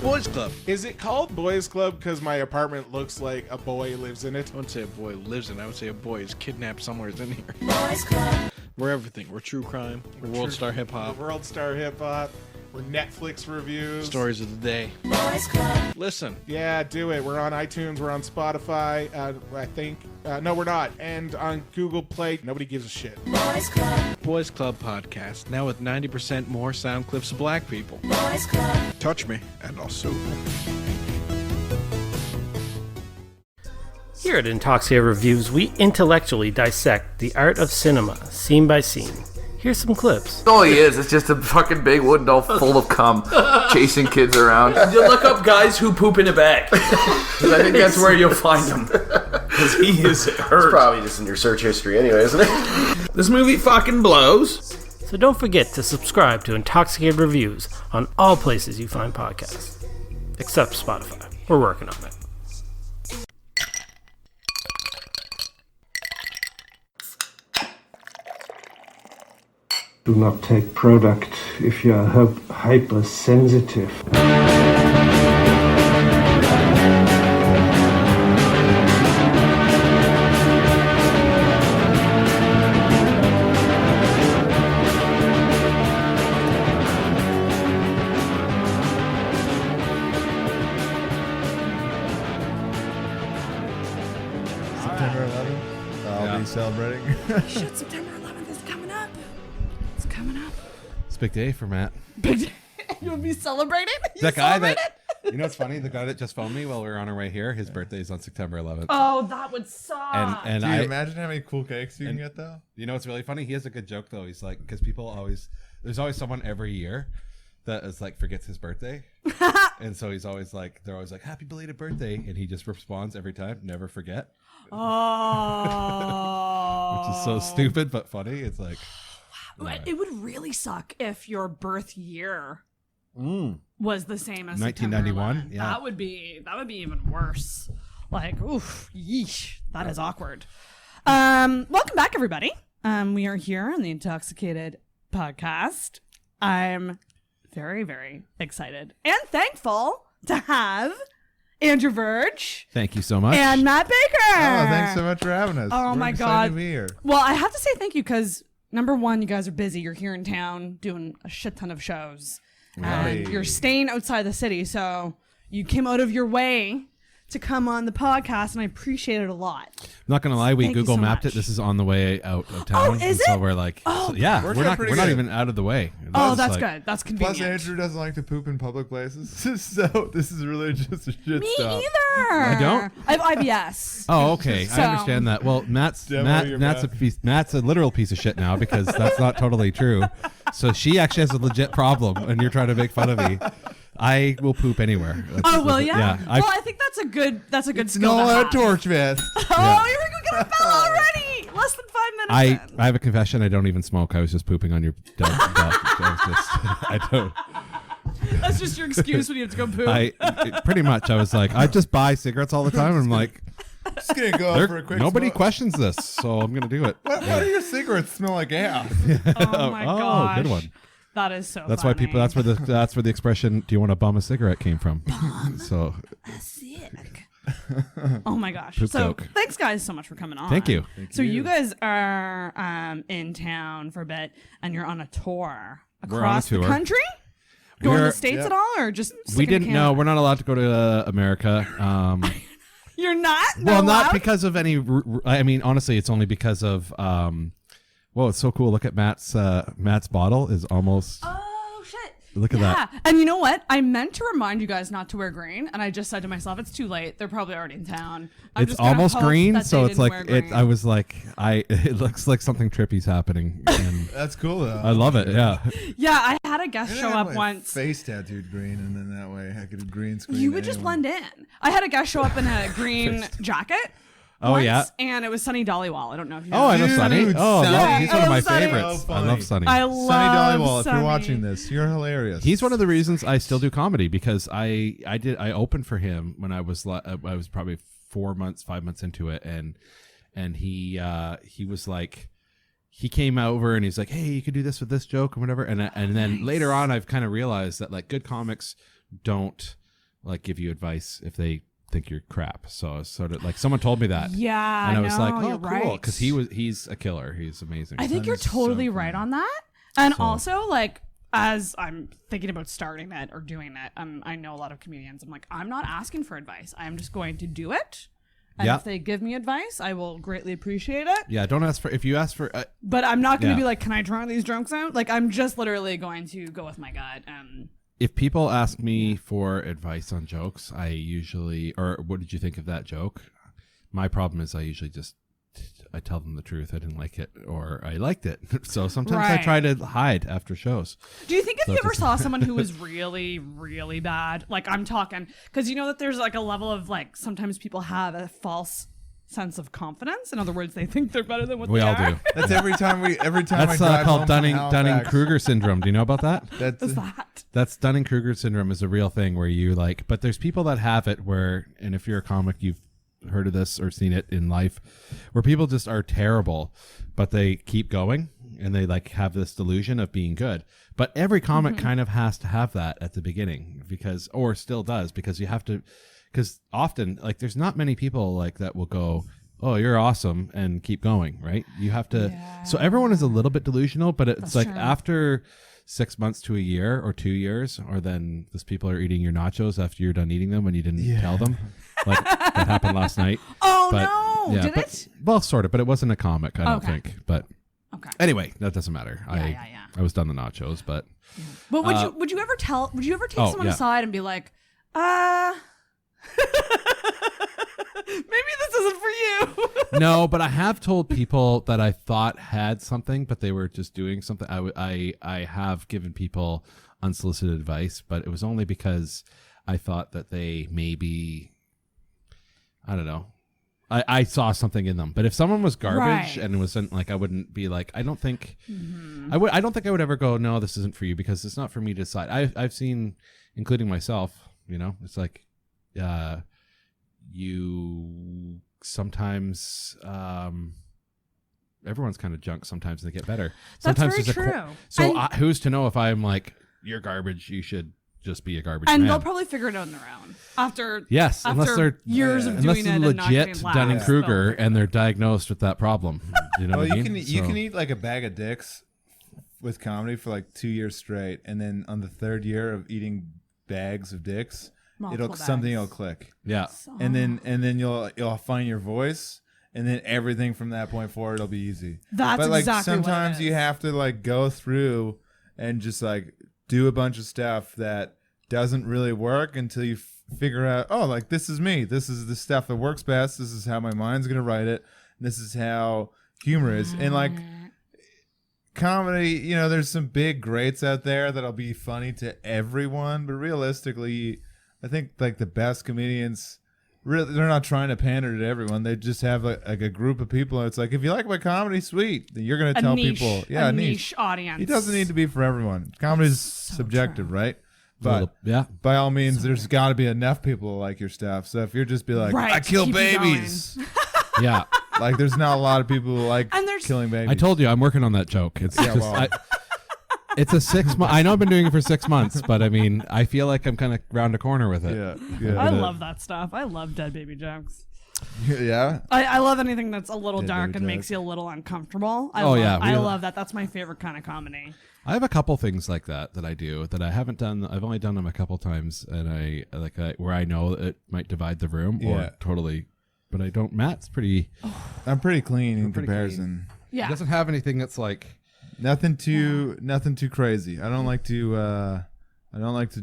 Boys Club. Is it called Boys Club because my apartment looks like a boy lives in it? I wouldn't say a boy lives in it. I would say a boy is kidnapped somewhere in here. Boys Club. We're everything. We're true crime. We're World Star Hip Hop. World Star Hip Hop. We're Netflix reviews. Stories of the day. Boys Club. Listen. Yeah, do it. We're on iTunes. We're on Spotify. I think. No, we're not. And on Google Play. Nobody gives a shit. Boys Club. Boys Club Podcast. Now with 90% more sound clips of black people. Boys Club. Touch me, and I'll sue. Here at Intoxicated Reviews, we intellectually dissect the art of cinema, scene by scene. Here's some clips. All he is, it's just a fucking big wooden doll full of cum, chasing kids around. You look up guys who poop in a bag. Because I think that's where you'll find them. Because he is hurt. It's probably just in your search history anyway, isn't it? This movie fucking blows. So don't forget to subscribe to Intoxicated Reviews on all places you find podcasts. Except Spotify. We're working on it. Do not take product if you are hypersensitive. September 11th, I'll be celebrating. Shit, September 11th is coming up. It's coming up. It's a big day for Matt. Big day. You would be celebrating? That guy that, you know what's funny? The guy that just phoned me while we were on our way here, his birthday is on September 11th. Oh, that would suck. And Can you imagine how many cool cakes you can get, though? You know what's really funny? He has a good joke, though. He's like, because people always, there's always someone every year that is like, forgets his birthday. And so he's always like, they're always like, happy belated birthday. And he just responds every time, never forget. Oh. Which is so stupid, but funny. It's like, wow. It would really suck if your birth year was the same as 1991. Yeah. That would be even worse. Like, oof, yeesh, that is awkward. Welcome back, everybody. We are here on the Intoxicated Podcast. I'm very, very excited and thankful to have Andrew Verge. Thank you so much. And Matt Baker. Oh, thanks so much for having us. Oh, We're my excited God. to be here. Well, I have to say thank you because, number one, you guys are busy. You're here in town doing a shit ton of shows. And you're staying outside the city. So you came out of your way to come on the podcast, and I appreciate it a lot. I'm not gonna lie, we Thank you Google so mapped much. it. This is on the way out of town. Oh, is So it? we're like, Oh, yeah, Worked we're out not pretty not good. even out of the way. Oh, It's that's like- good. That's convenient. Plus, Andrew doesn't like to poop in public places, so this is really just a shit Me stop. either. I don't? I have IBS. Oh, okay. So- I understand that. Well, Matt's Demo Matt's a literal piece of shit now because that's not totally true. So she actually has a legit problem, and you're trying to make fun of me. I will poop anywhere. Oh, well, yeah. Yeah. Well, I think that's a good skill No to have. torch vest. Oh, here we go. Get a bell already. Less than 5 minutes. I have a confession. I don't even smoke. I was just pooping on your desk. I don't. That's just your excuse when you have to go poop. Pretty much. I was like, I just buy cigarettes all the time. And I'm like, Just gonna go out for a quick nobody smoke. questions this, so I'm gonna do it. Why do your cigarettes smell like ass? Oh my gosh. Good one. That is so That's funny. why people. That's where the expression "Do you want to bum a cigarette?" came from. So Sick. Oh my gosh. Poop So joke. thanks guys so much for coming on. Thank you. So you guys are in town for a bit and you're on a tour We're on a across the tour. country? Going to We're- the States at all or just we sticking to didn't know. Canada? We're not allowed to go to America. You're not? Well, not allowed? because of any. I mean, honestly, it's only because of. Whoa, it's so cool. Look at Matt's bottle is almost. Oh shit. Look at that. And you know what? I meant to remind you guys not to wear green, and I just said to myself, it's too late. They're probably already in town. I'm It's just gonna almost hope green, that so they it's didn't like wear it. green. I was like, it looks like something trippy's happening, and That's cool though. I love it. Yeah. Yeah, I had a guest I show have up my once. Face tattooed green, and then that way I could green screen. You would just blend in. I had a guest show up in a green jacket. Oh, once, yeah. And it was Sunny Dollywall. I don't know if you know. Oh, I know Dude, Sunny. Oh, Sunny. yeah, he's one of my Sunny. favorites. So I love Sunny. I love Sunny Dollywall. If Sunny. you're watching this, you're hilarious. He's one of the reasons I still do comedy because I opened for him when I was probably 5 months into it, and he was like, he came over and he's like, hey, you could do this with this joke or whatever, and then later on I've kind of realized that like good comics don't like give you advice if they think you're crap. So it's sort of like someone told me that. Yeah, And I was like, oh, you're cool. right. Because he's a killer. He's amazing. I think you're totally right on that. And also, like, as I'm thinking about starting it or doing it, I know a lot of comedians. I'm like, I'm not asking for advice. I'm just going to do it. And if they give me advice, I will greatly appreciate it. Yeah, don't ask for, if you ask for... but I'm not going to be like, can I try these jokes out? Like, I'm just literally going to go with my gut. And if people ask me for advice on jokes, I usually... Or what did you think of that joke? My problem is I usually just... I tell them the truth. I didn't like it, or I liked it. So sometimes I try to hide after shows. Do you think if you ever saw someone who was really, really bad, like I'm talking, because you know that there's like a level of like sometimes people have a false sense of confidence. In other words, they think they're better than what We they all are. do. That's every time I That's drive home called from Dunning-Kruger syndrome. Do you know about that? What's that? That's Dunning-Kruger syndrome is a real thing where you like, but there's people that have it where, and if you're a comic, you've heard of this or seen it in life, where people just are terrible, but they keep going and they like have this delusion of being good. But every comic kind of has to have that at the beginning because, or still does, because you have to, because often like there's not many people like that will go, oh, you're awesome and keep going, right? You have to, so everyone is a little bit delusional, but it's like after 6 months to a year or 2 years, or then those people are eating your nachos after you're done eating them when you didn't tell them. Like that happened last night. Oh, but, no. yeah, Did but, it? Well, sort of, but it wasn't a comic, I don't think. But anyway, that doesn't matter. Yeah. I was done the nachos, but But would you ever take someone aside and be like, maybe this isn't for you? no, but I have told people that I thought had something, but they were just doing something. I have given people unsolicited advice, but it was only because I thought that they maybe, I don't know. I saw something in them, but if someone was garbage and it wasn't like, I wouldn't be like, I don't think I don't think I would ever go, no, this isn't for you, because it's not for me to decide. I've seen, including myself, you know, it's like, you sometimes, everyone's kind of junk sometimes and they get better. That's Sometimes very there's true. So who's to know if I'm like, you're garbage, you should just be a garbage And man. they'll probably figure it out on their own after unless they're years of doing it and not legit getting laughs, Dunning-Kruger and they're diagnosed with that problem. You know what I mean? You can eat like a bag of dicks with comedy for like 2 years straight, and then on the third year of eating bags of dicks, something will click. Yeah. And then you'll find your voice, and then everything from that point forward will be easy. That's but like exactly what it sometimes is. you have to like go through and just like do a bunch of stuff that doesn't really work until you figure out, oh, like this is me. This is the stuff that works best. This is how my mind's gonna write it. This is how humor is. And like comedy, you know, there's some big greats out there that'll be funny to everyone, but realistically, I think like the best comedians, really, they're not trying to pander to everyone. They just have like a group of people. And it's like, if you like my comedy, sweet. Then you're gonna tell people, a niche audience. It doesn't need to be for everyone. Comedy's subjective, right? But by all means, there's got to be enough people who like your stuff. So if you're just be like, I kill babies, yeah, like there's not a lot of people who like killing babies. I told you I'm working on that joke. It's it's a 6 month. I know I've been doing it for 6 months, but I mean, I feel like I'm kind of round a corner with it. Yeah. I love that stuff. I love dead baby jokes. Yeah. I love anything that's a little Dead dark baby and makes jokes. you a little uncomfortable. I love that. That's my favorite kind of comedy. I have a couple things like that I do that I haven't done. I've only done them a couple times, and I where I know it might divide the room or totally, but I don't. Matt's pretty. I'm pretty clean in comparison. Yeah. He doesn't have anything that's like nothing too crazy. I don't like to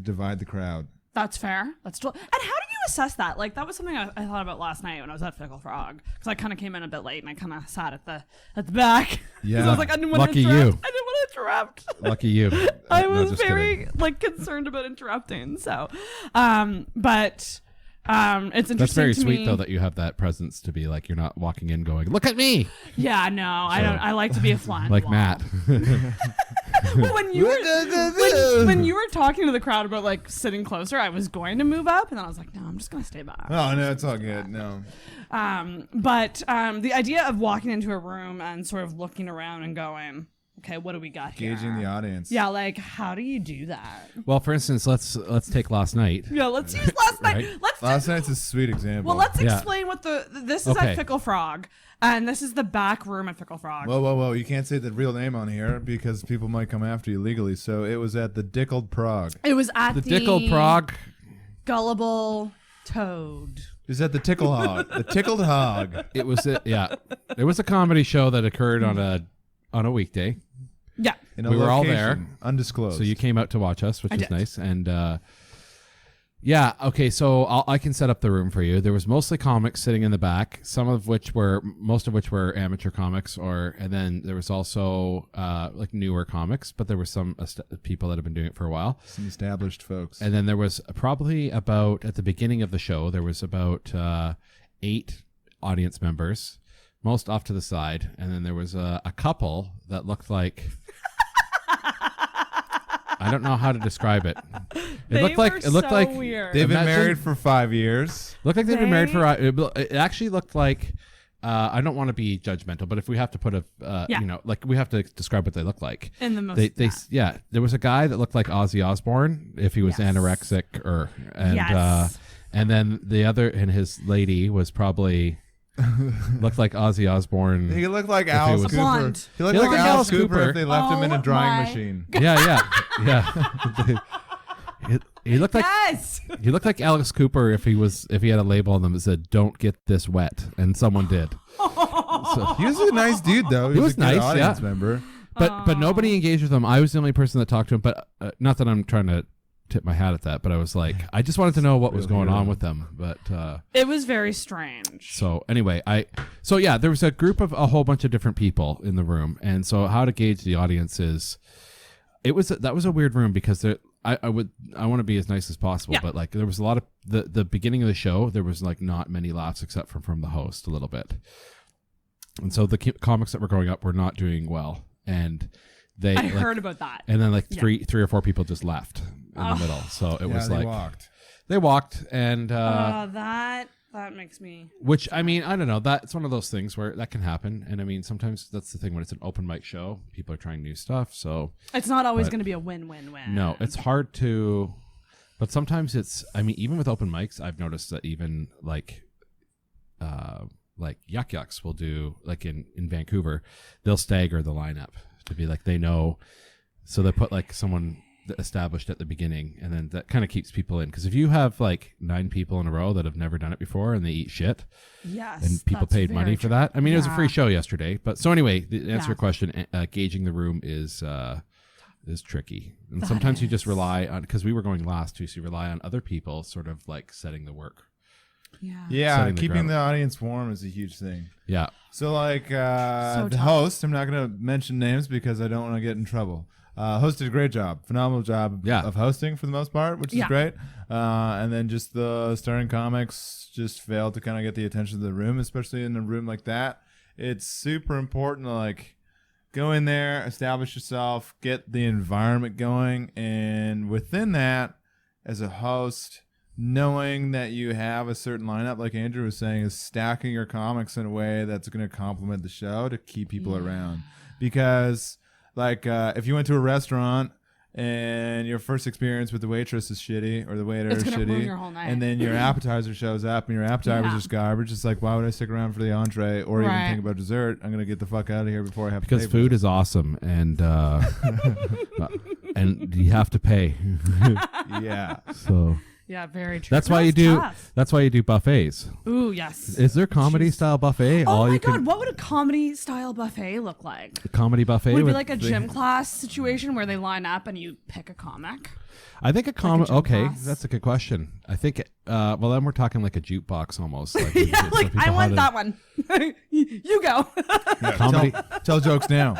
divide the crowd. That's fair. And how do you assess that? Like that was something I thought about last night when I was at Fickle Frog, because I kind of came in a bit late and I kind of sat at the back. Yeah. I was like, I didn't want to interrupt. I didn't want to interrupt. Lucky you. I was very like concerned about interrupting. So, but it's interesting. That's very to sweet me. though that you have that presence to be like, you're not walking in going, look at me. Yeah, no, I don't. I like to be a fly on the like wall. Matt. Well, when you were talking to the crowd about like sitting closer, I was going to move up, and then I was like, no, I'm just gonna stay back. Oh no, it's all good. No. But the idea of walking into a room and sort of looking around and going, Okay, what do we got here? Gauging the audience. Yeah, like how do you do that? Well, for instance, let's take last night. Yeah, let's use last night. Right. Last night's a sweet example. Well, let's Yeah. explain what this is Okay. at Fickle Frog, and this is the back room at Fickle Frog. Whoa. You can't say the real name on here because people might come after you legally. So it was at the Dickled Prague. It was at The Dickled Prague. Gullible Toad. It was at the Tickle Hog. The Tickled Hog. It was it was a comedy show that occurred on a weekday. Yeah. In a We were all location there. Undisclosed. So you came out to watch us, which I was did. nice. And yeah, okay. So I can set up the room for you. There was mostly comics sitting in the back, most of which were amateur comics, and then there was also like newer comics, but there were some people that have been doing it for a while. Some established folks. And then there was probably at the beginning of the show, there was about 8 audience members, most off to the side. And then there was a couple that looked like, I don't know how to describe it. It looked like weird. They've been Imagine- married for 5 years. Looked like they've been married for. It actually looked like. I don't want to be judgmental, but if we have to put we have to describe what they look like. In the most. There was a guy that looked like Ozzy Osbourne if he was Yes. anorexic Yes. and then the other and his lady was probably looked like Ozzy Osbourne. He looked like he Alice was- Cooper. Blonde. He looked like like Alice Alice Cooper Cooper. if they left him in a Oh drying my- machine. Yeah. He looked like Yes. he looked like Alice Cooper if he had a label on them that said "Don't get this wet," and someone did. So, He was a nice dude, though. He was a good nice, audience yeah. member. but nobody engaged with him. I was the only person that talked to him. But not that I'm trying to tip my hat at that. But I was like, I just wanted to know what was Real going hero. on with them. But It was very strange. so anyway, there was a group of a whole bunch of different people in the room, and so how to gauge the audience is, that was a weird room because I want to be as nice as possible, Yeah. but like there was a lot of the beginning of the show, there was like not many laughs except from the host a little bit. And so the comics that were going up were not doing well, and I heard about that. and then like three or four people just left in the middle. So it was they like walked. they walked and That makes me. which I mean, I don't know, that's one of those things where that can happen. And I mean, sometimes that's the thing when it's an open mic show, people are trying new stuff. So It's not always But- going to be a win-win-win. no, it's hard to, but sometimes I mean, even with open mics, I've noticed that even like Yuck Yucks will do, like in Vancouver, they'll stagger the lineup to be like, they know, so they put like someone established at the beginning, and then that kind of keeps people in. Because if you have like 9 people in a row that have never done it before and they eat shit, Yes. and people that's paid very money for true. that. I mean, it was a free Yeah. show yesterday, but so anyway, to answer Yeah. your question, gauging the room is tricky, and sometimes you just rely on, because we were going last too, so you rely on other people sort of like setting the work. Yeah. Yeah, Setting the keeping ground. the audience warm is a huge thing. Yeah, So like the tough. host, I'm not going to mention names because I don't want to get in trouble. Host did a great job, phenomenal job Yeah. of hosting for the most part, which is Yeah. great. And then just the starting comics just failed to kind of get the attention of the room, especially in a room like that. It's super important to like go in there, establish yourself, get the environment going, and within that, as a host, knowing that you have a certain lineup, like Andrew was saying, is stacking your comics in a way that's going to complement the show to keep people around. Because, like, if you went to a restaurant and your first experience with the waitress is shitty or the waiter It's is gonna ruin shitty, your whole night. and then your appetizer shows up and your appetizer is Yeah. just garbage, it's like, why would I stick around for the entree or even Right. think about dessert? I'm going to get the fuck out of here before I have because to pay for food is awesome, and and you have to pay. it. Yeah. So Yeah, very true. that's No, why you it's do. tough. That's why you do buffets. Ooh, yes. Is there comedy style buffet? Oh my you god, what would a comedy style buffet look like? comedy buffet? Would it be with like a gym class situation where they line up and you pick a comic? I think a Like comedy. a gym Okay, class? that's a good question. I think. Well, then we're talking like a jukebox almost. Like, Yeah, so like people I want had that one. You go. comedy. Tell jokes now.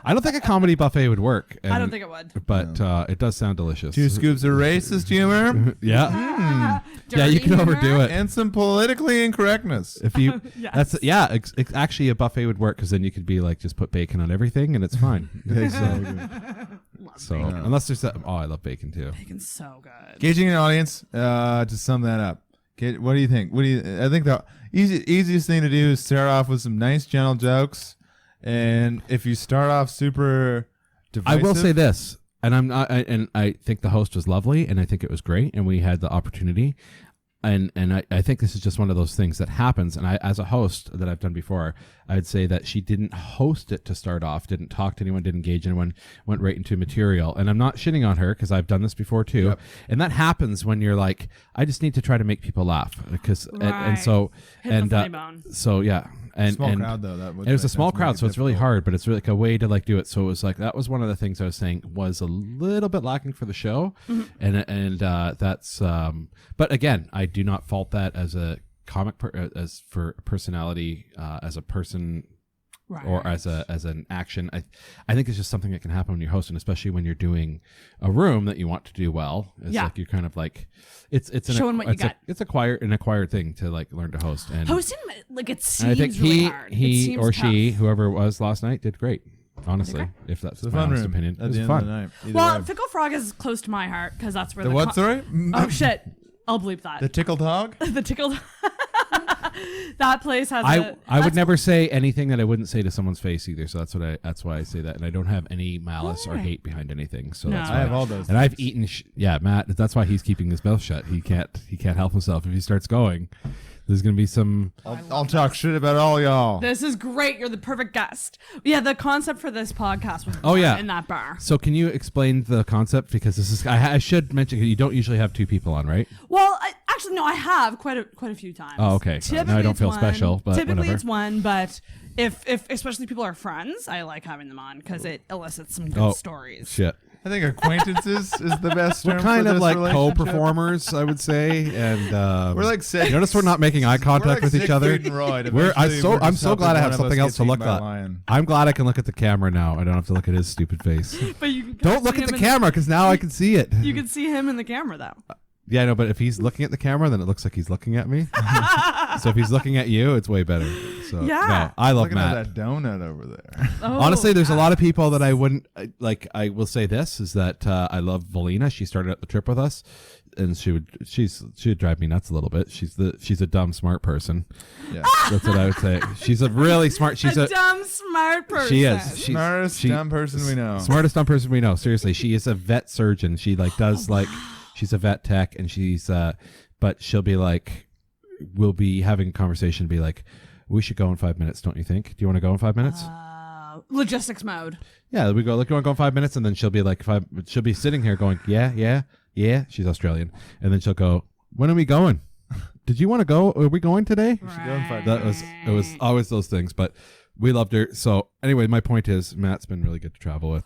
I don't think a comedy buffet would work. I don't and- think it would. But it does sound delicious. 2 scoops of racist humor Yeah, yeah, Dirty you can humor. overdo it. and some politically incorrectness. If you, Yes. that's actually a buffet would work because then you could be like just put bacon on everything and it's fine. So unless there's that, I love bacon too. Bacon's so good. Gauging an audience, to sum that up. Okay, what do you think? I think the easiest thing to do is start off with some nice, gentle jokes, And if you start off super divisive, I will say this, and I'm not, and I think the host was lovely, and I think it was great, and we had the opportunity. And I think this is just one of those things that happens. And I, as a host that I've done before, I'd say that she didn't host it to start off, didn't talk to anyone, didn't engage anyone, went right into material. And I'm not shitting on her because I've done this before too. Yep. And that happens when you're like, I just need to try to make people laugh because and so Hit the funny bone. so yeah. And small crowd though. That would it was a make- small that's crowd, make it so it's really difficult. hard, but it's really like a way to like do it. So it was like that was one of the things I was saying was a little bit lacking for the show, and that's. But again, I do not fault that as a comic as for personality as a person. Right. Or as an action, I think it's just something that can happen when you're hosting, especially when you're doing a room that you want to do well. It's like you're kind of like it's Showing what you got. It's an acquired thing to like learn to host and Hosting, like, it and seems I think really hard. It he seems or she, tough. whoever it was last night, did great. Honestly, Okay. if that's It's a my fun honest room opinion, it at was the end fun. of the night. Either Well, way. Fickle Frog is close to my heart because that's where The what? Sorry. Oh shit! I'll bleep that. The tickled hog. The tickled. That place has. I would would never say anything that I wouldn't say to someone's face either. So that's why I say that, and I don't have any malice or Alright. hate behind anything. So No. that's I why. have all those. And I've eaten. Matt. That's why he's keeping his mouth shut. He can't help himself. If he starts going, there's gonna be some. I'll talk shit about all y'all. This is great. You're the perfect guest. Yeah, the concept for this podcast was Oh, yeah. in that bar. So can you explain the concept because this is I should mention you don't usually have two people on, right? Well, actually, no, I have quite a few times. Oh, okay. Typically Now I don't it's feel one. special, but typically whatever. it's one, but if especially people are friends, I like having them on because it elicits some good Oh, stories. Shit. I think acquaintances is the best term We're kind for of this like relationship. co-performers, I would say, and We're like sick. notice we're not making eye contact with each other. I'm so glad I have something else to look at. I'm glad I can look at the camera now. I don't have to look at his stupid face. But you can Don't look at the camera because now I can see it. You can see him in the camera though. Yeah, I know, but if he's looking at the camera, then it looks like he's looking at me. So if he's looking at you, it's way better. So Yeah. no, I love Looking Matt. at that donut over there. Oh, Honestly, there's a lot of people that I wouldn't like. I will say this is that I love Valina. She started up the trip with us, and she would drive me nuts a little bit. She's a dumb smart person. Yeah. That's what I would say. She's a really smart. She's a dumb smart person. She is. She's Smartest dumb person we know. Smartest dumb person we know. Seriously, she is a vet surgeon. She like does like she's a vet tech, and she's but she'll be like, we'll be having a conversation, and be like, we should go in 5 minutes, don't you think? Do you want to go in 5 minutes? Logistics mode. Yeah, we go. Look, you want to go in 5 minutes, and then she'll be like, she'll be sitting here going, yeah. She's Australian, and then she'll go, when are we going? Did you want to go? Are we going today? We should go in 5 It was always those things, but we loved her. So anyway, my point is, Matt's been really good to travel with.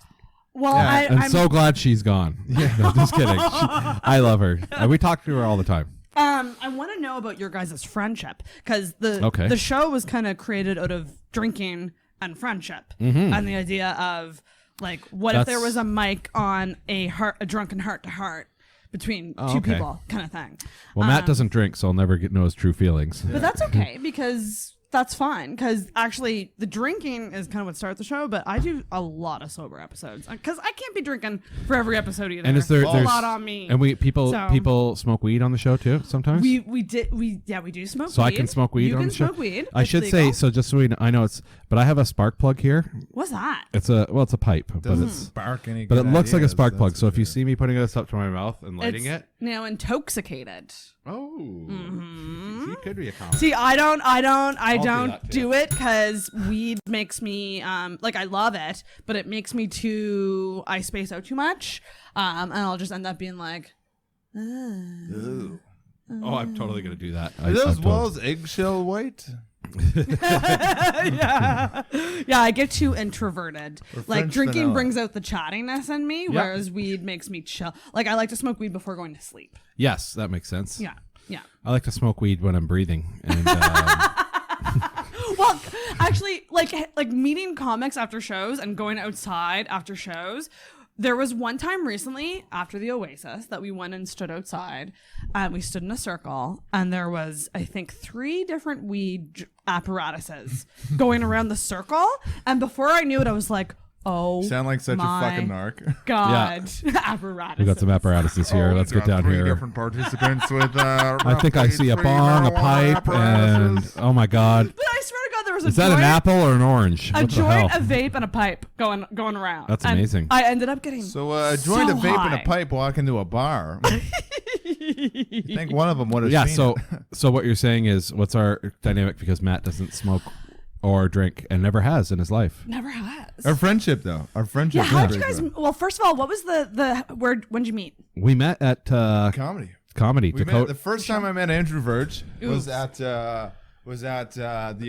Well, Yeah, I'm I'm so glad she's gone. Yeah, no, just kidding. I love her. We talk to her all the time. I want to know about your guys' friendship because Okay. the show was kind of created out of drinking and friendship Mm-hmm. and the idea of like, what if there was a mic on a drunken heart to heart between two okay. people, kind of thing. Well, Matt doesn't drink, so I'll never know his true feelings. But that's okay because that's fine because actually the drinking is kind of what starts the show, but I do a lot of sober episodes because I can't be drinking for every episode either. And is there a there's lot on me? And people So- smoke weed on the show too sometimes. we do smoke. So weed. I can smoke weed you on can the show. smoke weed. I It's should say legal. so. Just so we know, I know but I have a spark plug here. What's that? It's a pipe, but Doesn't it's spark any. but it good looks like a ideas, spark plug. that's So for if you sure. see me putting this up to my mouth and lighting It's it, now intoxicated. oh, Mm-hmm. you could be a comic. See, I don't that too. do it because weed makes me like I love it, but it makes me I space out too much, and I'll just end up being like, Ooh. Oh, I'm totally gonna do that. Are those walls eggshell white? yeah, I get too introverted. Or Like French drinking vanilla. brings out the chattiness in me, Yep. whereas weed makes me chill. Like I like to smoke weed before going to sleep. Yes, that makes sense. Yeah. I like to smoke weed when I'm breathing, and Well, actually, like meeting comics after shows and going outside after shows. There was one time recently after the Oasis that we went and stood outside, and we stood in a circle, and there was I think 3 different weed apparatuses going around the circle, and before I knew it, I was like, "Oh, Sound like such a my fucking narc. God, apparatus!" we got some apparatuses here. Let's get down here. Different participants with. I think I see a bong, a pipe, and oh my god. But I swear to God, there was a Is that joint, an apple or an orange? a What the joint, hell? a vape, and a pipe going around. That's And amazing. I ended up getting So joined a vape and high. a pipe walk into a bar. I think one of them would have Yeah. seen So it. so what you're saying is, what's our dynamic? Because Matt doesn't smoke or drink and never has in his life. Never has. Our friendship, though. Our friendship. Yeah, is how'd you pretty guys? good. Well, first of all, what was when'd you meet? We met at Comedy. comedy. We met, Dakota. the first time I met Andrew Verge was at the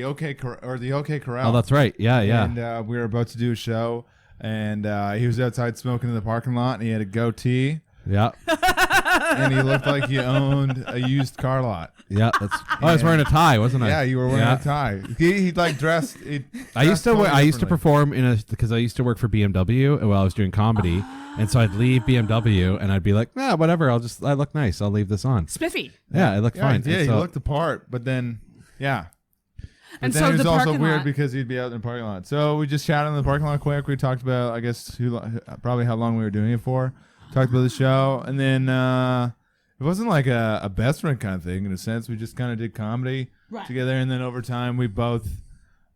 OK the OK Corral. Oh, that's right. Yeah, yeah. And we were about to do a show, and he was outside smoking in the parking lot, and he had a goatee, Yeah. and he looked like he owned a used car lot. Yeah. That's. Oh, I was wearing a tie, wasn't I? Yeah, you were wearing a tie. He like dressed. I used to perform because I used to work for BMW while I was doing comedy, and so I'd leave BMW and I'd be like, nah, whatever. I look nice. I'll leave this on. Spiffy. Yeah, it looked fine. Yeah, And he so- looked the part, but then But And then so it was the also parking weird lot- because he'd be out in the parking lot. So we just chatted in the parking lot quick. We talked about, I guess, probably how long we were doing it for. Talked about the show, and then it wasn't like a best friend kind of thing in a sense. We just kind of did comedy together, and then over time,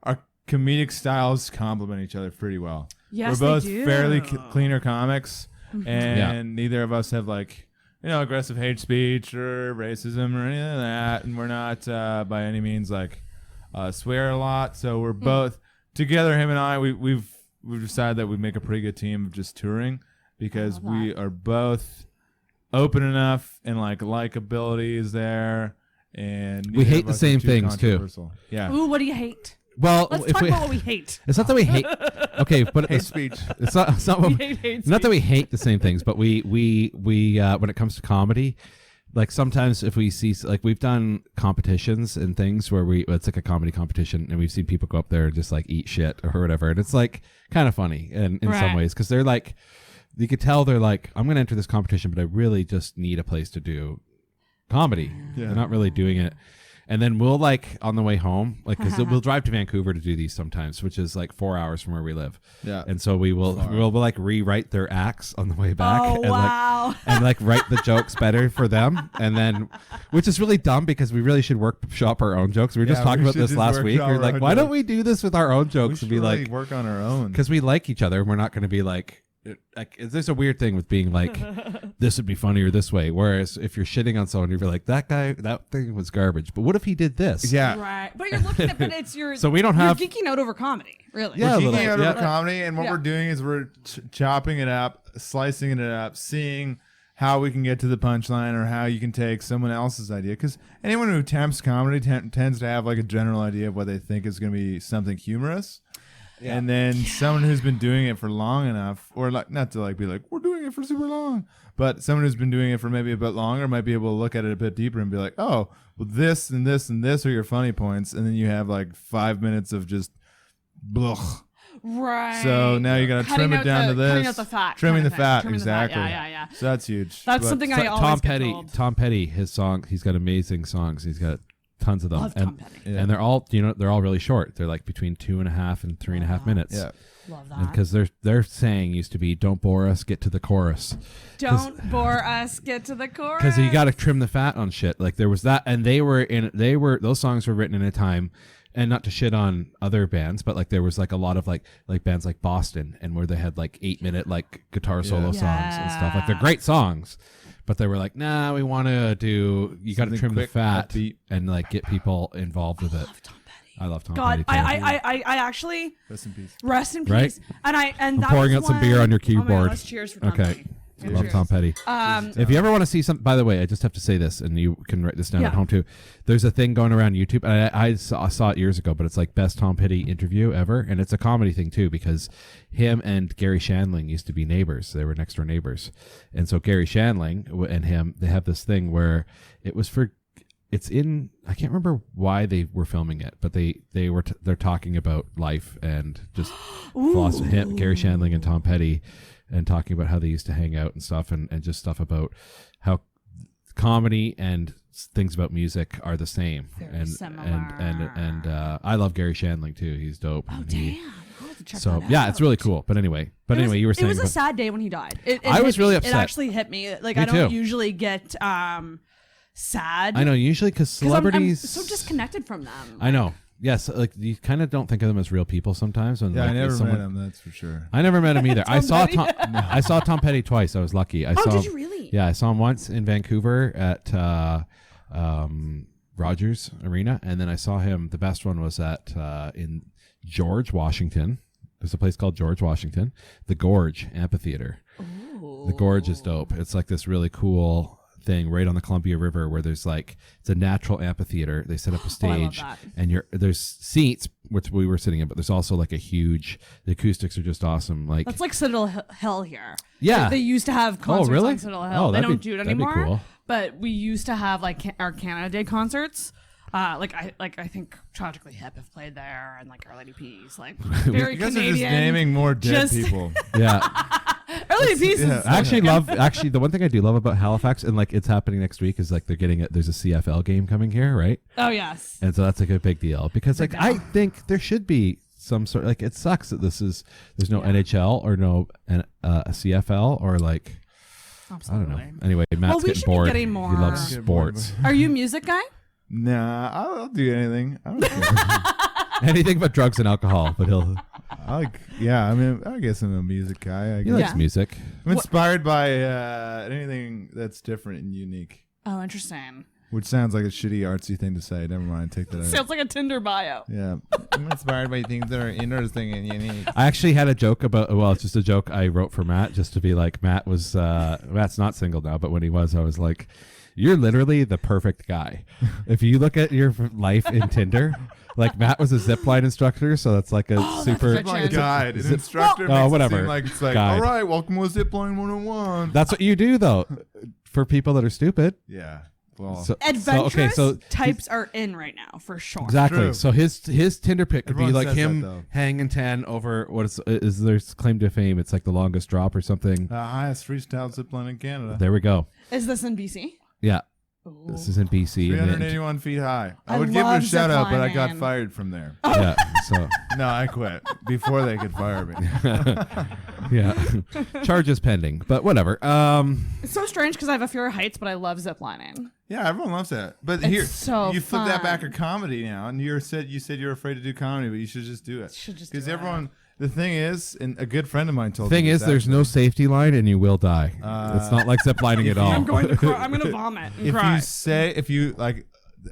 our comedic styles complement each other pretty well. Yes, we're both they do. fairly cleaner comics, and neither of us have aggressive hate speech or racism or anything like that, and we're not by any means swear a lot. So we're both together. Him and I, we've decided that we make a pretty good team of just touring because we are both open enough and likability is there, and We neither hate of the us are same too things, too. controversial. Yeah. Ooh, what do you hate? Well, Let's if talk we, about what we hate. it's not that we hate. Okay, but Hate speech. It's not what, We hate not that we hate the same things, but we when it comes to comedy, like sometimes if we see we've done competitions and things where it's like a comedy competition and we've seen people go up there and just eat shit or whatever, and it's kind of funny in some Right. ways because they're you could tell they're I'm going to enter this competition, but I really just need a place to do comedy. Yeah. They're not really doing it. And then we'll on the way home, because we'll drive to Vancouver to do these sometimes, which is 4 hours from where we live. Yeah. And so we'll rewrite their acts on the way back Oh, and wow. and write the jokes better for them. And then, which is really dumb because we really should workshop our own jokes. We were just Yeah, talking we about should this just last week. We workshop were our like, own why don't jokes. we do this with our own We jokes should and be really work on our own. because we like each other. We're not going to be there's a weird thing with being this would be funnier this way. Whereas if you're shitting on someone, you'd be like, that thing was garbage. But what if he did this? Yeah. Right. But you're looking at, but it's your. So we don't have- You're geeking out over comedy, really. Yeah, a We're little geeking out bit, over yeah. comedy, and what Yeah. we're doing is we're chopping it up, slicing it up, seeing how we can get to the punchline or how you can take someone else's idea. Because anyone who attempts comedy tends to have a general idea of what they think is going to be something humorous. Yeah. And then someone who's been doing it for long enough, or not to be we're doing it for super long, but someone who's been doing it for maybe a bit longer might be able to look at it a bit deeper and be like, oh, well, this and this and this are your funny points, and then you have 5 minutes of just blech. Right. So now you got to Cutting trim it out down the- to this. Cutting out the fat. Trimming kind the of thing. fat, Trimming the fat. exactly. Yeah. So that's huge. That's But- something I always Tom get Petty, told. Tom Petty, his song, he's got amazing songs. He's got tons of them, Love Tom Petty. Yeah. and they're all they're all really short. They're between 2.5 and 3.5 minutes. Yeah. Love that. Because their saying used to be, "Don't bore us, get to the chorus." Don't bore us. Get to the chorus. Because you got to trim the fat on shit. There was that, and those songs were written in a time, and not to shit on other bands, but there was a lot of like bands like Boston, and where they had 8-minute guitar solo songs and stuff. They're great songs, but they were nah, we want to do. You got to Something trim the quick, fat upbeat. and get people involved with it. Love Tom Petty. I love Tom God, Petty. too. I actually Rest in peace. rest in peace. Right? And I'm that pouring was out some one- beer on your Oh my God, keyboard. let's cheers for Tom Okay. Petty. Love Cheers. Tom Petty. If you ever want to see something, by the way, I just have to say this, and you can write this down Yeah. at home too. There's a thing going around YouTube, and I saw it years ago, but it's best Tom Petty interview ever, and it's a comedy thing too because him and Gary Shandling used to be neighbors. They were next door neighbors, and so Gary Shandling and him, they have this thing where it was for. It's in. I can't remember why they were filming it, but they're talking about life and just philosophy. Gary Shandling and Tom Petty, and talking about how they used to hang out and stuff, and just stuff about how comedy and things about music are the same. Very similar. And I love Gary Shandling too. He's dope. Oh And damn! I'll have to check so that out. yeah, it's really cool. But anyway, you were saying it was a about- sad day when he died. It I was hit me. really It upset. actually hit me. I Me don't too. usually get sad. I know usually because 'Cause I'm celebrities so disconnected from them. I know. yes, like you kind of don't think of them as real people sometimes. When, Yeah, like, I never someone, met him. That's for sure. I never met him either. I saw Petty? I saw Tom Petty twice. I was lucky. I saw did him- you really? Yeah, I saw him once in Vancouver at Rogers Arena, and then I saw him. The best one was at in George, Washington. There's a place called George, Washington. The Gorge Amphitheater. Ooh. The Gorge is dope. It's like this really cool thing right on the Columbia River where there's like it's a natural amphitheater. They set up a Oh, I love stage that. and there's seats which we were sitting in, but there's also like the acoustics are just awesome. Like That's like Citadel Hill here. Yeah. They used to have concerts really? on Citadel Hill. Oh, they that'd don't be- do it that'd be anymore. cool. But we used to have like our Canada Day concerts. I think Tragically Hip have played there, and like Our Lady Peace, like very You guys Canadian. are just naming more dead Just- people. yeah. Our Lady Peace is I actually the one thing I do love about Halifax, and like it's happening next week, is like there's a CFL game coming here, right? Oh yes. And so that's like a big deal because like Big I deal. think there should be some sort like it sucks that there's no NHL or no a CFL or like Absolutely. I don't know. Anyway, Matt's we getting should be bored. getting He more- loves Get bored. sports. Are you a music guy? Nah, I'll do anything. I don't care. Anything but drugs and alcohol, but he'll I guess I'm a music guy. he likes Yeah. music. I'm inspired by anything that's different and unique, Oh, interesting. which sounds like a shitty artsy thing to say. Never mind, take that out. Sounds like a Tinder bio. Yeah, I'm inspired by things that are interesting and unique. I actually had a joke about it's just a joke I wrote for Matt just to be like Matt's not single now, but when he was, I was like, you're literally the perfect guy. If you look at your life in Tinder, like Matt was a zipline instructor, so that's like a super that's My It's a- guide, an instructor. Oh, makes it whatever. seem like it's like, Guide. all right, welcome to Zipline 101. That's what you do though for people that are stupid. Yeah. Well, So, Adventurous so types are in right now for sure. exactly. True. So his Tinder pic could Everyone be like says that, him though. hanging 10 over what is their claim to fame. It's like the longest drop or something. highest freestyle zipline in Canada. There we go. Is this in BC? Yeah. This is in BC. and then- 381 feet high. I I would give it a love shout out, but I got ziplining. fired from there. yeah. So No, I quit before they could fire me. yeah. Charges pending, but whatever. It's so strange because I have a fear of heights, but I love ziplining. Yeah, everyone loves that. But It's here, so you flip that back fun. to comedy now, and you said you're afraid to do comedy, but you should just do it. Should just Because do it. everyone. The thing is, and a good friend of mine told Thing me is, this there's no safety line, and you will die. It's not like ziplining at all. I'm going to cry. I'm going to vomit and if cry. if you like,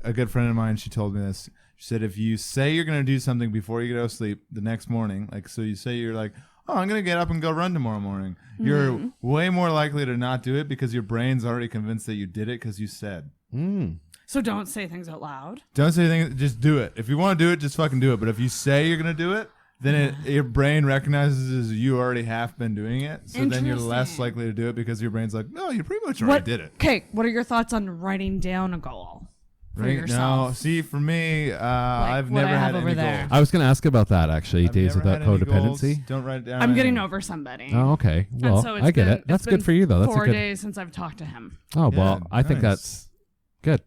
a good friend of mine, she told me this. She said if you say you're gonna do something before you go to sleep the next morning, like so you say you're like, oh, I'm gonna get up and go run tomorrow morning. You're way more likely to not do it because your brain's already convinced that you did it because you said. So don't say things out loud. Don't say anything. Just do it. If you want to do it, just fucking do it. But if you say you're gonna do it, then your brain recognizes as you already have been doing it. So then you're less Interesting. likely to do it because your brain's like, no, you pretty much already did it. Okay, what are your thoughts on writing down a goal for Right? yourself? No, see, for me, I've what I never have had over any there. goals. I was going to ask about that actually. I've Days never without had any codependency. goals. Don't write it down. I'm getting anything. over somebody. Oh, okay. And Well, so it's I get been- it. That's it's good been for you though. That's 4 a good. days since I've talked to him. Oh well, Yeah, I think nice. that's good.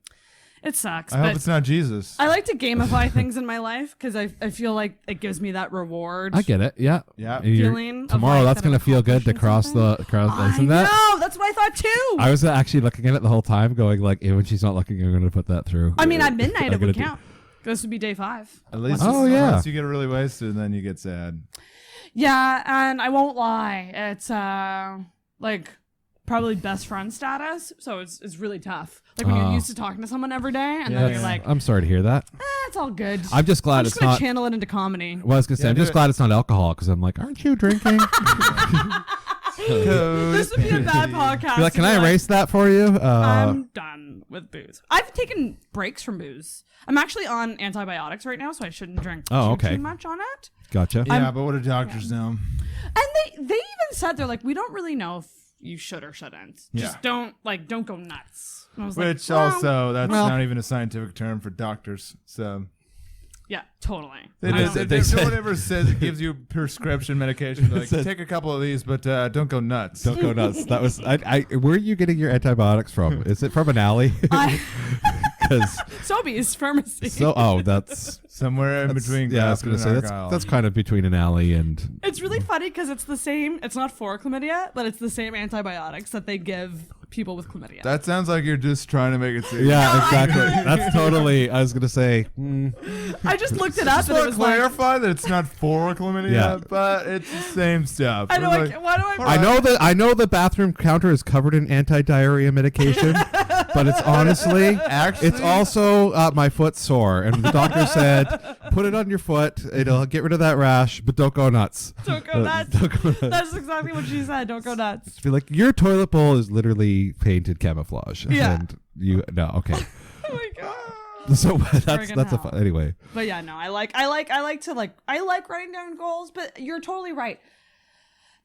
It sucks, I hope but it's not Jesus. I like to gamify things in my life because I feel like it gives me that reward. I get it. Yeah. Yeah. You're- Feeling of, tomorrow, like, that's that I'm going to feel good to accomplishing cross something. the. Isn't I that? know. That's what I thought too. I was actually looking at it the whole time, going like, when she's not looking, I'm going to put that through. I mean, at midnight I'm it gonna would do- count. This would be day 5. At least, Oh, yeah. Unless you get really wasted, and then you get sad. Yeah, and I won't lie. It's like probably best friend status, so it's really tough. Like when you're used to talking to someone every day, and then you're like, I'm sorry to hear that. it's all good. I'm just glad I'm it's just gonna not. channel it into comedy. Well, I was gonna say, Yeah, I'm do just it. glad it's not alcohol because I'm like, aren't you drinking? This would be a bad podcast. You're like, to can be I erase that for you? I'm done with booze. I've taken breaks from booze. I'm actually on antibiotics right now, so I shouldn't drink too much on it. Gotcha. Yeah, but what do doctors know? And they even said they're like, we don't really know if you should or shouldn't. Just Yeah. don't go nuts. And I was Which like, well, also, that's not even a scientific term for doctors. So yeah, totally. they I just, don't- no one ever says it gives you prescription medication. They're like, take a couple of these, but don't go nuts. Don't go nuts. That was where are you getting your antibiotics from? Is it from an alley? Because Sobeys pharmacy. that's Somewhere in between. Yeah, I was Grafton gonna and say Argyle. that's kind of between an alley and. It's really funny because it's the same. It's not for chlamydia, but it's the same antibiotics that they give people with chlamydia. That sounds like you're just trying to make it serious. Yeah, exactly. That's totally. I was gonna say. I just looked it up Just and it want was to like, clarify that it's not for chlamydia, Yeah. but it's the same stuff. I know, It's like, why do I know the bathroom counter is covered in anti-diarrhea medication, but it's honestly, Actually- it's also my foot's sore, and the doctor said, put it on your foot. It'll get rid of that rash, but don't go nuts. Don't go nuts. Don't go nuts. That's exactly what she said. Don't go nuts. Just be like, your toilet bowl is literally painted camouflage. Yeah. And okay. Oh my god. So that's Friggin' a hell. fun, anyway. But yeah, no, I like writing down goals, but you're totally right.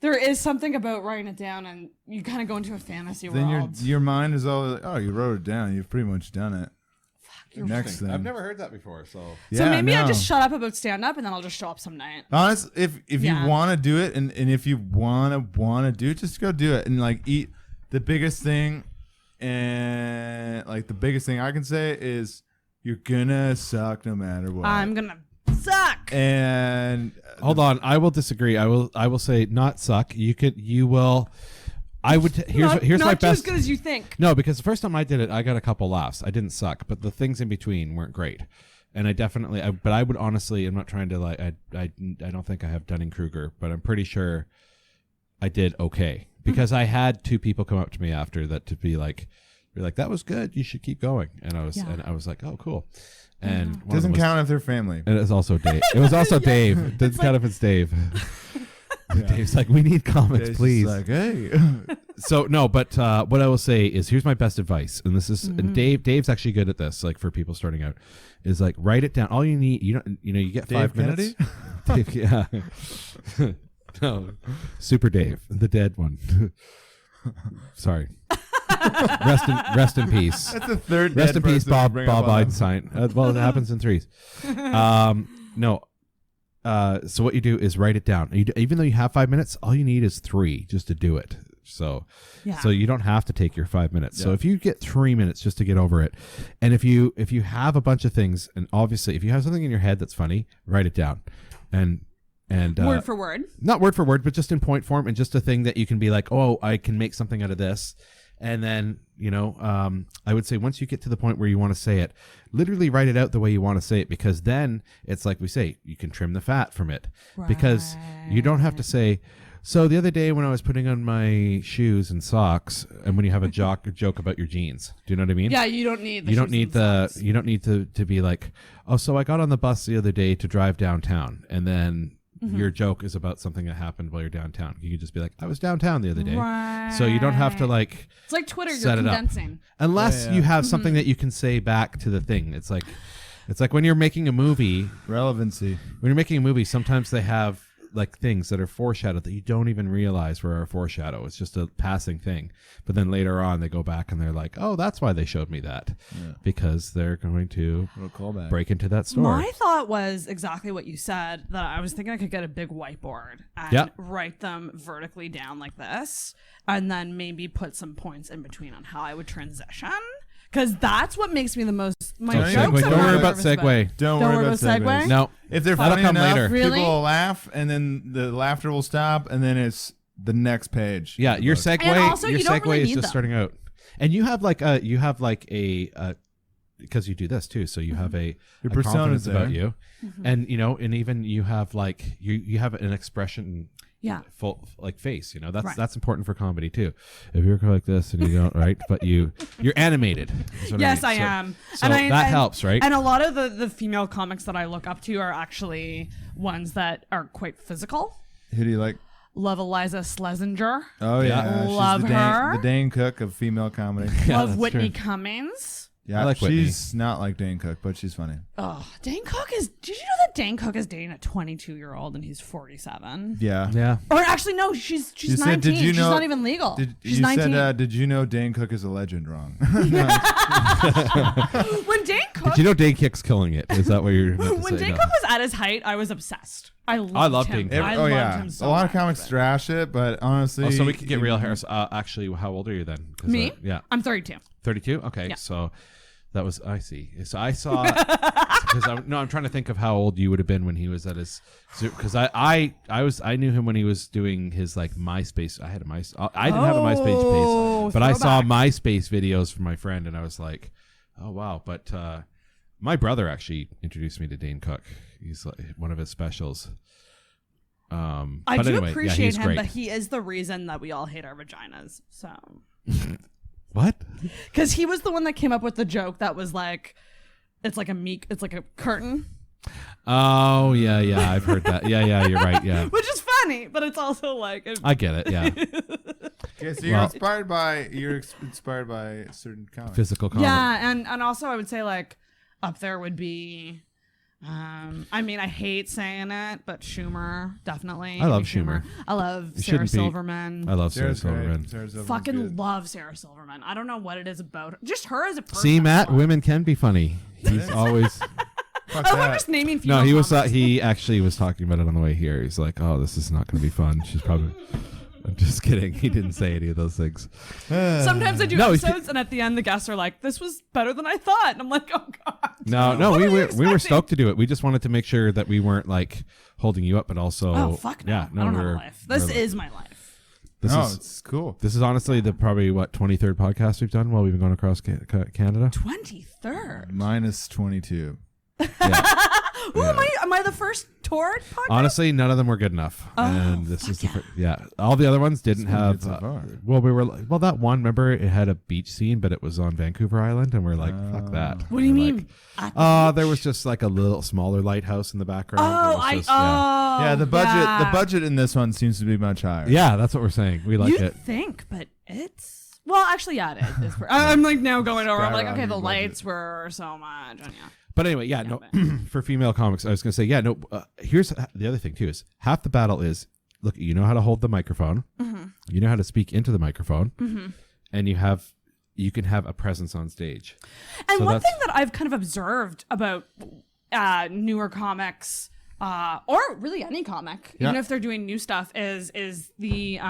There is something about writing it down, and you kind of go into a fantasy Then world. your mind is all like, oh, you wrote it down. You've pretty much done it. Next thing. I've never heard that before, so. So Yeah, maybe I no. just shut up about stand up, and then I'll just show up some night. Honest, if Yeah. you want to do it, and if you want to do it, just go do it. And like eat the biggest thing, and like the biggest thing I can say is you're gonna suck no matter what. I'm gonna suck. And Hold on, I will disagree. I will say not suck. You will. I would. Here's not my do as best. good as you think. No, because the first time I did it, I got a couple laughs. I didn't suck, but the things in between weren't great. And I definitely, but I would honestly, I'm not trying to like, I don't think I have Dunning-Kruger, but I'm pretty sure I did okay because I had two people come up to me after that to be like, that was good. You should keep going. And I was like, oh, cool. And one of doesn't them was- count if they're family. And it's also Dave. It was also Dave. It doesn't count if it's Dave. Dave's like, we need comments, It's please. just like, hey. So no, but what I will say is, here's my best advice, and this is, and Dave's actually good at this. Like for people starting out, is like write it down. All you need, you get Dave 5 minutes. Kennedy? Dave, yeah. No, Super Dave, the dead one. Sorry. Rest in peace. That's the third. Rest dead in peace, person to Bob bring up on them. Einstein. Well, it happens in threes. No. So what you do is write it down. Even though you have 5 minutes, all you need is 3 just to do it. So you don't have to take your 5 minutes. So if you get 3 minutes just to get over it, and if you have a bunch of things, and obviously if you have something in your head that's funny, write it down, and Word for word. not word for word, but just in point form, and just a thing that you can be like, oh, I can make something out of this. And then, I would say once you get to the point where you want to say it, literally write it out the way you want to say it, because then it's like we say, you can trim the fat from it, because you don't have to say, so the other day when I was putting on my shoes and socks, and when you have a joke about your jeans, do you know what I mean? Yeah, you don't need. You don't need to be like, oh, so I got on the bus the other day to drive downtown, and then your joke is about something that happened while you're downtown. You can just be like, I was downtown the other day. So you don't have to like. It's like Twitter. Set You're it up. condensing. Unless you have something that you can say back to the thing. It's like when you're making a movie. Relevancy. When you're making a movie, sometimes they have like things that are foreshadowed that you don't even realize were a foreshadow. It's just a passing thing. But then later on, they go back and they're like, oh, that's why they showed me that. Because they're going to break into that story. My thought was exactly what you said, that I was thinking I could get a big whiteboard and write them vertically down like this, and then maybe put some points in between on how I would transition. Because that's what makes me the most. My Don't jokes segue. I'm Don't worry not about nervous about. segue. Don't worry about segue. No. If they're That'll funny come enough, later. Really? people will laugh, and then the laughter will stop, and then it's the next page. Yeah, your segue. And also, your you don't segue really is need just them. starting out, and you have like a because you do this too, so you have Your a persona's confidence there. about you, and and even you have like you have an expression. Yeah. Full like face, that's Right. that's important for comedy too. If you're like this and you don't right, but you're animated. is what Yes, mean. I So- am. So and that helps, right? And a lot of the female comics that I look up to are actually ones that are quite physical. Who do you like? Love Eliza Schlesinger. Oh yeah, Love she's her. the Dane Cook of female comedy. Love that's Whitney true. Cummings. Yeah, I like Whitney. she's not like Dane Cook, but she's funny. Oh, Dane Cook is. Did you know that Dane Cook is dating a 22-year-old and he's 47? Yeah. Yeah. Or actually, no, she's You 19. said, did you She's know? not even legal. She's you 19. said, did you know Dane Cook is a legend? Wrong. When Dane Cook, Did you know Dane Cook's killing it? Is that what you're about to when say? Dane No. Cook was at his height, I was obsessed. I loved Dane him. Cook. I oh loved yeah, him so a lot much. of comics trash it, but honestly, Oh, so we can get real, Harris. Actually, how old are you then? 'Cause, Me? yeah, I'm 32. 32. Okay, Yeah. so That was I see. So I saw because I'm trying to think of how old you would have been when he was at his because I knew him when he was doing his like MySpace. I didn't have a MySpace page, but I saw MySpace videos from my friend, and I was like, oh wow. But my brother actually introduced me to Dane Cook. He's like one of his specials. I do appreciate him, but he is the reason that we all hate our vaginas. So. What? Because he was the one that came up with the joke that was like, it's like a curtain. Oh yeah, I've heard that. Yeah, you're right. Yeah, which is funny, but it's also like I get it. Yeah. Okay, so you're inspired by certain comics. Physical comedy. Yeah, and also I would say like up there would be. I mean, I hate saying it, but Schumer, definitely. I love Schumer. I love Sarah Silverman. I love Sarah Silverman. Fucking love Sarah Silverman. I don't know what it is about her. Just her as a person. See, Matt, women can be funny. He's always. I'm just naming female No, comics. he actually was talking about it on the way here. He's like, oh, this is not going to be fun. She's probably. I'm just kidding. He didn't say any of those things. Sometimes I do episodes, and at the end, the guests are like, "This was better than I thought," and I'm like, "Oh God." No, we were stoked to do it. We just wanted to make sure that we weren't like holding you up, but also. Oh fuck no! Yeah, no, I don't have a life. This is my life. It's cool. This is honestly the probably 23rd podcast we've done while we've been going across Canada. 23rd. Minus 22. Yeah. Who am I the first toured podcast? Honestly, none of them were good enough, and this is all the other ones didn't have. Well, that one, remember, it had a beach scene, but it was on Vancouver Island, and we're like, fuck that. What do you mean? There was just like a little smaller lighthouse in the background. The budget in this one seems to be much higher. Yeah, that's what we're saying. We like You'd think, but it's actually, yeah, it is. I'm like now going over. I'm like, okay, the lights were so much, and yeah. But anyway, for female comics, I was going to say, here's the other thing, too, is half the battle is, look, you know how to hold the microphone, you know how to speak into the microphone, and you can have a presence on stage. And so one thing that I've kind of observed about newer comics, or really any comic, even if they're doing new stuff, is the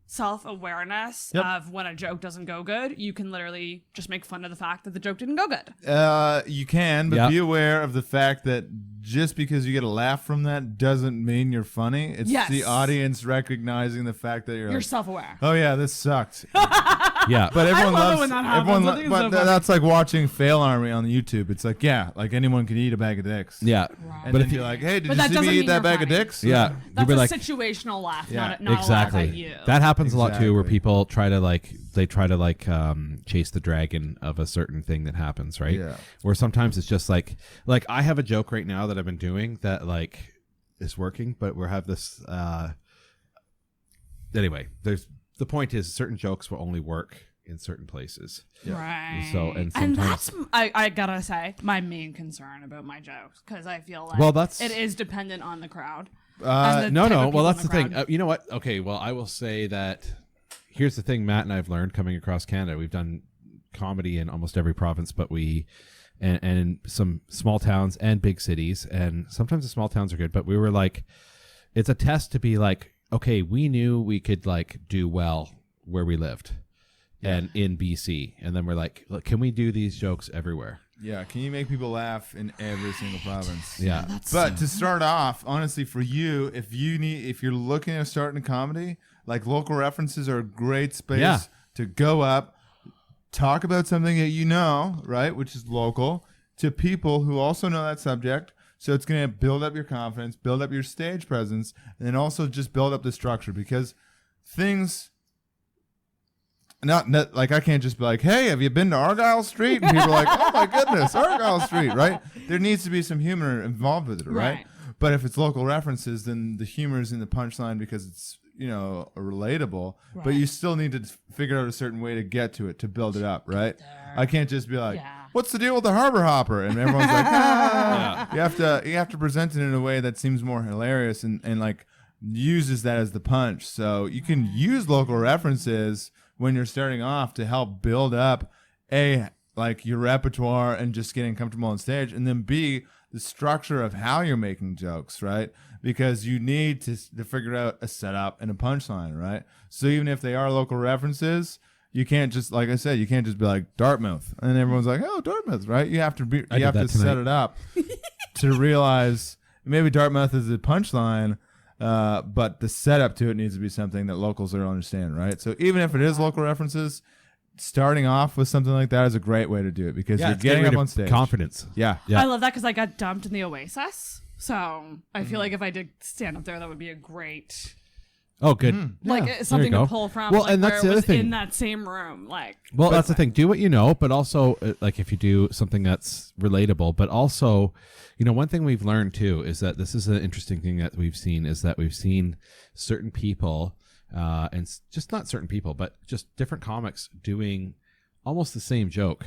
self-awareness of when a joke doesn't go good. You can literally just make fun of the fact that the joke didn't go good. You can, but be aware of the fact that just because you get a laugh from that doesn't mean you're funny. It's the audience recognizing the fact that you're self-aware. Oh yeah, this sucked. Yeah, but everyone love loves it when that happens. but that's like watching Fail Army on YouTube. It's like like anyone can eat a bag of dicks. Yeah, and but if you're like, hey, did you see me eat that bag of dicks? Yeah, that's a situational laugh, not exactly. A laugh at you. That happens a lot too, where people try to chase the dragon of a certain thing that happens, right? Yeah. Or sometimes it's just like I have a joke right now that I've been doing that like is working, but we have this. Anyway, the point is certain jokes will only work in certain places. Right. So and that's I gotta say my main concern about my jokes, because I feel like it is dependent on the crowd. No. Well, that's the thing. You know what? Okay. Well, I will say that. Here's the thing, Matt and I've learned coming across Canada. We've done comedy in almost every province, but and in some small towns and big cities, and sometimes the small towns are good, but we were like, it's a test to be like, okay, we knew we could like do well where we lived and in BC. And then we're like, look, can we do these jokes everywhere? Yeah, can you make people laugh in every single province? Yeah. But to start off, honestly, for you, if you're looking at starting a comedy, like local references are a great space to go up, talk about something that you know, right, which is local, to people who also know that subject. So it's going to build up your confidence, build up your stage presence, and then also just build up the structure, because things... Not like I can't just be like, hey, have you been to Argyle Street? And people are like, oh my goodness, Argyle Street, right? There needs to be some humor involved with it, right? But if it's local references, then the humor is in the punchline because it's, relatable. Right. But you still need to figure out a certain way to get to it, to build it up, right? I can't just be like, what's the deal with the Harbor Hopper? And everyone's like, You have to present it in a way that seems more hilarious and like uses that as the punch. So you can use local references when you're starting off to help build up your repertoire and just getting comfortable on stage, and then B, the structure of how you're making jokes, right? Because you need to figure out a setup and a punchline, right? So even if they are local references, you can't just, like I said, you can't just be like Dartmouth, and everyone's like, oh, Dartmouth, right? You have to be, I you did have to that tonight. set it up to realize maybe Dartmouth is the punchline, but the setup to it needs to be something that locals will understand, right? So even if it is local references, starting off with something like that is a great way to do it because you're it's getting getting rid up of on stage. confidence. Yeah. Yeah. I love that because I got dumped in the Oasis. So I feel like if I did stand up there, that would be a great, Oh, good. like, something go. to pull from. Well, like, and that's where the it other was thing. in that same room. Like, Well, that's the thing. Do what you know, but also like if you do something that's relatable, but also, one thing we've learned too is that this is an interesting thing that we've seen is that we've seen certain people, and just not certain people, but just different comics doing almost the same joke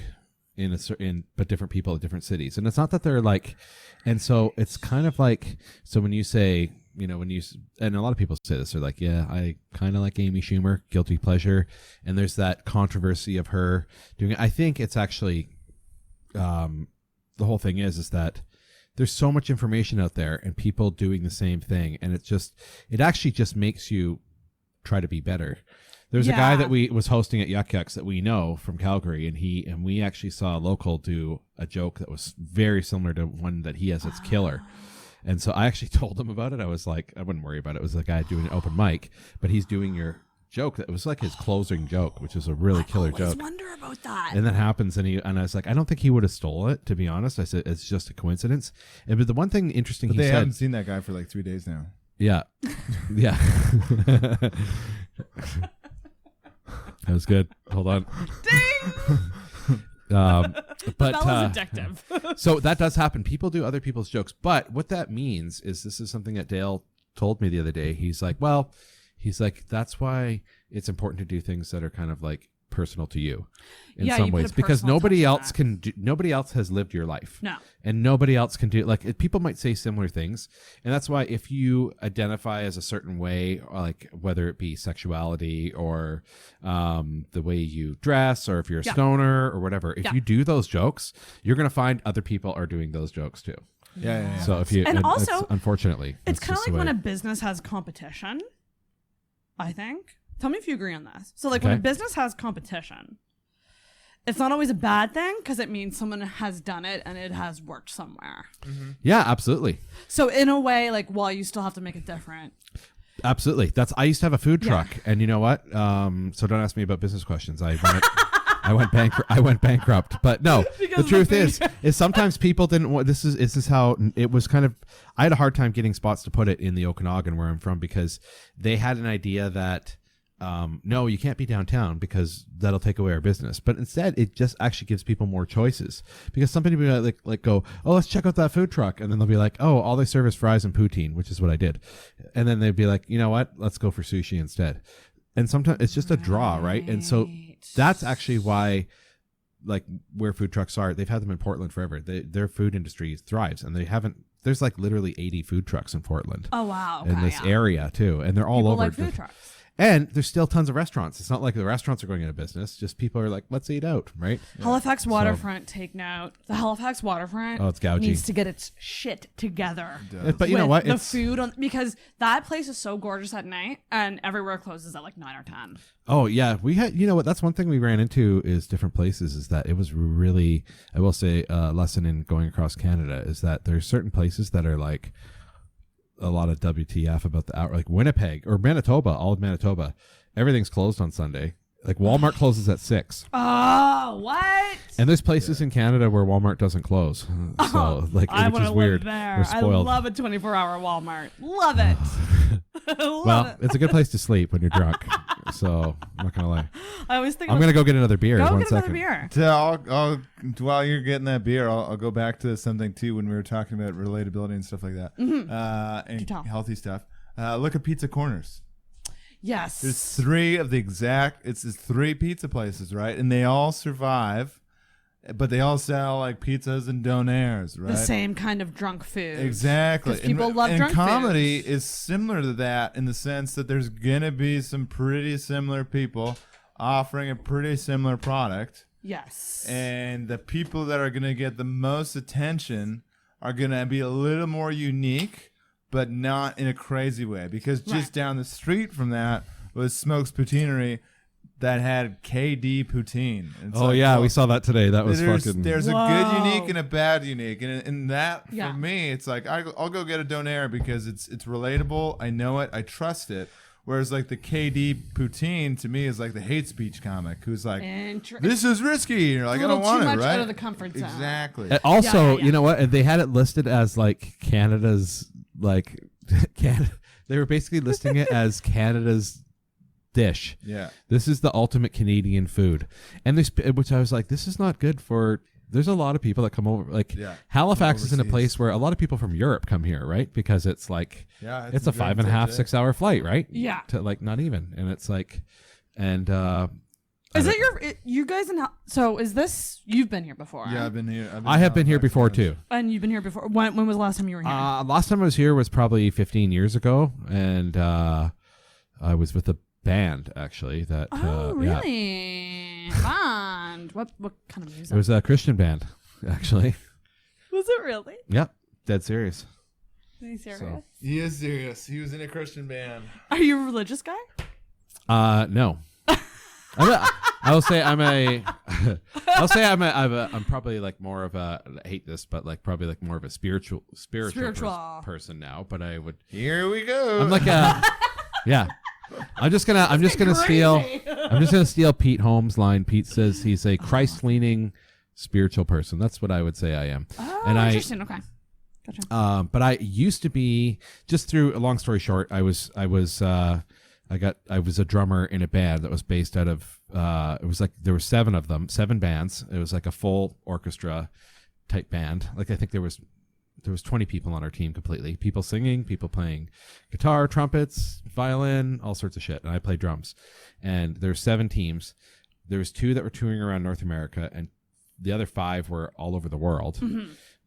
but different people at different cities. And it's not that they're like, and so it's kind of like, so when you say, and a lot of people say this, they're like, yeah, I kind of like Amy Schumer, guilty pleasure. And there's that controversy of her doing it. I think it's actually, the whole thing is that there's so much information out there and people doing the same thing. And it actually just makes you try to be better. There's a guy that was hosting at Yuck Yucks that we know from Calgary, and we actually saw a local do a joke that was very similar to one that he has. It's killer. And so I actually told him about it. I was like, I wouldn't worry about it. It was a guy doing an open mic, but he's doing your joke that was like his closing joke, which is a really killer joke. I wonder about that. And that happens, and I was like, I don't think he would have stole it, to be honest. I said it's just a coincidence. But the one thing interesting But he they said, haven't seen that guy for like 3 days now. yeah, yeah. That was good. Hold on. Ding! But Bella's addictive. so that does happen. People do other people's jokes. But what that means is this is something that Dale told me the other day. He's like, that's why it's important to do things that are kind of like personal to you in Yeah, some you put ways, a because personal nobody touch on else that. can do, nobody else has lived your life. No. And nobody else can do, like, people might say similar things. And that's why if you identify as a certain way, like whether it be sexuality or the way you dress, or if you're a stoner or whatever, if you do those jokes, you're going to find other people are doing those jokes too. Yeah. So if you, And also, it's, unfortunately, it's kind of just the like when way- a business has competition, I think. Tell me if you agree on this. So, like, when a business has competition, it's not always a bad thing because it means someone has done it and it has worked somewhere. Mm-hmm. Yeah, absolutely. So, in a way, like, while you still have to make it different. Absolutely. I used to have a food truck, and you know what? So don't ask me about business questions. I went bankrupt. But no, the truth is sometimes people didn't want, this is how it was kind of, I had a hard time getting spots to put it in the Okanagan where I'm from, because they had an idea that, no, you can't be downtown because that'll take away our business. But instead, it just actually gives people more choices, because some people will like go, oh, let's check out that food truck. And then they'll be like, oh, all they serve is fries and poutine, which is what I did. And then they'd be like, you know what? Let's go for sushi instead. And sometimes it's just a draw, right? And so that's actually why, like, where food trucks are, they've had them in Portland forever. Their food industry thrives, and there's like literally 80 food trucks in Portland. Oh, wow. In this area too. And they're all People over. like food trucks. And there's still tons of restaurants. It's not like the restaurants are going out of business. Just people are like, let's eat out, right? Halifax waterfront, take note. The Halifax waterfront it's gouging. needs to get its shit together. But you know what? The food, because that place is so gorgeous at night, and everywhere closes at like 9 or 10. Oh, yeah. We had, you know what? That's one thing we ran into is different places, is that it was really, I will say, a lesson in going across Canada is that there's certain places that are like, a lot of WTF about the hour, like Winnipeg or Manitoba, all of Manitoba, everything's closed on Sunday. Like Walmart closes at 6. Oh, what? And there's places in Canada where Walmart doesn't close. So like, I which want is to weird. live there. We're I spoiled. love a 24-hour Walmart. Love it. Well, it's a good place to sleep when you're drunk. So I'm not gonna lie. I always think I'm gonna go get another beer. Go One get another second. beer. So while you're getting that beer, I'll go back to something too when we were talking about relatability and stuff like that, and tell. healthy stuff. Look at Pizza Corners. Yes. There's 3 of the exact. It's 3 pizza places, right? And they all survive, but they all sell like pizzas and donairs, right? The same kind of drunk food. Exactly. 'Cause people love and drunk comedy foods. is similar to that in the sense that there's gonna be some pretty similar people offering a pretty similar product. Yes. And the people that are going to get the most attention are going to be a little more unique, but not in a crazy way. Because just down the street from that was Smoke's Poutineery. that had KD poutine. It's Oh like, yeah, well, we saw that today. That was fucking. There's a Whoa. good unique and a bad unique, and in that Yeah. for me, it's like I'll go get a donair because it's relatable. I know it. I trust it. Whereas like the KD poutine to me is like the hate speech comic who's like, this is risky. And you're like, a I little don't want too it, much right? out of the comfort zone. Exactly. And also, Yeah. you know what? They had it listed as like Canada's like Canada. They were basically listing it as Canada's dish. Yeah. This is the ultimate Canadian food, and which I was like, this is not good for. There's a lot of people that come over. Like Halifax is in a overseas. place where a lot of people from Europe come here, right? Because it's like it's a 5.5, 6 hour flight, right? Yeah. To like not even, and it's like, and Is it you guys in? So is this? You've been here before? Yeah, I've been here. I have been here before too. And you've been here before. When was the last time you were here? Last time I was here was probably 15 years ago, and I was with a band actually. That really? Band. What kind of music? It was a Christian band, actually. Was it really? Yep, dead serious. Are you serious? So- He is serious. He was in a Christian band. Are you a religious guy? No. I'll say I'm probably like more of a, I hate this, but like probably like more of a spiritual person now. But I would. Here we go. I'm like a, yeah. I'm just gonna steal Pete Holmes' line. Pete says he's a Christ-leaning spiritual person. That's what I would say I am. Oh, and interesting. Okay. Gotcha. But I used to be, just through a long story short, I was a drummer in a band that was based out of it was like there were 7 of them, 7 bands. It was like a full orchestra type band. Like I think there was 20 people on our team completely. People singing, people playing guitar, trumpets, violin, all sorts of shit. And I played drums. And there's 7 teams. There was 2 that were touring around North America, and the other 5 were all over the world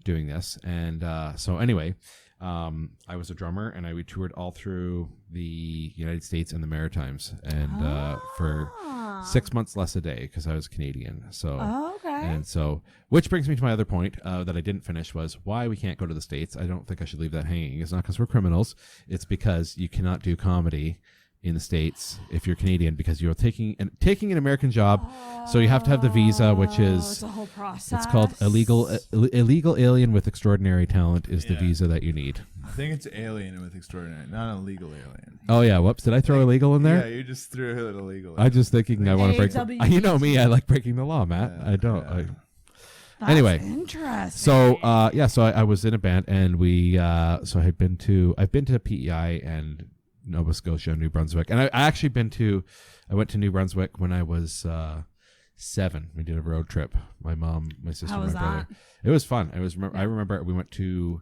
doing this. And so anyway, I was a drummer, and we toured all through the United States and the Maritimes, and for 6 months less a day because I was Canadian. So and so, which brings me to my other point that I didn't finish, was why we can't go to the States. I don't think I should leave that hanging. It's not because we're criminals. It's because you cannot do comedy in the States if you're Canadian, because you're taking an American job. So you have to have the visa, which is it's a whole process. it's called illegal alien with extraordinary talent is the visa that you need. I think it's alien with extraordinary, not an illegal alien. Oh yeah, whoops! Did I throw illegal in there? Yeah, you just threw it illegal. I'm just thinking I want to break. You know me, I like breaking the law, Matt. Yeah, I don't. yeah. That's Anyway, interesting. So so I was in a band, and I've been to PEI and Nova Scotia, New Brunswick, and I went to New Brunswick when I was 7. We did a road trip. My mom, my sister, How my was brother. that? It was fun. I remember we went to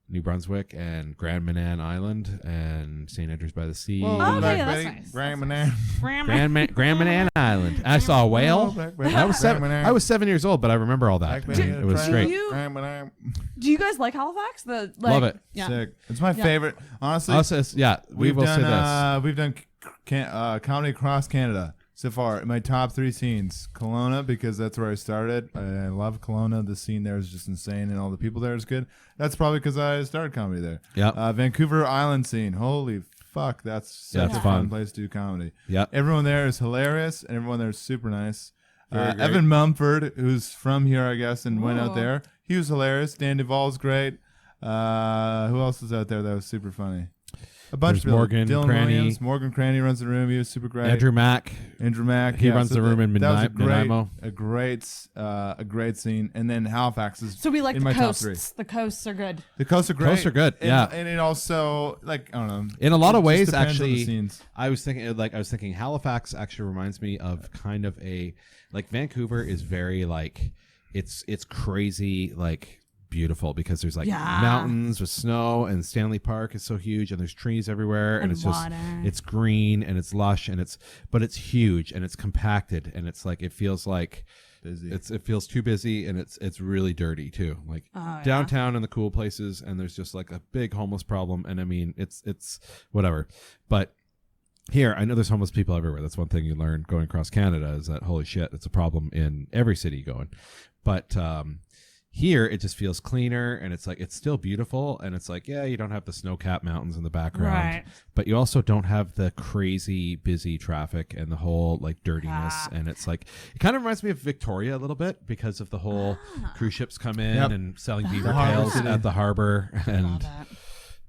New Brunswick and Grand Manan Island and St. Andrews by the Sea. Oh, okay, that's nice. Grand Manan. Grand Manan Island. I saw a whale. I was 7. Grand I was 7 years old, but I remember all that. It was great. Do you guys like Halifax? Love it. Yeah. Sick. It's my favorite. Honestly, we will say this. We've done comedy across Canada so far. My top 3 scenes: Kelowna, because that's where I started. I love Kelowna. The scene there is just insane, and all the people there is good. That's probably because I started comedy there. Yeah. Vancouver Island scene. Holy fuck, that's such a fun place to do comedy. Yeah. Everyone there is hilarious, and everyone there is super nice. Very great. Evan Mumford, who's from here, I guess, and went out there. He was hilarious. Dan Duvall's great. Who else was out there that was super funny? A bunch There's of people. Morgan Dylan Cranny. Williams. Morgan Cranny runs the room. He was super great. Andrew Mack. He runs the room in That was Nanaimo. a great scene. And then Halifax is So we like in the my top 3. coasts. The coasts are good. The coasts are great. Coasts are good, yeah. And it also, like, I don't know. In a lot of it just ways, depends on the actually, scenes. I was thinking Halifax actually reminds me of kind of like Vancouver is very like it's crazy like beautiful because there's like mountains with snow, and Stanley Park is so huge, and there's trees everywhere, and it's water. just it's green and it's lush, and but it's huge and it's compacted, and it's like it feels like busy. It feels too busy, and it's really dirty too, like downtown and the cool places, and there's just like a big homeless problem, and I mean it's whatever, but here I know there's homeless people everywhere. That's one thing you learn going across Canada, is that holy shit, it's a problem in every city you go in. But Here, it just feels cleaner, and it's like it's still beautiful, and it's like, yeah, you don't have the snow-capped mountains in the background, Right. but you also don't have the crazy busy traffic and the whole like dirtiness, and it's like it kind of reminds me of Victoria a little bit because of the whole cruise ships come in Yep. and selling beaver harbor tails city. at the harbor, and Love it.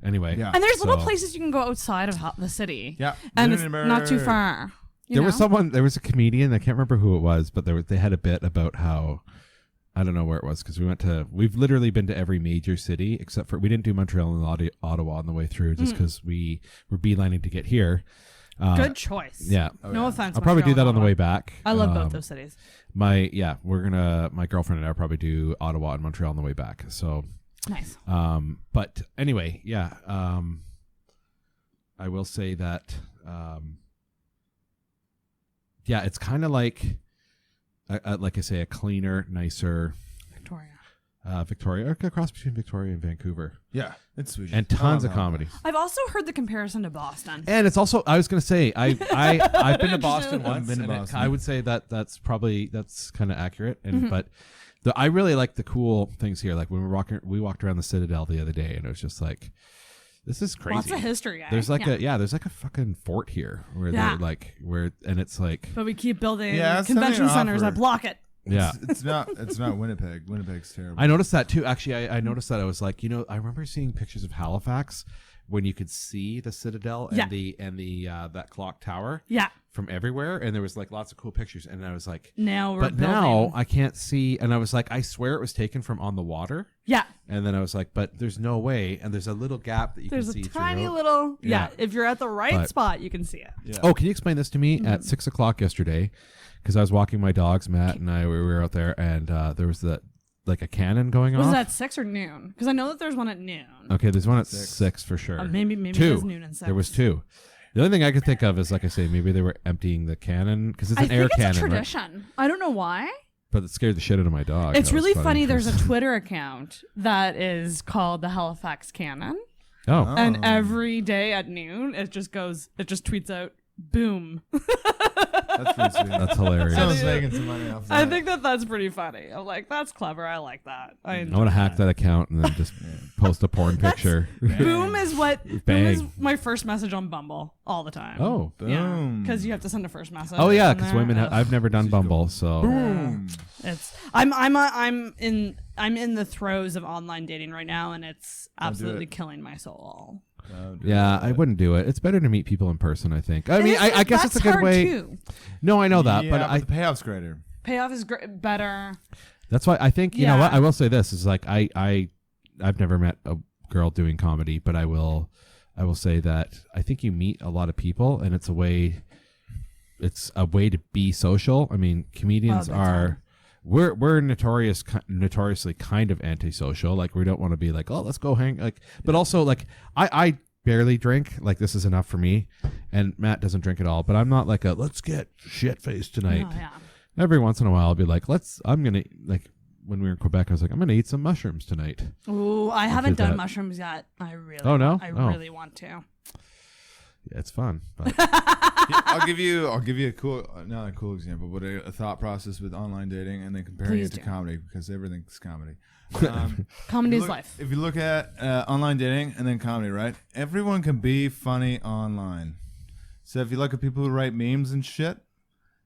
anyway, Yeah. And there's little so- places you can go outside of the city. Yeah. And it's not too far. There was a comedian, I can't remember who it was, but they had a bit about how, I don't know where it was, because we've literally been to every major city except for, we didn't do Montreal and Ottawa on the way through just because we were beelining to get here. Good choice. Yeah. No offense. I'll probably do Montreal that on the and way Ottawa. back. I love both those cities. My girlfriend and I will probably do Ottawa and Montreal on the way back. So, Nice. but anyway, yeah. I will say that, yeah, it's kind of like I say, a cleaner, nicer Victoria, a cross between Victoria and Vancouver. Yeah, it's sweet. And tons of comedy. I've also heard the comparison to Boston. And it's also, I was going to say, I've been to Boston once. Been to and Boston. I would say that's kind of accurate. And but I really like the cool things here. Like when we walked around the Citadel the other day, and it was just like, this is crazy. Lots of history, guys. There's like there's like a fucking fort here where they're like and it's like, But we keep building it's convention something to centers offer. that block it. yeah. It's not Winnipeg. Winnipeg's terrible. I noticed that too. Actually, I noticed that. I was like, I remember seeing pictures of Halifax when you could see the Citadel and the that clock tower Yeah. from everywhere, and there was like lots of cool pictures. And I was like, Now but now I can't see. And I was like, I swear it was taken from on the water. Yeah. And then I was like, but there's no way. And there's a little gap that you There's can a see tiny through. little Yeah. If you're at the right But- spot, you can see it. Yeah. Oh, can you explain this to me? At 6 o'clock yesterday, because I was walking my dogs, Matt and I, we were out there, and there was like a cannon going Was off. that 6 or noon? Because I know that there's one at noon. Okay, there's one at 6 for sure. Maybe two. it was noon and 6. There was 2. The only thing I could think of is, like I say, maybe they were emptying the cannon because it's an air I think it's cannon, a right? tradition. I don't know why. But it scared the shit out of my dog. It's That was really funny. There's a 'cause- Twitter account that is called the Halifax Cannon. Oh, And every day at noon, it just tweets out, boom. That's pretty sweet. that's hilarious. Someone's making some money off that. I think that's pretty funny. I'm like, that's clever. I like that. I I want to hack that account and then just post a porn picture. Boom is boom Bang. is my first message on Bumble all the time. Oh, Boom. Because you have to send a first message. oh yeah, on because there. women. I've never done Bumble, so Boom. It's I'm in the throes of online dating right now, and it's absolutely killing my soul. yeah, I wouldn't do it. It's better to meet people in person. I think. I mean, I guess it's a that's good hard way. Too. No, I know that, Yeah, but the payoff's greater. Payoff is better. that's why I think you know Yeah. what I will say. This is like I've never met a girl doing comedy, but I will say that I think you meet a lot of people, and it's a way to be social. I mean, comedians big are. time. We're notoriously kind of antisocial. Like we don't want to be like, oh, let's go hang. Like, but also like I barely drink. Like this is enough for me, and Matt doesn't drink at all. But I'm not like let's get shit faced tonight. Oh, yeah. Every once in a while, I'll be like, I'm gonna like when we were in Quebec, I was like, I'm gonna eat some mushrooms tonight. Ooh, I haven't do done that. mushrooms yet. I really. Oh, no? I Oh. really want to. Yeah, it's fun. But I'll give you a cool, not a cool example, but a thought process with online dating, and then comparing Please it to do. comedy, because everything's comedy. Comedy is Look- life. If you look at online dating and then comedy, right? Everyone can be funny online. So if you look at people who write memes and shit,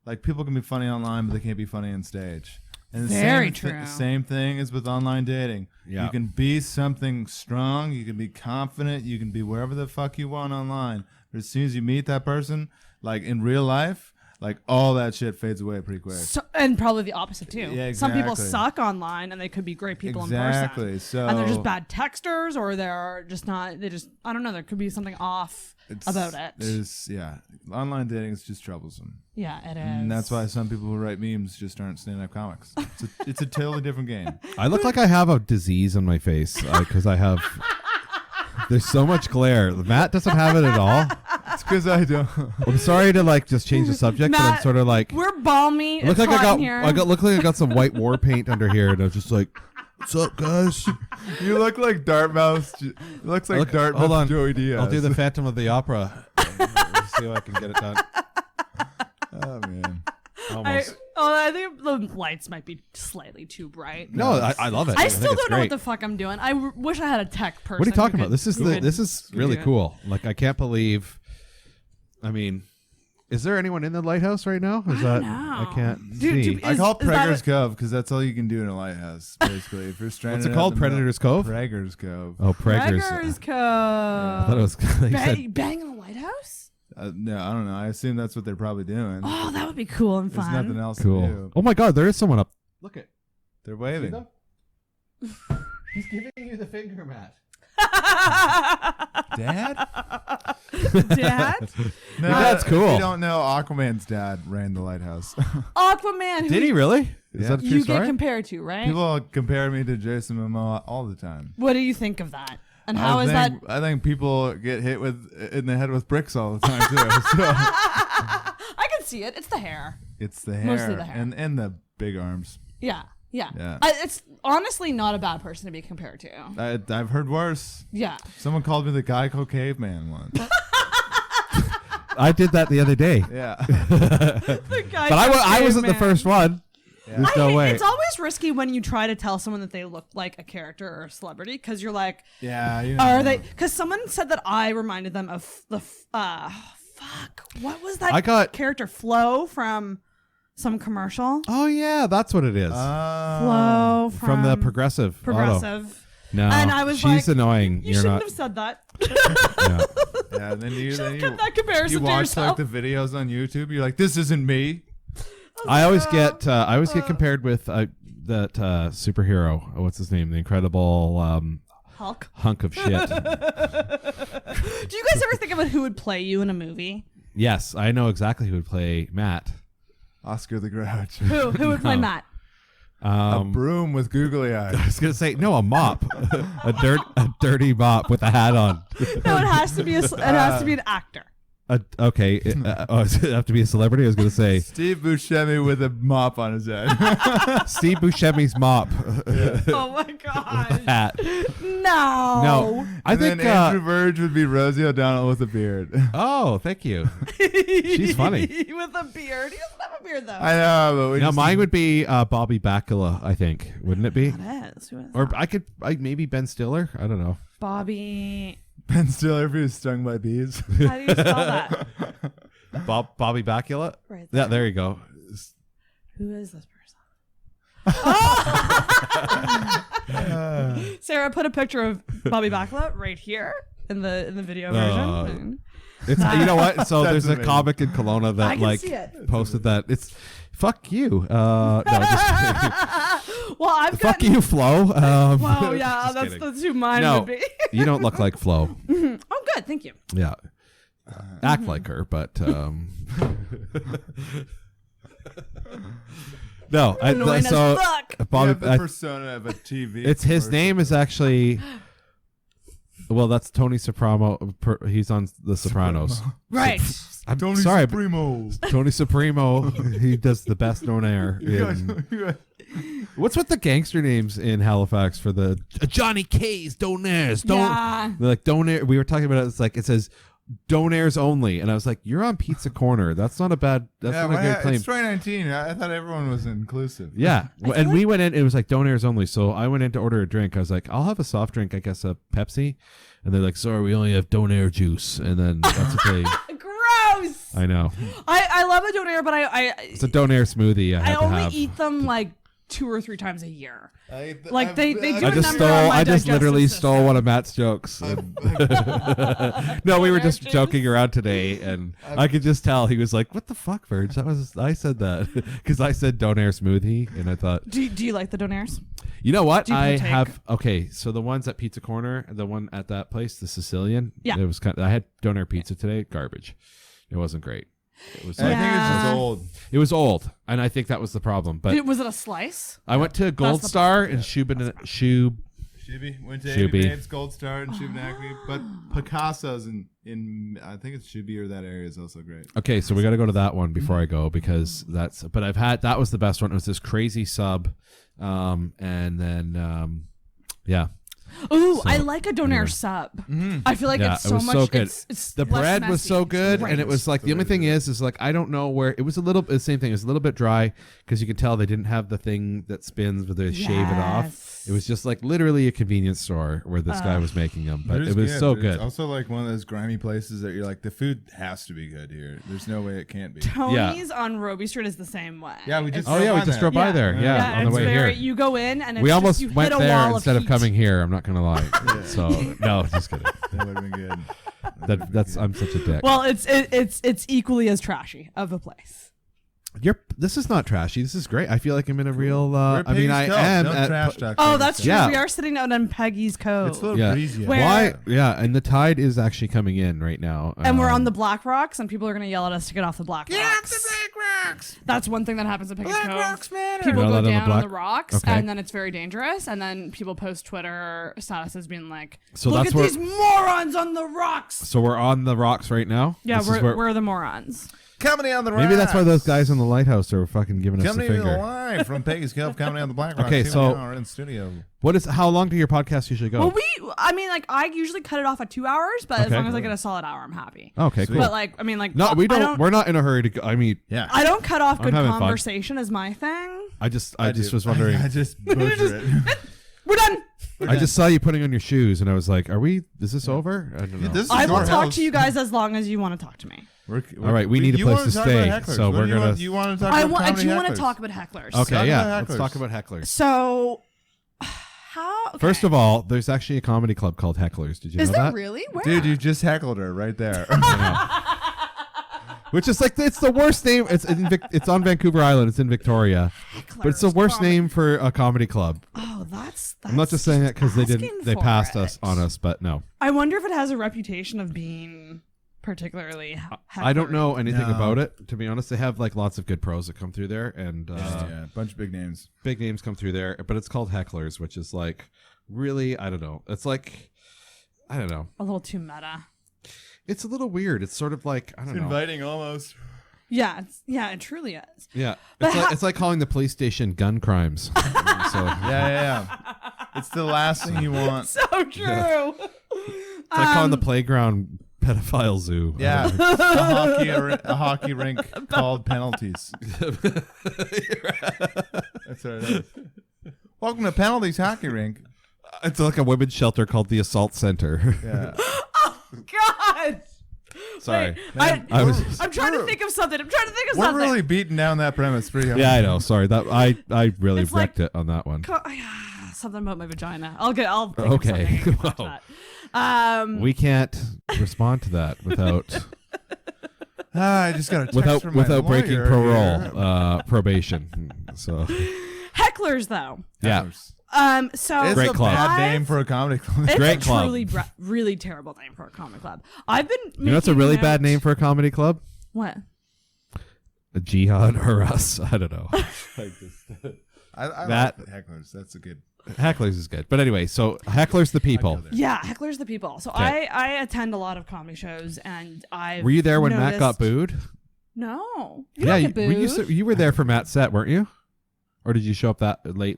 like people can be funny online, but they can't be funny on stage. And the Very true. same thing is with online dating. Yeah. You can be something strong, you can be confident, you can be wherever the fuck you want online. But as soon as you meet that person, like in real life, like all that shit fades away pretty quick. So, and probably the opposite too. Yeah, Some people exactly. suck online, and they could be great people Exactly. in person. So And they're just bad texters, or they're just not. They just I don't know. There could be something off about it. Online dating is just troublesome. Yeah, it is. And that's why some people who write memes just aren't stand-up comics. It's a totally different game. I look like I have a disease on my face because I have. There's so much glare. Matt doesn't have it at all. It's because I don't. I'm sorry to like just change the subject, but I'm Matt, sort of like. We're balmy. Look It's like hot in here. look like I got some white war paint under here, and I was just like, "What's up, guys?" You look like Dartmouth. It looks like Dartmouth hold on. Joey Diaz. I'll do the Phantom of the Opera. Let's see if I can get it done. Oh man. Almost. Oh, I think the lights might be slightly too bright. No, I love it. I think still it's don't know what great. the fuck I'm doing. I wish I had a tech person. What are you talking who about? could- This is really do it. cool. Like, I can't believe. I mean, is there anyone in the lighthouse right now? Is that know. I can't Dude, see? I call it is that Prager's a- Cove because that's all you can do in a lighthouse, basically. If you're stranded, What's it out called? in the middle- Predator's Cove? Prager's Cove. Oh, Prager's. Beggars Cove. I thought it was. Like you said, Bang in a lighthouse? No, I don't know. I assume that's what they're probably doing. Oh, that would be cool and There's fun. nothing else to cool. do. Oh my God, there is someone up. Look at. They're waving. He's giving you the finger, Matt. Dad? Dad? No, That's cool. If you don't know, Aquaman's dad ran the lighthouse. Aquaman. Who Did he really? Is Yeah. that a true you story? get compared to, right? People compare me to Jason Momoa all the time. What do you think of that? And how is that? I think people get hit in the head with bricks all the time too. So I can see it. It's the hair. it's the hair, Mostly the hair. and the big arms. Yeah. Yeah. Yeah. It's honestly not a bad person to be compared to. I've heard worse. Yeah. Someone called me the Geico caveman once. I did that the other day. Yeah. The guy But I wasn't the caveman. first one. There's no way. It's always risky when you try to tell someone that they look like a character or a celebrity because you're like, Yeah. You know. are they? Because someone said that I reminded them of the fuck. What was that? I got- character Flo from some commercial. Oh yeah, that's what it is. Flo from the Progressive. Auto. Progressive. No, And I was she's like, annoying. You You're shouldn't not. have said that. Yeah. Yeah. And then you Kept that comparison you to watch yourself. like the videos on YouTube. You're like, this isn't me. I always get compared with that superhero. What's his name? The Incredible Hulk. hunk of shit. Do you guys ever think about who would play you in a movie? Yes, I know exactly who would play Matt. Oscar the Grouch. Who would play Matt? A broom with googly eyes. I was gonna say no, a mop, a dirty mop with a hat on. No, it has to be an actor. Okay, does it have to be a celebrity? I was gonna say Steve Buscemi with a mop on his head. Steve Buscemi's mop. Oh my god. Hat. No. I And think. then Andrew Verge would be Rosie O'Donnell with a beard. Oh, thank you. She's funny. With a beard. He doesn't have a beard though. I know, but we Now just mine would be Bobby Bacula. I think, wouldn't it be? That is. Who is Or that? maybe Ben Stiller. I don't know. Bobby. Ben Stiller if he was stung by bees. How do you spell that? Bobby Bacula. Right Yeah, there. there you go. Who is this person? Sarah put a picture of Bobby Bacala right here in the video version. It's you know what? So That's there's a amazing. comic in Kelowna I that can like see it. posted that. It's fuck you. No, just Well, I've fuck got. you, Flo. Whoa, yeah, just that's kidding. who mine No, would be. you don't look like Flo. Oh, good, thank you. Yeah, act like her, but no. Annoying as So fuck. You Bobby, have the persona of a TV. it's his commercial. name is actually. Well, that's Tony Soprano. He's on The Sopranos. Right. I'm Tony sorry, but Supremo. Tony Supremo. He does the best known air. What's with the gangster names in Halifax for the Johnny K's Donairs? Yeah. They're like Donair. We were talking about it. It's like it says Donairs only, and I was like, you're on Pizza Corner. That's not a bad. That's not a good claim. It's 2019. I thought everyone was inclusive. Yeah, and we went in. It was like Donairs only. So I went in to order a drink. I was like, I'll have a soft drink. I guess a Pepsi. And they're like, sorry, we only have Donair juice. And then that's what they. Gross. I know. I love a donair, but It's a Donair smoothie. I I had to only have. eat them like 2 or 3 times a year. Like I've- they do I've- a I just number on my I just literally digestive stole system. one of Matt's jokes. No, we were just joking around today, and I could just tell he was like, "What the fuck, Verge? That was I said that because I said Donair smoothie, and I thought, Do you like the donairs? you know what? Do you I partake? have okay. So the ones at Pizza Corner, the one at that place, the Sicilian, Yeah. it was kind. I had Donair pizza today. Garbage. It wasn't great. It was. I think it's Yeah. just old. It was old, and I think that was the problem. But Was it a slice? I went to Gold the Star and Shubin. Shuby went to Shuby. Amy Bates, Gold Star, and Shubinackney. But Picasso's in I think it's Shuby or that area is also great. Okay, so we got to go to that one before I go because that's. But I've had that was the best one. It was this crazy sub, and then yeah. Ooh, So, I like a donair anyway. sub. I feel like Yeah, it's it so was much. so good. It's The less bread was messy. so good, Right. and it was like the only thing is like I don't know where it was a little. The same thing. It was a little bit dry because you can tell they didn't have the thing that spins where they shave it off. Yes. It was just like literally a convenience store where this guy was making them, but it was so but good. It's also like one of those grimy places that you're like, the food has to be good here. There's no way it can't be. Tony's on Roby Street is the same way. Yeah, we just Oh yeah, we just drove by there. Yeah, on the it's way very, here. You go in and it's We just, almost you went hit a there wall instead of heat. coming here. I'm not gonna lie. So no, just kidding. That would have been good. That's I'm such a dick. Well, it's equally as trashy of a place. This is not trashy. This is great. I feel like I'm in a real. We're at I mean, I Peggy's Cove. am. Don't at- trash talk Oh, Peggy's that's Cove. true. Yeah. We are sitting out on Peggy's Cove. It's a little Yeah. breezy. Where- Why? Yeah, and the tide is actually coming in right now. And we're on the Black Rocks, and people are going to yell at us to get off the Black Rocks. Get off the Black Rocks! That's one thing that happens at Peggy's Black Cove. Rocks matter! People You're not go allowed on the down on Black- the rocks, Okay. and then it's very dangerous. And then people post Twitter statuses being like, So "Look that's at where- these morons on the rocks." So we're on the rocks right now. Yeah, This is where- we're the morons. Comedy on the Rocks. maybe that's why those guys in the lighthouse are fucking giving us the Comedy finger. live from Peggy's Cove, Comedy on the Black Rocks. Okay, Here we so- are in studio. What is? How long do your podcasts usually go? Well, I usually cut it off at 2 hours, but as Okay. long as I get a solid hour, I'm happy. Okay, cool. But like, I mean, like, No, we I don't. We're not in a hurry to go. I mean, Yeah. I don't cut off I'm good having fun. conversation as my thing. I just do. was wondering. I just butcher it. We're done. I just saw you putting on your shoes, and I was like, "Are we? Is this over?" I don't know. This is I will your talk house. to you guys as long as you want to talk to me. All right, we need a you place wanna to talk stay, about hecklers. so What we're do gonna- You want to talk I about want comedy to hecklers? talk about hecklers. Okay, Talk yeah. about Let's hecklers. talk about hecklers. So, how? Okay. First of all, there's actually a comedy club called Hecklers. Did you is know there that? really? Where? Dude, you just heckled her right there. Which is like it's the worst name. It's on Vancouver Island. It's in Victoria, but it's the worst name for a comedy club. Oh, that's I'm not just saying that because they asking didn't. They for passed it. us on us, but no. I wonder if it has a reputation of being particularly. I don't know anything No. about it, to be honest. They have like lots of good pros that come through there, and yeah, a bunch of big names. big names come through there. But it's called Hecklers, which is like really, I don't know. It's like I don't know. A little too meta. It's a little weird. It's sort of like I don't know. Inviting almost. Yeah, it truly is. Yeah, But it's like calling the police station gun crimes. So Yeah. It's the last thing you want. So true. it's like calling the playground pedophile zoo. Yeah, a hockey rink called penalties. That's what it is. Welcome to Penalties Hockey Rink. It's like a women's shelter called the Assault Center. Yeah. God. Sorry. Wait, I was. I'm trying to think of something. We're really beating down that premise pretty hard. Yeah, I know. Sorry, that I really It's like- wrecked it on that one. Something about my vagina. I'll think Okay. of something after that. We can't respond to that without I just got a text from my without breaking lawyer here. probation. So Hecklers, though. yeah, So It's Great a club. bad name for a comedy club. It's Great a club. truly really terrible name for a comic club. I've been. you know, it's a really bad name for a comedy club. What? A Jihad or Us. I don't know. I That- like the hecklers. That's a good. Hecklers is good, but anyway. So Hecklers the people. Yeah, Hecklers the people. So Okay. I attend a lot of comedy shows, and I Were you there when Matt got booed? No. You Yeah, don't get booed. you were there for Matt's set, weren't you? Or did you show up that late?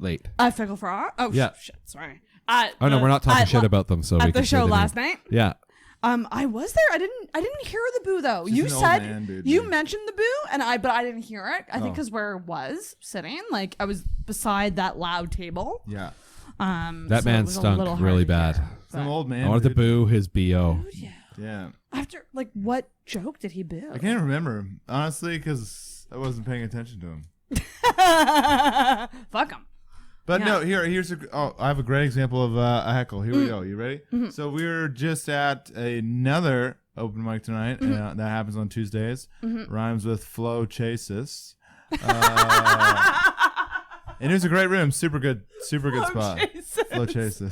Fickle Frog? Oh, Yeah. shit. Sorry. Oh no, we're not talking shit about them. So we at can the say show the last name. night. Yeah. I was there. I didn't hear the boo though. Just You an old said man booed you me. mentioned the boo, and but I didn't hear it. I think Oh. because where it was sitting, like I was beside that loud table. Yeah. That so it man was a stunk little hard really to bad. hear, Some but- old man. I wanted to dude. boo his BO. Yeah. After like what joke did he boo? I can't remember honestly because I wasn't paying attention to him. Fuck him. But Yeah. no, here's I have a great example of a heckle. Here we go. You ready? So we're just at another open mic tonight. That happens on Tuesdays. Rhymes with flow chases. And it was a great room. Super good spot. Flow chases.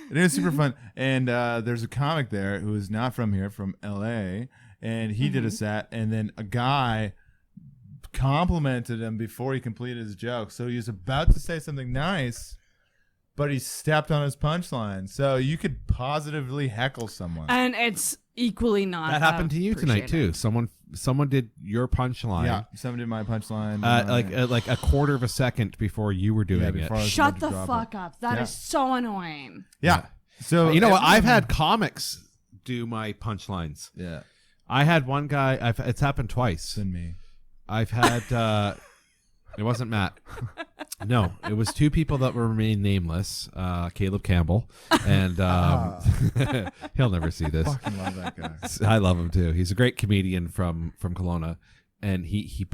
And it was super fun. And there's a comic there who is not from here, from LA, and he did a set, and then a guy complimented him before he completed his joke. So he was about to say something nice, but he stepped on his punchline. So you could positively heckle someone. And it's equally not. That happened to you tonight too. appreciated. Someone someone did your punchline. Yeah, somebody did my punchline. Like a quarter of a second before you were doing it. Shut the fuck up. That is so annoying. Yeah. So you know what? I've had comics do my punchlines. Yeah. I had one guy. It's happened twice. And me. I've had. It wasn't Matt. No, it was two people that will remain nameless. Caleb Campbell, and he'll never see this. Fucking love that guy. I love him too. He's a great comedian from Kelowna, and he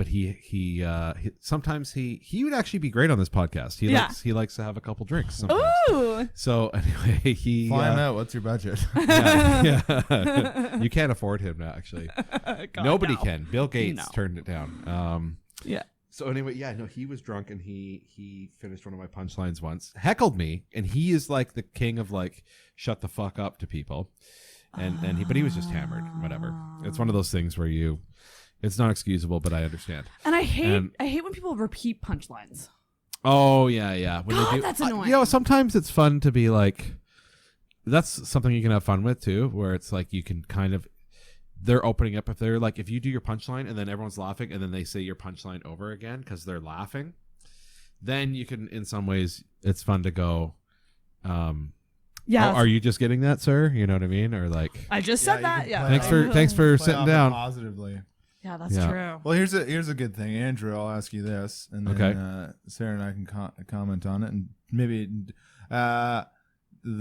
sometimes he would actually be great on this podcast. He likes to have a couple drinks sometimes. Ooh. So anyway, he fly him out. What's your budget? yeah. You can't afford him now. Actually, God, nobody no. can. Bill Gates turned it down. Yeah. So anyway, he was drunk and he finished one of my punchlines once, heckled me, and he is like the king of like shut the fuck up to people, but he was just hammered. Whatever. It's one of those things where it's not excusable, but I understand. And I hate when people repeat punchlines. Oh yeah. When God, they do, that's annoying. Sometimes it's fun to be like, that's something you can have fun with too, where it's like you can kind of. They're opening up if you do your punchline and then everyone's laughing and then they say your punchline over again because they're laughing, then you can, in some ways, it's fun to go. Are you just getting that, sir? You know what I mean? Or like, I just said that. Yeah. Thanks for sitting down. Positively. Yeah, that's true. Well, here's a good thing, Andrew. I'll ask you this, and then Sarah and I can comment on it, and maybe the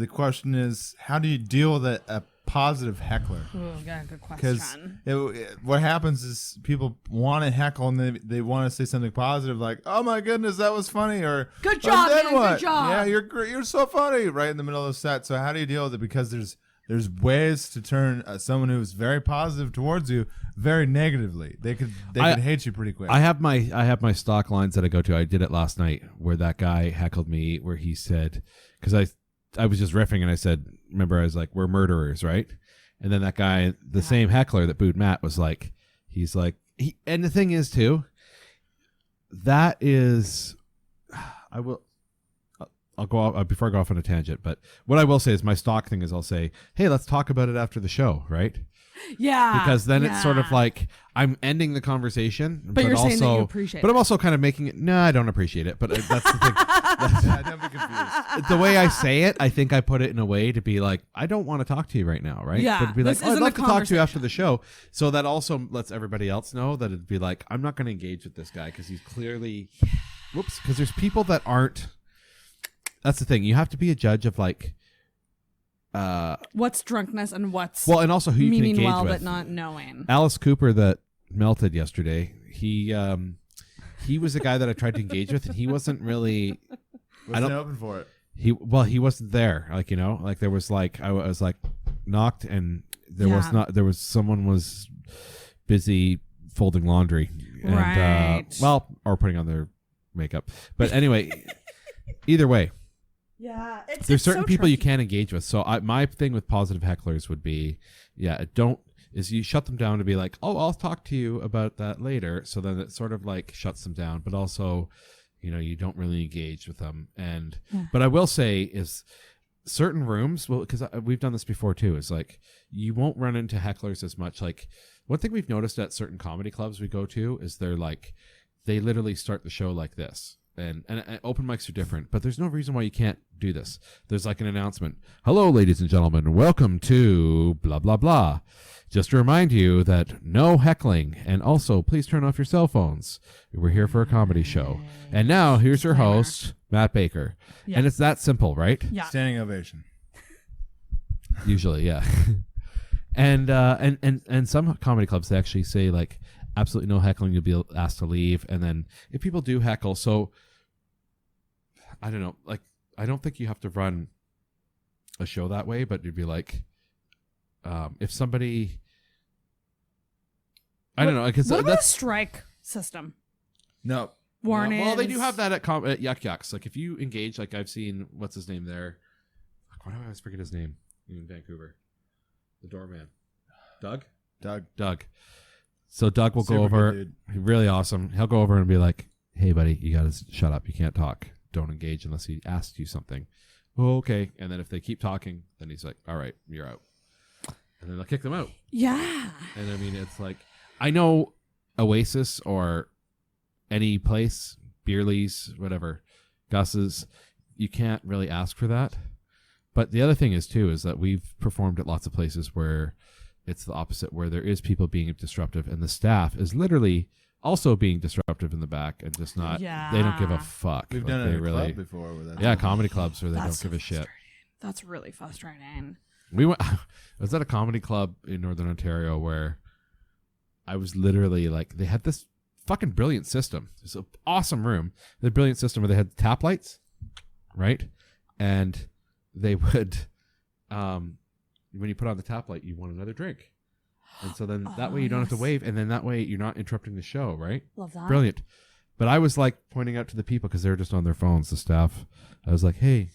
question is, how do you deal with a positive heckler? Ooh, yeah, good question. Because what happens is people want to heckle and they want to say something positive, like, "Oh my goodness, that was funny," or "Good job, then man, what? good job." Yeah, you're so funny, right in the middle of the set. So how do you deal with it? Because there's ways to turn someone who's very positive towards you very negatively. They could hate you pretty quick. I have my stock lines that I go to. I did it last night where that guy heckled me, where he said, because I was just riffing and I said, remember, I was like, we're murderers, right? And then that guy, the same heckler that booed Matt, was like, and the thing is too, that is, I'll go off before I go off on a tangent, but what I will say is my stock thing is I'll say, hey, let's talk about it after the show, right? Yeah. Because then it's sort of like I'm ending the conversation, but you're also, saying that you appreciate but it. I'm also kind of making it. No, I don't appreciate it, but that's the thing. Don't be confused. The way I say it, I think I put it in a way to be like, I don't want to talk to you right now, right? Yeah, But it'd be like, this I'd isn't love a to talk to you conversation. after the show. So that also lets everybody else know that it'd be like, I'm not going to engage with this guy because he's clearly, because there's people that aren't. That's the thing. You have to be a judge of like, what's drunkenness and what's and also who you can meaning engage well with. but not knowing. Alice Cooper that melted yesterday. He was the guy that I tried to engage with, and he wasn't really. Wasn't open for it. He wasn't there. Like, you know, like there was like I was like knocked, and someone was busy folding laundry, and Right. or putting on their makeup. But anyway, either way. Yeah, There's certain people you can't engage with. So my thing with positive hecklers would be, is you shut them down to be like, oh, I'll talk to you about that later. So then it sort of like shuts them down, but also, you don't really engage with them. And, but I will say is certain rooms, because we've done this before too, is like, you won't run into hecklers as much. Like one thing we've noticed at certain comedy clubs we go to is they literally start the show like this. And open mics are different, but there's no reason why you can't do this. There's like an announcement. Hello, ladies and gentlemen. Welcome to blah, blah, blah. Just to remind you that no heckling. And also, please turn off your cell phones. We're here for a comedy show. And now, here's your host, Matt Baker. Yeah. And it's that simple, right? Yeah. Standing ovation. Usually, yeah. And some comedy clubs, they actually say, like, absolutely no heckling, you'll be asked to leave. And then if people do heckle, so I don't know, like I don't think you have to run a show that way, but you'd be like, if somebody, I don't know, because what about a strike system? No. Warnings. Well, they do have that at Yuck Yucks. Like if you engage, like I've seen, what's his name there? Why do I always forget his name in Vancouver? The doorman, Doug. So Doug will go over, really awesome. He'll go over and be like, hey, buddy, you got to shut up. You can't talk. Don't engage unless he asks you something. Oh, okay. And then if they keep talking, then he's like, all right, you're out. And then they'll kick them out. Yeah. And I mean, it's like, I know Oasis or any place, Beerley's, whatever, Gus's, you can't really ask for that. But the other thing is too is that we've performed at lots of places where it's the opposite, where there is people being disruptive and the staff is literally also being disruptive in the back and just not. Yeah. They don't give a fuck. We've Like, done they it at a really, club before with that. yeah, comedy clubs where they That's don't give a shit. That's really frustrating. We went. I was at a comedy club in Northern Ontario where I was literally like, they had this fucking brilliant system. It's an awesome room. The brilliant system where they had tap lights, right? And they would, when you put on the tap light, you want another drink. And so then that way you don't have to wave, and then that way you're not interrupting the show, right? Love that. Brilliant. But I was like pointing out to the people because they were just on their phones, the staff. I was like, hey,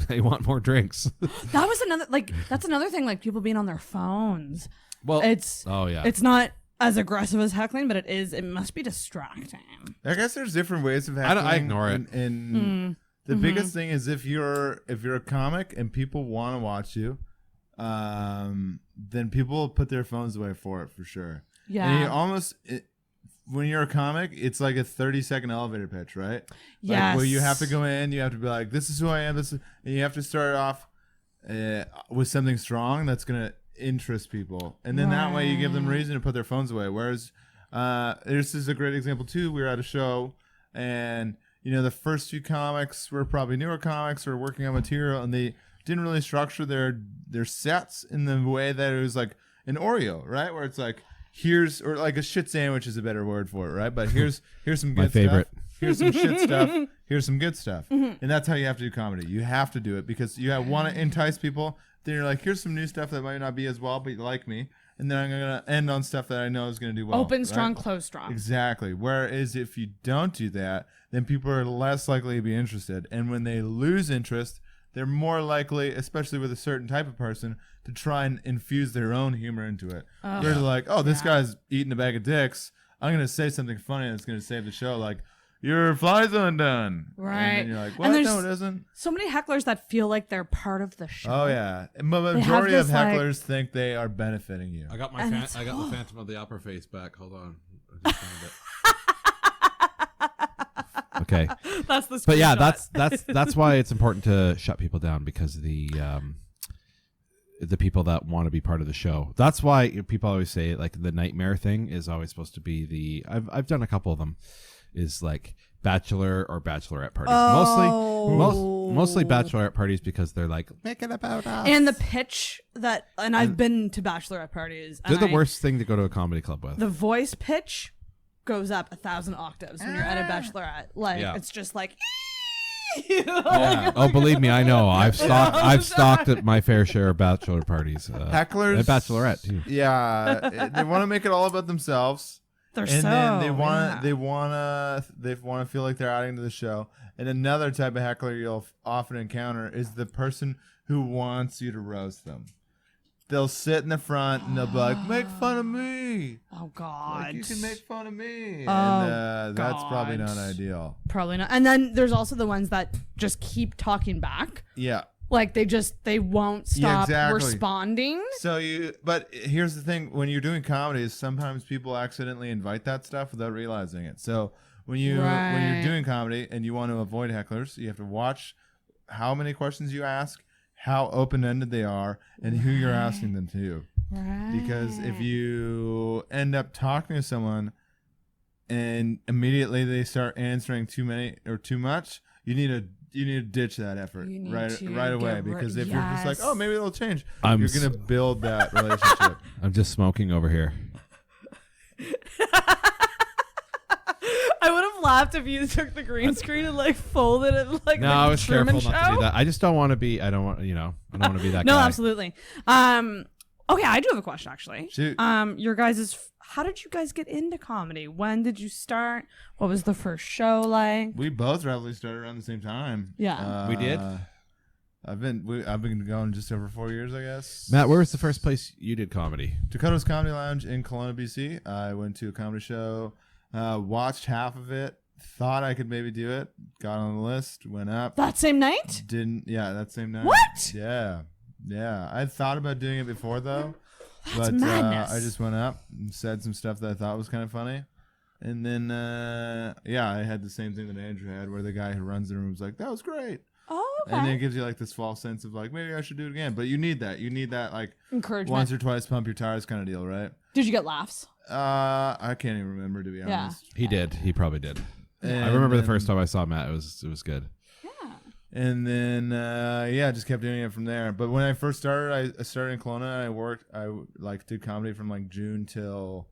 they want more drinks. That was another that's another thing, like people being on their phones. Well, it's it's not as aggressive as heckling, but it must be distracting. I guess there's different ways of heckling. I ignore it. And the biggest thing is if you're a comic and people want to watch you, then people will put their phones away for it for sure. Yeah. And you almost when you're a comic, it's like a 30-second elevator pitch, right? Yes. Like where you have to go in, you have to be like, "This is who I am." And you have to start off with something strong that's gonna interest people, and then that way you give them reason to put their phones away. Whereas this is a great example too. We were at a show, and the first few comics were probably newer comics or working on material, and they didn't really structure their sets in the way that it was like an Oreo, right? Where it's like, or like a shit sandwich is a better word for it, right? But here's some good My favorite. stuff. Here's some shit stuff. Here's some good stuff. And that's how you have to do comedy. You have to do it because you want to entice people. Then you're like, here's some new stuff that might not be as well, but you like me. And then I'm going to end on stuff that I know is going to do well. Open right? strong, close strong. Exactly. Whereas if you don't do that, then people are less likely to be interested. And when they lose interest, they're more likely, especially with a certain type of person, to try and infuse their own humor into it. They're like, oh, this guy's eating a bag of dicks. I'm going to say something funny that's going to save the show. Like, your fly's undone. Right. And then you're like, what? No, it isn't. So many hecklers that feel like they're part of the show. Oh, yeah. The majority of this, hecklers think they are benefiting you. I got my I got the Phantom of the Opera face back. Hold on. I just found it. Okay. That's the. But yeah, screenshot. that's why it's important to shut people down, because the people that want to be part of the show. That's why people always say like the nightmare thing is always supposed to be I've done a couple of them, is like bachelor or bachelorette parties. Mostly bachelorette parties because they're like, make it about us. And the pitch and I've been to bachelorette parties. They're the worst thing to go to a comedy club with. The voice pitch goes up 1,000 octaves when you're at a bachelorette. Like it's just like. Oh, believe me, I know. I've stalked at my fair share of bachelor parties. Hecklers and bachelorette too. Yeah, they want to make it all about themselves. Then they want to feel like they're adding to the show. And another type of heckler you'll often encounter is the person who wants you to roast them. They'll sit in the front and they'll be like, "Make fun of me." Oh God! Like, you can make fun of me, and that's probably not ideal. Probably not. And then there's also the ones that just keep talking back. Yeah. Like they won't stop responding. But here's the thing: when you're doing comedy, is sometimes people accidentally invite that stuff without realizing it. So when you're doing comedy and you want to avoid hecklers, you have to watch how many questions you ask, how open-ended they are, and who you're asking them to. Right. Because if you end up talking to someone and immediately they start answering too many or too much, you need to ditch that effort right away. Because if you're just like, oh, maybe it'll change, you're going to build that relationship. I'm just smoking over here. I would have laughed if you took the green screen and like folded it like. No, like I was Truman careful not to do that. I just don't want to be. I don't want to be that no, guy. absolutely. Okay, I do have a question actually. Shoot. Your guys' how did you guys get into comedy? When did you start? What was the first show like? We both roughly started around the same time. Yeah, we did. I've been going just over 4 years, I guess. Matt, where was the first place you did comedy? Dakota's Comedy Lounge in Kelowna, BC. I went to a comedy show, watched half of it, thought I could maybe do it, got on the list, went up. That same night? Didn't. Yeah, that same night. What? Yeah. I had thought about doing it before though, But madness. I just went up and said some stuff that I thought was kind of funny. And then, I had the same thing that Andrew had, where the guy who runs the room was like, that was great. Oh, okay. And then it gives you like this false sense of like, maybe I should do it again. But you need that. You need that like Encouragement. once or twice pump your tires kind of deal, right? Did you get laughs? I can't even remember, to be Yeah. honest. He did. He probably did. And I remember the then- first time I saw Matt. It was good. Yeah. And then, just kept doing it from there. But when I first started, I started in Kelowna. I did comedy from like June till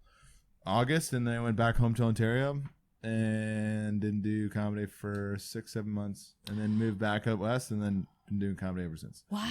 August, and then I went back home to Ontario and didn't do comedy for 6-7 months, and then moved back out west, and then been doing comedy ever since. Wow.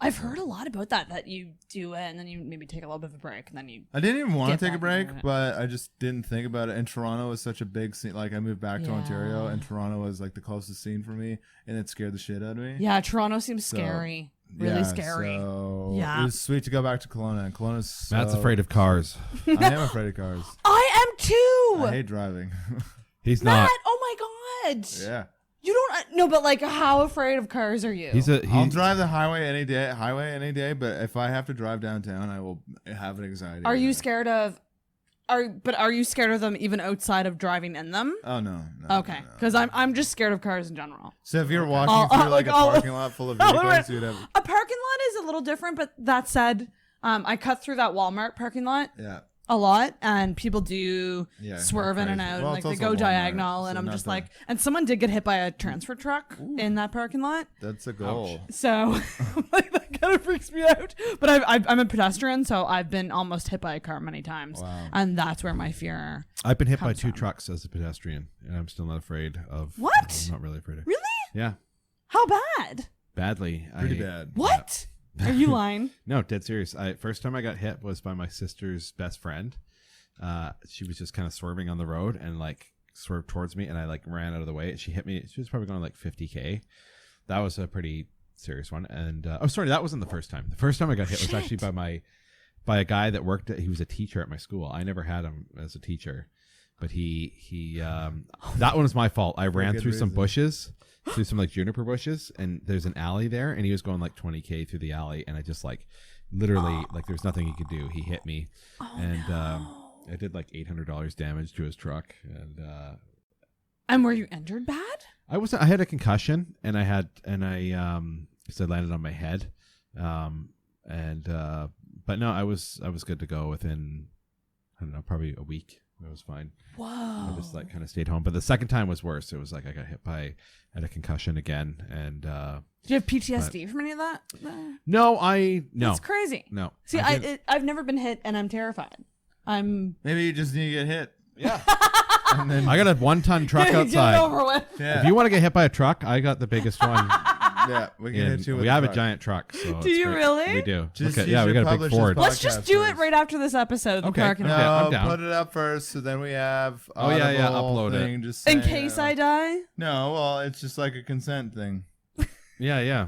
I've heard a lot about that you do it and then you maybe take a little bit of a break and then you. I didn't even want Get to take a back break, into it. but I just didn't think about it. And Toronto was such a big scene. Like I moved back to Ontario, and Toronto was like the closest scene for me, and it scared the shit out of me. Yeah, Toronto seems So, scary. Really scary. So Yeah. it was sweet to go back to Kelowna. And Kelowna's so, Matt's afraid of cars. I am afraid of cars. I am too. I hate driving. He's Matt, not. oh my god. Yeah. You don't no, but like, how afraid of cars are you? I'll drive the highway any day, but if I have to drive downtown, I will have an anxiety. Are you attack. scared of? Are you scared of them even outside of driving in them? Oh no. Okay, because I'm just scared of cars in general. So if you're walking through like a parking lot full of vehicles, you'd have. A parking lot is a little different, but that said, I cut through that Walmart parking lot Yeah. a lot, and people do Yeah, swerve in and crazy. out, Well, and it's like they also go Walmart, diagonal, so and I'm not just the- like, and someone did get hit by a transfer truck in that parking lot. That's a goal. So like that kind of freaks me out. But I'm a pedestrian, so I've been almost hit by a car many times, Wow. and that's where my fear. I've been hit by comes 2 from. trucks as a pedestrian, and I'm still not afraid of. What? I'm not really afraid of. Really? Yeah, How bad? badly. Pretty bad. What? Are you lying? No, dead serious. First time I got hit was by my sister's best friend. She was just kind of swerving on the road and like swerved towards me, and I like ran out of the way. She hit me. She was probably going like 50k. That was a pretty serious one. And that wasn't the first time. The first time I got hit was actually by a guy that worked. He was a teacher at my school. I never had him as a teacher, but he that one was my fault. I ran good through some reason. bushes. Through some like juniper bushes, and there's an alley there, and he was going like 20k through the alley, and I just like literally like there was nothing he could do. He hit me, I did like $800 damage to his truck, And were you injured bad? I had a concussion, and I landed on my head, but no, I was good to go within I don't know, probably a week. It was fine. Whoa. I just like kind of stayed home, but the second time was worse. It was like I got hit by had a concussion again, and Do you have PTSD from any of that? no. That's crazy. No. See, I didn't- I've never been hit, and I'm terrified. I'm. Maybe you just need to get hit. Yeah. And then I got a 1-ton truck Get it outside. over with. yeah, If you want to get hit by a truck, I got the biggest one. yeah, we can And hit you with we the have a truck. giant truck. So Do it's you great. really? We do. Just Okay, you yeah, we should got a big publish this Ford. podcast Let's just do it first. right after this episode. The Okay. parking No, lot. I'm down. Put it up first, so then we have. Oh, yeah, yeah, audible upload it. thing, Just In saying, case I die. No, well, it's just like a consent thing. Yeah.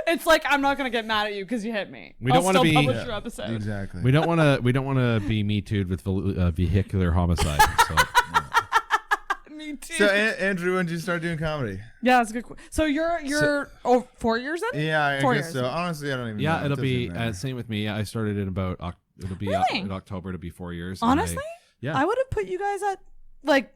It's like I'm not gonna get mad at you because you hit me. We don't I'll wanna still be- publish Yeah. your episode. Exactly. We don't want to be Me Too'd with vehicular homicide. So. Me too. So, Andrew, when did you start doing comedy? Yeah, that's a good. So you're 4 years in? Yeah, I 4 guess years. so. Honestly, I don't even know. Yeah, It it'll doesn't be matter. same with me. I started in about it'll be Really? in October to be 4 years. and Honestly, yeah. I would have put you guys at like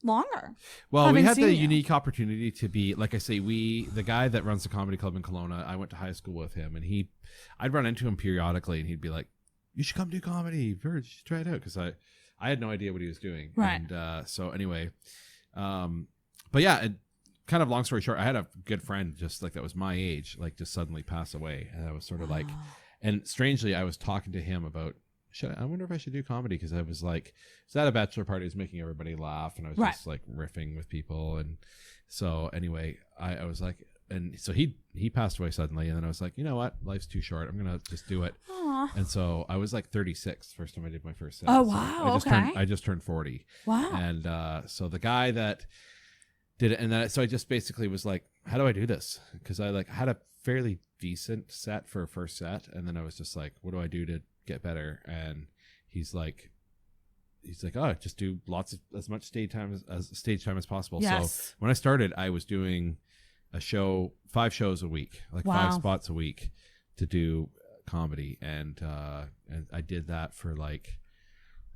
longer. Well, we having had seen the you. unique opportunity to be, like I say, the guy that runs the comedy club in Kelowna, I went to high school with him, and I'd run into him periodically, and he'd be like, "You should come do comedy, Verge, you should try it out," because I had no idea what he was doing. Right. And so anyway, but yeah, kind of long story short, I had a good friend just like that was my age, like just suddenly pass away, and I was sort of like, and strangely, I was talking to him about. I wonder if I should do comedy, because I was like, was at a bachelor party, I was making everybody laugh, and I was Right. just like riffing with people, and so anyway, I was like, and so he passed away suddenly, and then I was like, you know what, life's too short, I'm gonna just do it. Aw. And so I was like 36 first time I did my first set. Oh, So wow, I just turned 40, Wow. and so the guy that did it, and then so I just basically was like, how do I do this? Because I had a fairly decent set for a first set, and then I was just like, what do I do to get better? And he's like, oh, just do as much stage time as possible. Yes. So when I started, I was doing a show, 5 shows a week, like Wow. 5 spots a week to do comedy, and I did that for like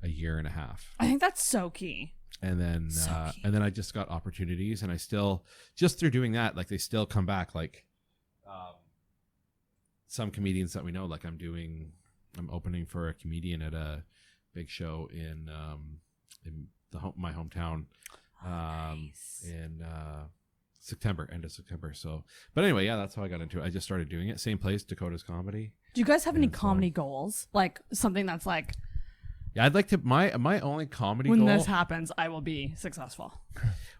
a year and a half. I think that's so key. And then I just got opportunities, and I still, just through doing that, like they still come back. Like some comedians that we know, like I'm opening for a comedian at a big show in my hometown in September, end of September. So, but anyway, yeah, that's how I got into it. I just started doing it. Same place, Dakota's Comedy. Do you guys have any comedy goals? Like something that's like, yeah, I'd like to. My only comedy when goal. this happens, I will be successful.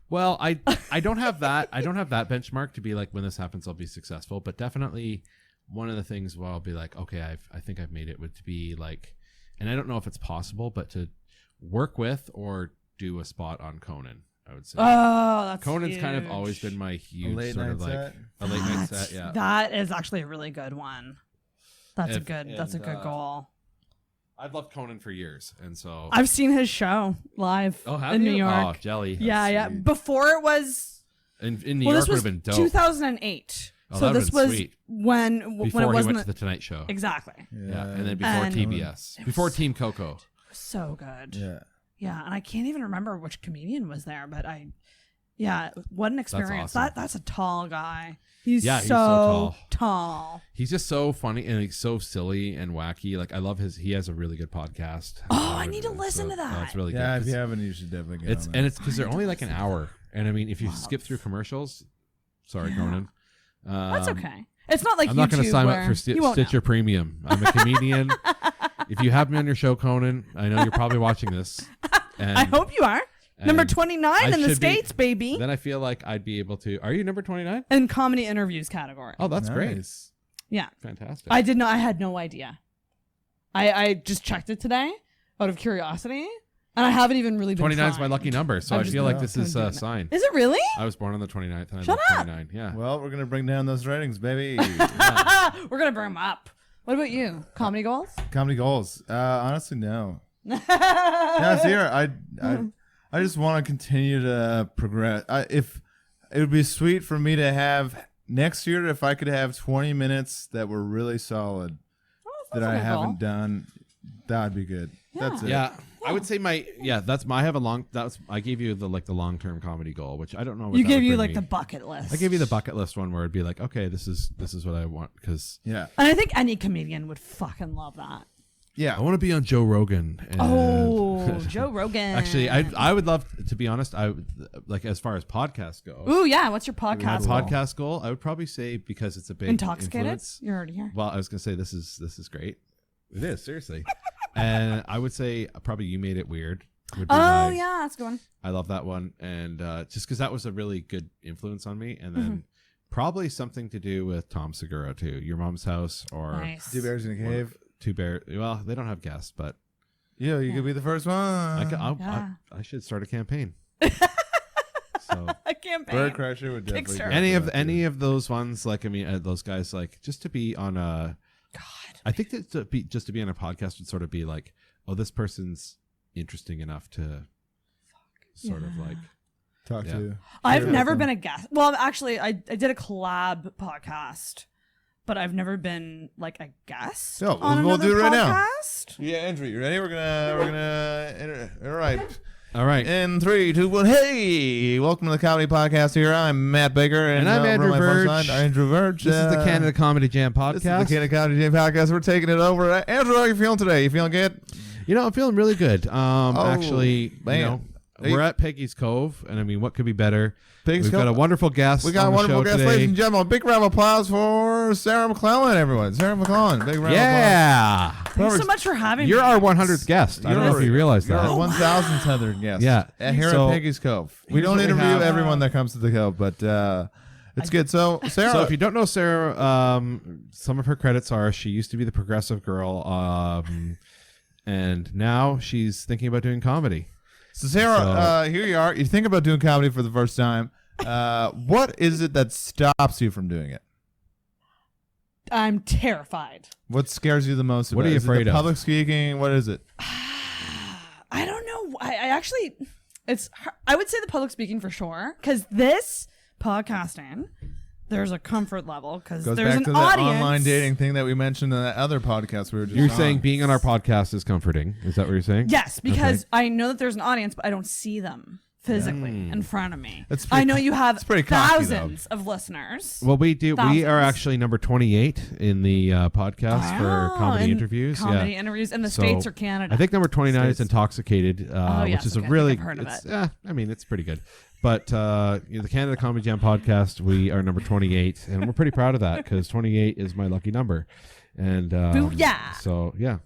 Well, I don't have that. I don't have that benchmark to be like, when this happens, I'll be successful. But definitely, one of the things where I'll be like, okay, I think I've made it, would to be like, and I don't know if it's possible, but to work with or do a spot on Conan. I would say. Oh, that's Conan's huge. kind of always been my huge late sort night of like set? a late night set. Yeah, That is actually a really good one. That's a good and, goal. I've loved Conan for years, and so I've seen his show live in New York. Oh, jelly. Yeah. Before it was In New York this would was have been dope. 2008. Oh, so that would've this been was sweet. when Before it he wasn't went to the Tonight Show. exactly. Yeah, and then before And- TBS, before Team Coco. So good. Yeah. Yeah, and I can't even remember which comedian was there, but what an experience. awesome. That's a tall guy. He's Yeah, he's so so tall. He's just so funny and he's so silly and wacky. Like I love he has a really good podcast. Oh, I need to listen to that. It's really Yeah, good. if you haven't, you should definitely get on And it's because they're only like an hour. And I mean, if you skip through commercials, sorry, Conan. That's okay. It's not like I'm YouTube not going to sign up where for you won't Stitcher know. Premium. I'm a comedian. If you have me on your show, Conan, I know you're probably watching this. And, I hope you are. Number and 29 I in the should be- States, baby. Then I feel like I'd be able to. Are you number 29? In comedy interviews category. Oh, that's great. Nice. Yeah. Fantastic. I had no idea. I just checked it today out of curiosity, and I haven't even really been 29 is my trying. lucky number, so I'm I just feel like not this is doing a it. sign. Is it really? I was born on the 29th, and I Shut love up. 29. Yeah. Well, we're gonna bring down those ratings, baby. We're gonna bring them up. What about you? Comedy goals? Comedy goals? Honestly, no. Yeah, see here, I just want to continue to progress. If it would be sweet for me to have next year, if I could have 20 minutes that were really solid that I haven't done, that'd be good. That's it. Yeah. I would say I gave you the long-term comedy goal, which I don't know what You that gave would you bring like me. the bucket list. I gave you the bucket list one where it'd be like, okay, this is what I want, because Yeah. And I think any comedian would fucking love that. Yeah. I want to be on Joe Rogan. And Oh, Joe Rogan. Actually, I would love to be honest. I would, like, as far as podcasts go. Ooh, yeah. What's your My podcast? goal? podcast goal, I would probably say, because it's a big Intoxicated? influence. You're already here. Well, I was gonna say this is great. It is, seriously. And I would say probably You Made It Weird. Would be Oh, my- yeah. That's a good one. I love that one, and just because that was a really good influence on me, and then Mm-hmm. probably something to do with Tom Segura too. Your Mom's House or Nice. Two Bears in a Cave. Two Bear. Well, they don't have guests, but Yeah, you could be the first one. Yeah. I should start a campaign. So A campaign. Bird Crusher would definitely. Kickstarter. go for that, any too. of those ones, like I mean, those guys, like just to be on a. God. I think that to be on a podcast would sort of be like, oh, this person's interesting enough to sort of like. talk Yeah. to. I've Sure. never been a guest. Well, actually, I did a collab podcast, but I've never been like a guest. So, on we'll another do it right now. podcast. Yeah, Andrew, you ready? We're gonna. All right. All right. In 3, 2, 1. Hey, welcome to the Comedy Podcast. Here, I'm Matt Baker, and I'm over Andrew on my phone Verge. side, Andrew Verge. This is the Canada Comedy Jam podcast. This is the Canada Comedy Jam Podcast. We're taking it over. Andrew, how are you feeling today? You feeling good? You know, I'm feeling really good. Actually, man. you know, we're at Peggy's Cove, and I mean, what could be better? Peggy's We've Cove. got a wonderful guest. We got a on the wonderful show guest, today. ladies and gentlemen. Big round of applause for Sarah McClellan, everyone. Sarah McClellan. Big round Yeah, Thanks so much for having you're me. our 100th guest. I don't know if you realize You're that. our 1,000th other guest. Yeah. Here So, at Peggy's Cove. We here's don't what we interview have. everyone that comes to the Cove, but it's good. So, Sarah. So if you don't know Sarah, some of her credits are she used to be the Progressive Girl, and now she's thinking about doing comedy. So Sarah, here you are. You think about doing comedy for the first time. What is it that stops you from doing it? I'm terrified. What scares you the most? What about are you it? Is it afraid the of? Public speaking. What is it? I don't know. I actually, I would say the public speaking for sure, because this podcasting there's a comfort level because Goes there's back an to the audience. online dating thing that we mentioned in that other podcast we were just You're on. saying being on our podcast is comforting. Is that what you're saying? Yes, because I know that there's an audience, but I don't see them physically in front of me. That's pretty I know you have pretty cocky, thousands of listeners. Well, we do. We are Thousands. actually number 28 in the podcast for comedy in interviews. Comedy interviews in the So, States or Canada. I think number 29 is States. Intoxicated, yes, which is okay, I a think really. I've heard of it's, it. I mean, it's pretty good. But the Canada Comedy Jam podcast, we are number 28, and we're pretty proud of that because 28 is my lucky number. And Booyah. so yeah,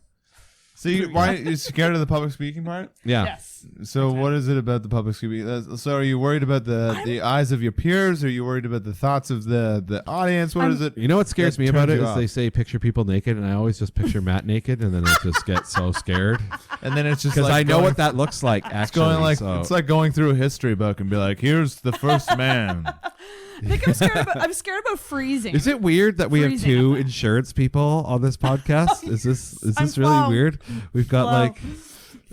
So you scared of the public speaking part? yeah. Yes. So what is it about the public speaking? So are you worried about the eyes of your peers? Or are you worried about the thoughts of the audience? What is it? You know what scares that me about turns it you is off? they say picture people naked, and I always just picture Matt naked, and then I just get so scared And then it's just because like I know going- what that looks like. It's Actually, going like so. it's like going through a history book and be like, here's the first man. I think I'm scared about freezing. Is it weird that we have Freezing. two insurance people on this podcast? Is this I'm really Flo. weird? We've got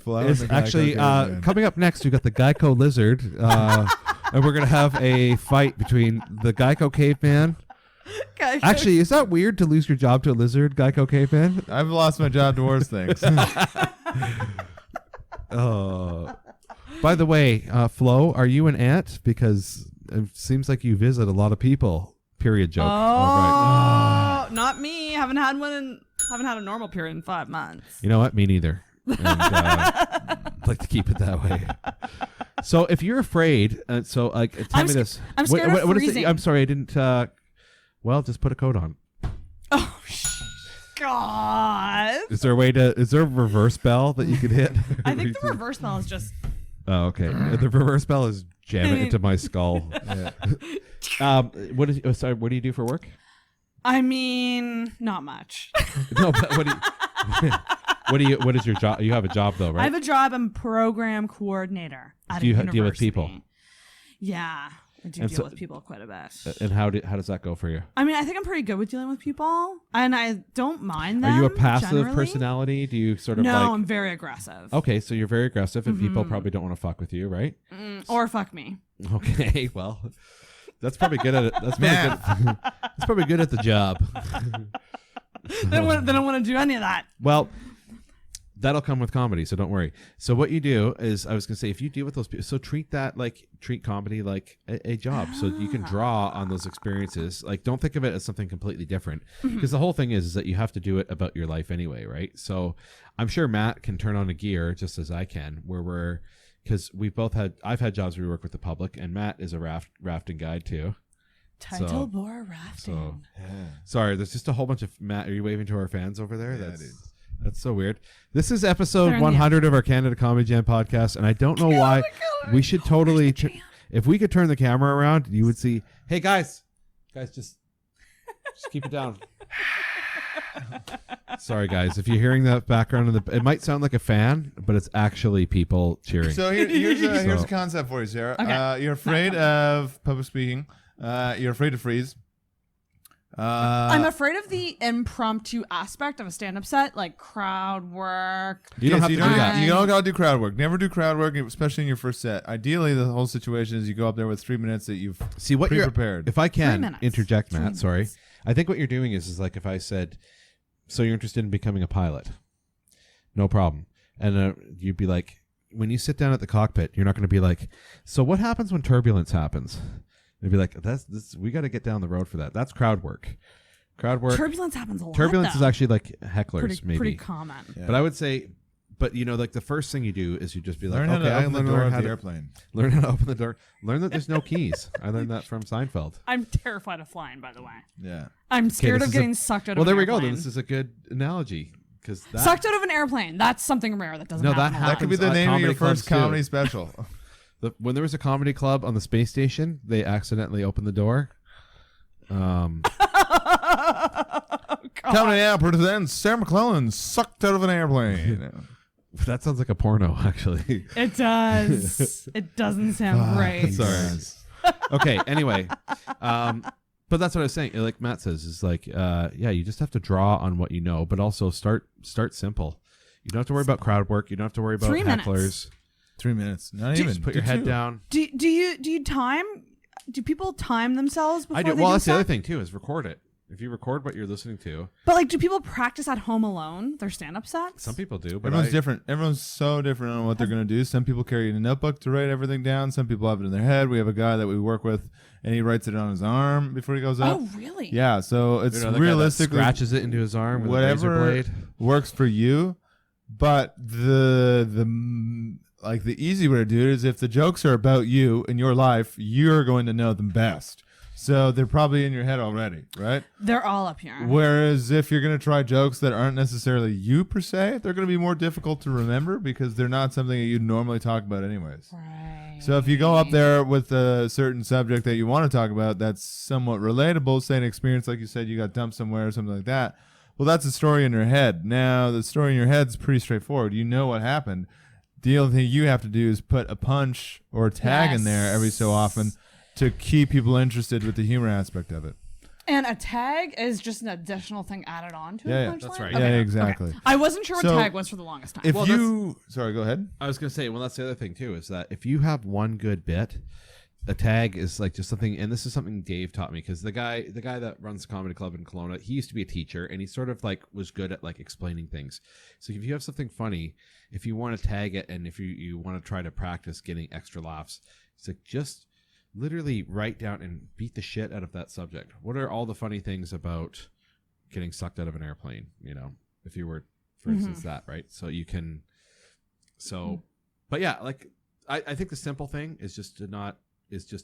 Flo. like it's actually coming up next. We've got the Geico Lizard, and we're gonna have a fight between the Geico Caveman. Okay. Actually, is that weird to lose your job to a lizard, Geico Caveman? I've lost my job to worse things. By the way, Flo, are you an ant? Because it seems like you visit a lot of people. Period joke. All right. Not me. Haven't had a normal period in 5 months. You know what? Me neither. And, I'd like to keep it that way. So if you're afraid, so like, tell me this. I'm scared of what is it? freezing. I'm sorry, I didn't. Well, just put a coat on. Oh, God. Is there a reverse bell that you could hit? I think the reverse bell is just. Oh, okay. The reverse bell is jam it into my skull. What do you do for work? I mean, not much. No, but what is your job? You have a job though, I right? have a job. I'm program coordinator at Do you a deal with university. people? Yeah, I do And deal so- with people quite a bit. And how does that go for you? I mean, I think I'm pretty good with dealing with people, and I don't mind them. Are you a passive generally. personality? Do you sort of No, like? I'm very aggressive. Okay, so you're very aggressive, and people probably don't want to fuck with you, right? Or fuck me. Okay, well, that's probably good at it. That's probably good. That's probably good at the job. They don't want to do any of that. Well, that'll come with comedy, so don't worry. So what you do is, I was gonna say, if you deal with those people, so treat comedy like a job, so you can draw on those experiences. Like, don't think of it as something completely different, because the whole thing is that you have to do it about your life anyway, right? So I'm sure Matt can turn on a gear just as I can, because I've had jobs where we work with the public, and Matt is a rafting guide too. Tidal bore rafting. Sorry, there's just a whole bunch of Matt. Are you waving to our fans over there? Yeah, That's so weird. This is episode They're in the 100 of our Canada Comedy Jam podcast, and I don't know why. We should totally. If we could turn the camera around, you would see. Hey guys, just keep it down. Sorry guys, if you're hearing that background it might sound like a fan, but it's actually people cheering. So here's a concept for you, Sarah. Okay. You're afraid of public speaking. You're afraid to freeze. I'm afraid of the impromptu aspect of a stand-up set, like crowd work. You don't have to do that. You don't gotta do crowd work. Never do crowd work, especially in your first set. Ideally, the whole situation is you go up there with 3 minutes that you've See what you're pre-prepared. If I 3 can minutes. interject, 3 Matt. Sorry, minutes. I think what you're doing is like if I said, "So you're interested in becoming a pilot?" No problem. And you'd be like, when you sit down at the cockpit, you're not going to be like, "So what happens when turbulence happens?" You'd be like, "That's we got to get down the road for that." That's crowd work. Crowd work. Turbulence happens a lot. Turbulence is though. actually like hecklers, maybe. pretty common. Yeah. But I would say, like the first thing you do is you just be like, Learn how "Okay, to I open the learned door of how the to airplane. learn how to open the door. Learn that there's no keys." I learned that from Seinfeld. I'm terrified of flying, by the way. Yeah. I'm scared this of is a- getting sucked out Well, of there an we go. airplane. Then this is a good analogy because Sucked out of an airplane. That's something rare that doesn't No, happen. that a lot. That could be the Happens name at of your comedy clubs, first too. comedy special. when there was a comedy club on the space station, they accidentally opened the door. Comedy App presents Sarah McClellan sucked out of an airplane. That sounds like a porno, actually. It does. It doesn't sound great. Sorry. Okay. Anyway, but that's what I was saying. Like Matt says, is like, you just have to draw on what you know, but also start simple. You don't have to worry about crowd work. You don't have to worry about 3 minutes. hecklers. 3 minutes. Not Just even. put your Do head 2. down. Do you time do people time themselves before I do. they Well, do that's the other stuff? thing too, is record it. If you record what you're listening to, But like, do people practice at home alone their stand-up sets? some people do. But Everyone's different. Everyone's so different on what they're going to do. Some people carry a notebook to write everything down. Some people have it in their head. We have a guy that we work with, and he writes it on his arm before he goes up. Oh, really? Yeah, so it's the guy that realistically scratches it into his arm with a razor whatever blade. works for you. But the easy way to do it is if the jokes are about you and your life, you're going to know them best. So they're probably in your head already, right? They're all up here. Whereas if you're going to try jokes that aren't necessarily you per se, they're going to be more difficult to remember because they're not something that you'd normally talk about anyways. Right. So if you go up there with a certain subject that you want to talk about that's somewhat relatable, say an experience like you said you got dumped somewhere or something like that, well, that's a story in your head. Now, the story in your head is pretty straightforward. You know what happened. The only thing you have to do is put a punch or a tag in there every so often to keep people interested with the humor aspect of it. And a tag is just an additional thing added on to a punchline? that's right. Okay. Yeah, exactly. Okay. I wasn't sure what So, tag was for the longest time. If sorry, go ahead. I was gonna say, well, that's the other thing too, is that if you have one good bit, a tag is like just something, and this is something Dave taught me because the guy that runs the comedy club in Kelowna, he used to be a teacher, and he sort of like was good at like explaining things. So if you have something funny, if you want to tag it, and if you want to try to practice getting extra laughs, it's like just literally write down and beat the shit out of that subject. What are all the funny things about getting sucked out of an airplane? You know, if you were, for instance, that, right? So you can, but yeah, like I think the simple thing is just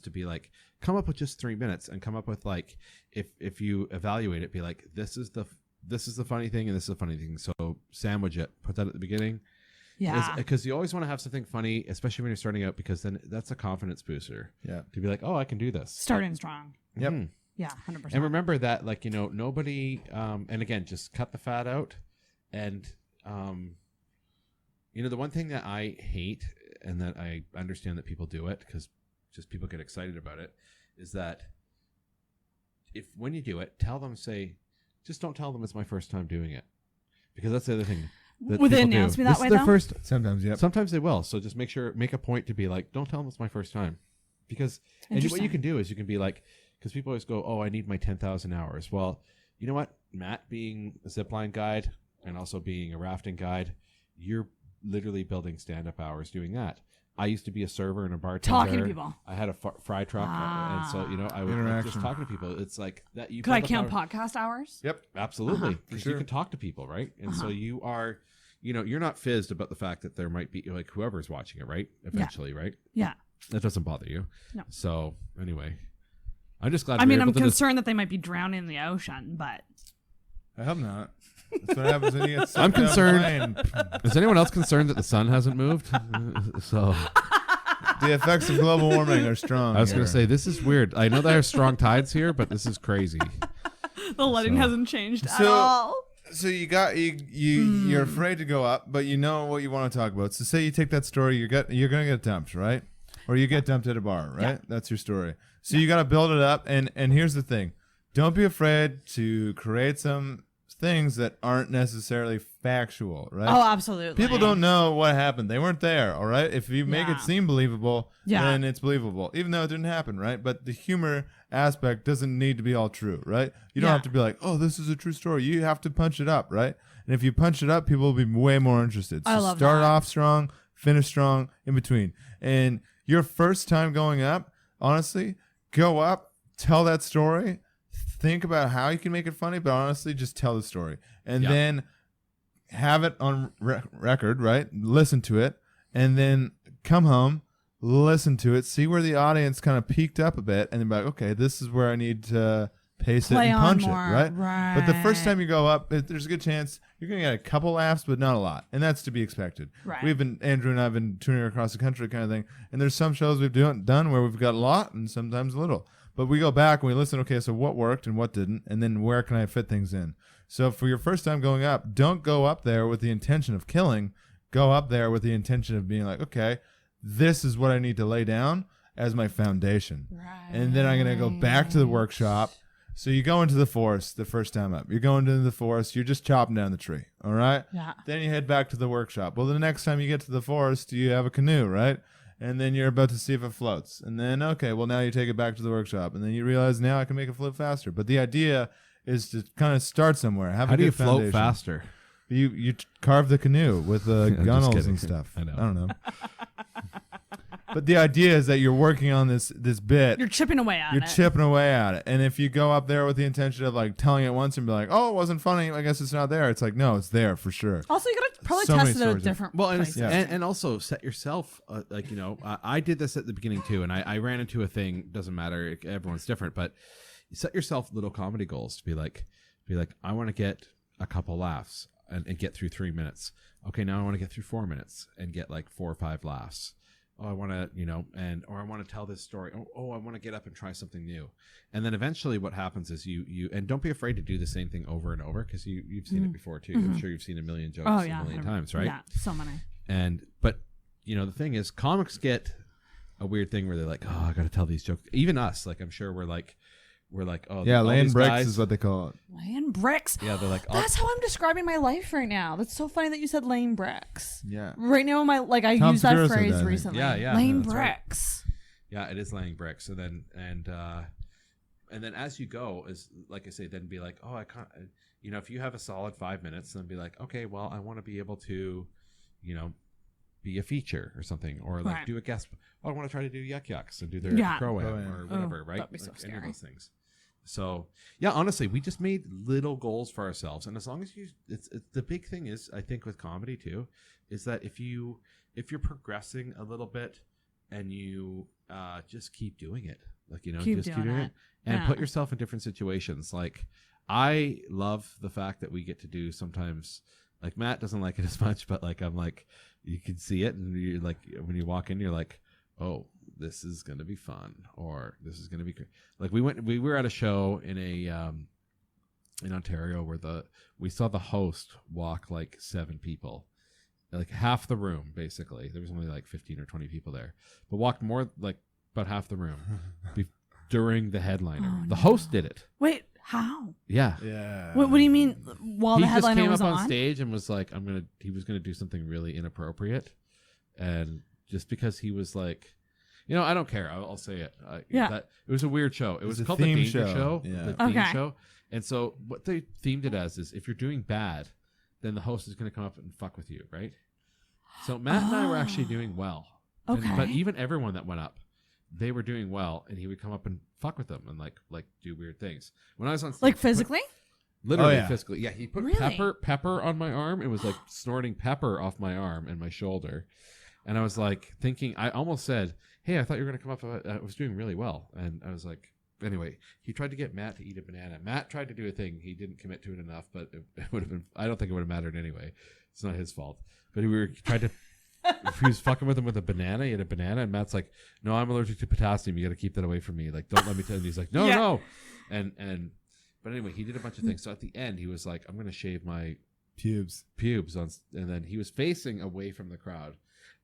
to be like, come up with just 3 minutes and come up with like, if you evaluate it, be like, this is the funny thing and this is the funny thing. So sandwich it, put that at the beginning. yeah. Because you always want to have something funny, especially when you're starting out, because then that's a confidence booster. Yeah. To be like, oh, I can do this. Starting strong. Yep. Mhm. Yeah, 100%. And remember that, like, you know, nobody, and again, just cut the fat out. And, you know, the one thing that I hate and that I understand that people do it because just people get excited about it is that when you do it, just don't tell them it's my first time doing it. Because that's the other thing. Would they announce me that way, though? Sometimes, yeah. Sometimes they will. So just make a point to be like, don't tell them it's my first time. Because, and what you can do is you can be like, because people always go, oh, I need my 10,000 hours. Well, you know what? Matt being a zipline guide and also being a rafting guide, you're literally building stand-up hours doing that. I used to be a server and a bartender. Talking to people. I had a fry truck. And so, you know, I was like, just talking to people. It's like that. Could I count podcast hours? Yep, absolutely. Uh-huh. Because you can talk to people, right? And so you are, you know, you're not fizzed about the fact that there might be like whoever's watching it, right? Eventually, right? Yeah. That doesn't bother you. No. So anyway, I'm just glad. I mean, we're I'm able to concerned that they might be drowning in the ocean, but I hope not. That's what happens when you get I'm sucked out of a concerned. plane. Is anyone else concerned that the sun hasn't moved? So The effects of global warming are strong. I was going to say, this is weird. I know there are strong tides here, but this is crazy. the lighting hasn't changed at all. So you're afraid to go up, but you know what you want to talk about. So say you take that story, you're gonna get dumped, right? Or you get dumped at a bar, right? Yeah. That's your story. So you got to build it up, and here's the thing: don't be afraid to create some things that aren't necessarily factual, right? Oh, absolutely. People don't know what happened; they weren't there. All right, if you make it seem believable, then it's believable, even though it didn't happen, right? But the humor aspect doesn't need to be all true, right? You don't have to be like, oh, this is a true story. You have to punch it up, right? And if you punch it up, people will be way more interested. So I love start that. off strong, finish strong, in between. And your first time going up, honestly, go up, tell that story, think about how you can make it funny, but honestly, just tell the story. And then have it on record, right? Listen to it, and then come home, listen to it, see where the audience kind of peaked up a bit, and then be like, okay, this is where I need to pace Play it and on punch more, it, right? right? But the first time you go up, there's a good chance you're going to get a couple laughs, but not a lot, and that's to be expected. Right. Andrew and I have been touring across the country kind of thing, and there's some shows we've done where we've got a lot and sometimes a little. But we go back and we listen, okay, so what worked and what didn't, and then where can I fit things in? So for your first time going up, don't go up there with the intention of killing. Go up there with the intention of being like, okay, this is what I need to lay down as my foundation. Right. And then I'm going to go back to the workshop. So you go into the forest the first time up. You're going into the forest. You're just chopping down the tree. All right? Yeah. Then you head back to the workshop. Well, the next time you get to the forest, you have a canoe, right? and then you're about to see if it floats, and then okay, well now you take it back to the workshop, and then you realize now I can make it float faster. But the idea is to kind of start somewhere. Have How a do good you float foundation. faster? You carve the canoe with just gunnels kidding. and stuff. I know. I don't know. But the idea is that you're working on this bit. You're chipping away at You're it. chipping away at it. And if you go up there with the intention of like telling it once and be like, oh, it wasn't funny, I guess it's not there. It's like, no, it's there for sure. Also, you gotta probably So test many it at stories. different Well, and, places. and also set yourself like, you know, I did this at the beginning too, and I ran into a thing. Doesn't matter, everyone's different, but you set yourself little comedy goals to be like I want to get a couple laughs and get through 3 minutes. Okay, now I want to get through 4 minutes and get like 4 or 5 laughs. Oh, I want to, you know, or I want to tell this story. Oh, I want to get up and try something new. And then eventually what happens is you and don't be afraid to do the same thing over and over, because you've seen it before too. I'm sure you've seen a million jokes a million times, right? Yeah, so many. But you know, the thing is, comics get a weird thing where they're like, oh, I got to tell these jokes. Even us, like, I'm sure we're like, oh, Yeah, all laying these bricks guys- is what they call it. Laying bricks. Yeah, they're like, That's how I'm describing my life right now. That's so funny that you said laying bricks. Yeah. Right now, I Tom used that Segura said phrase that, I think. recently. Yeah, Laying that's right. bricks. Yeah, it is laying bricks. And then as you go, is like I say, then be like, oh, I can't, you know, if you have a solid 5 minutes, then be like, okay, well, I want to be able to, you know, be a feature or something, or like Right. do a guest. Oh, I want to try to do Yuck Yucks and do their Yeah. pro-am Pro-am. or whatever, right? that'd be so Like, any of scary. those things. So yeah, honestly, we just made little goals for ourselves, and as long as it's the big thing is, I think with comedy too, is that if you're progressing a little bit and you just keep doing it, like, you know, Keep just keep doing doing it. it and Yeah. put yourself in different situations. Like, I love the fact that we get to do sometimes. Like, Matt doesn't like it as much, but like, I'm like, you can see it, and you're like, when you walk in, you're like, oh, this is gonna be fun, or this is gonna be like, we were at a show in in Ontario where we saw the host walk like 7 people, like half the room. Basically, there was only like 15 or 20 people there, but walked more, like about half the room during the headliner. The host did it. Wait, how? Yeah. Yeah. What do you mean? While He the just headliner came was up on on? stage and was like, he was gonna do something really inappropriate, and just because he was like, you know, I don't care. I'll say it. Yeah. It was a weird show. It was a called the theme Danger show. Show. Yeah. The theme Okay. show. And so what they themed it as is, if you're doing bad, then the host is going to come up and fuck with you, right? So Matt and I were actually doing well. Okay. But even everyone that went up, they were doing well, and he would come up and fuck with them and like do weird things. When I was on stage, Like physically? literally Oh, yeah. physically. Yeah, he put Really? pepper on my arm. It was like snorting pepper off my arm and my shoulder. And I was like thinking, I almost said, hey, I thought you were going to come up. I was doing really well. And I was like, anyway, he tried to get Matt to eat a banana. Matt tried to do a thing. He didn't commit to it enough, but it would have been, I don't think it would have mattered anyway. It's not his fault. But he tried to, he was fucking with him with a banana. He had a banana, and Matt's like, no, I'm allergic to potassium. You got to keep that away from me. Like, don't let me tell you. And he's like, no, Yeah. no. But anyway, he did a bunch of things. So at the end, he was like, I'm going to shave my Pubes. pubes on, and then he was facing away from the crowd.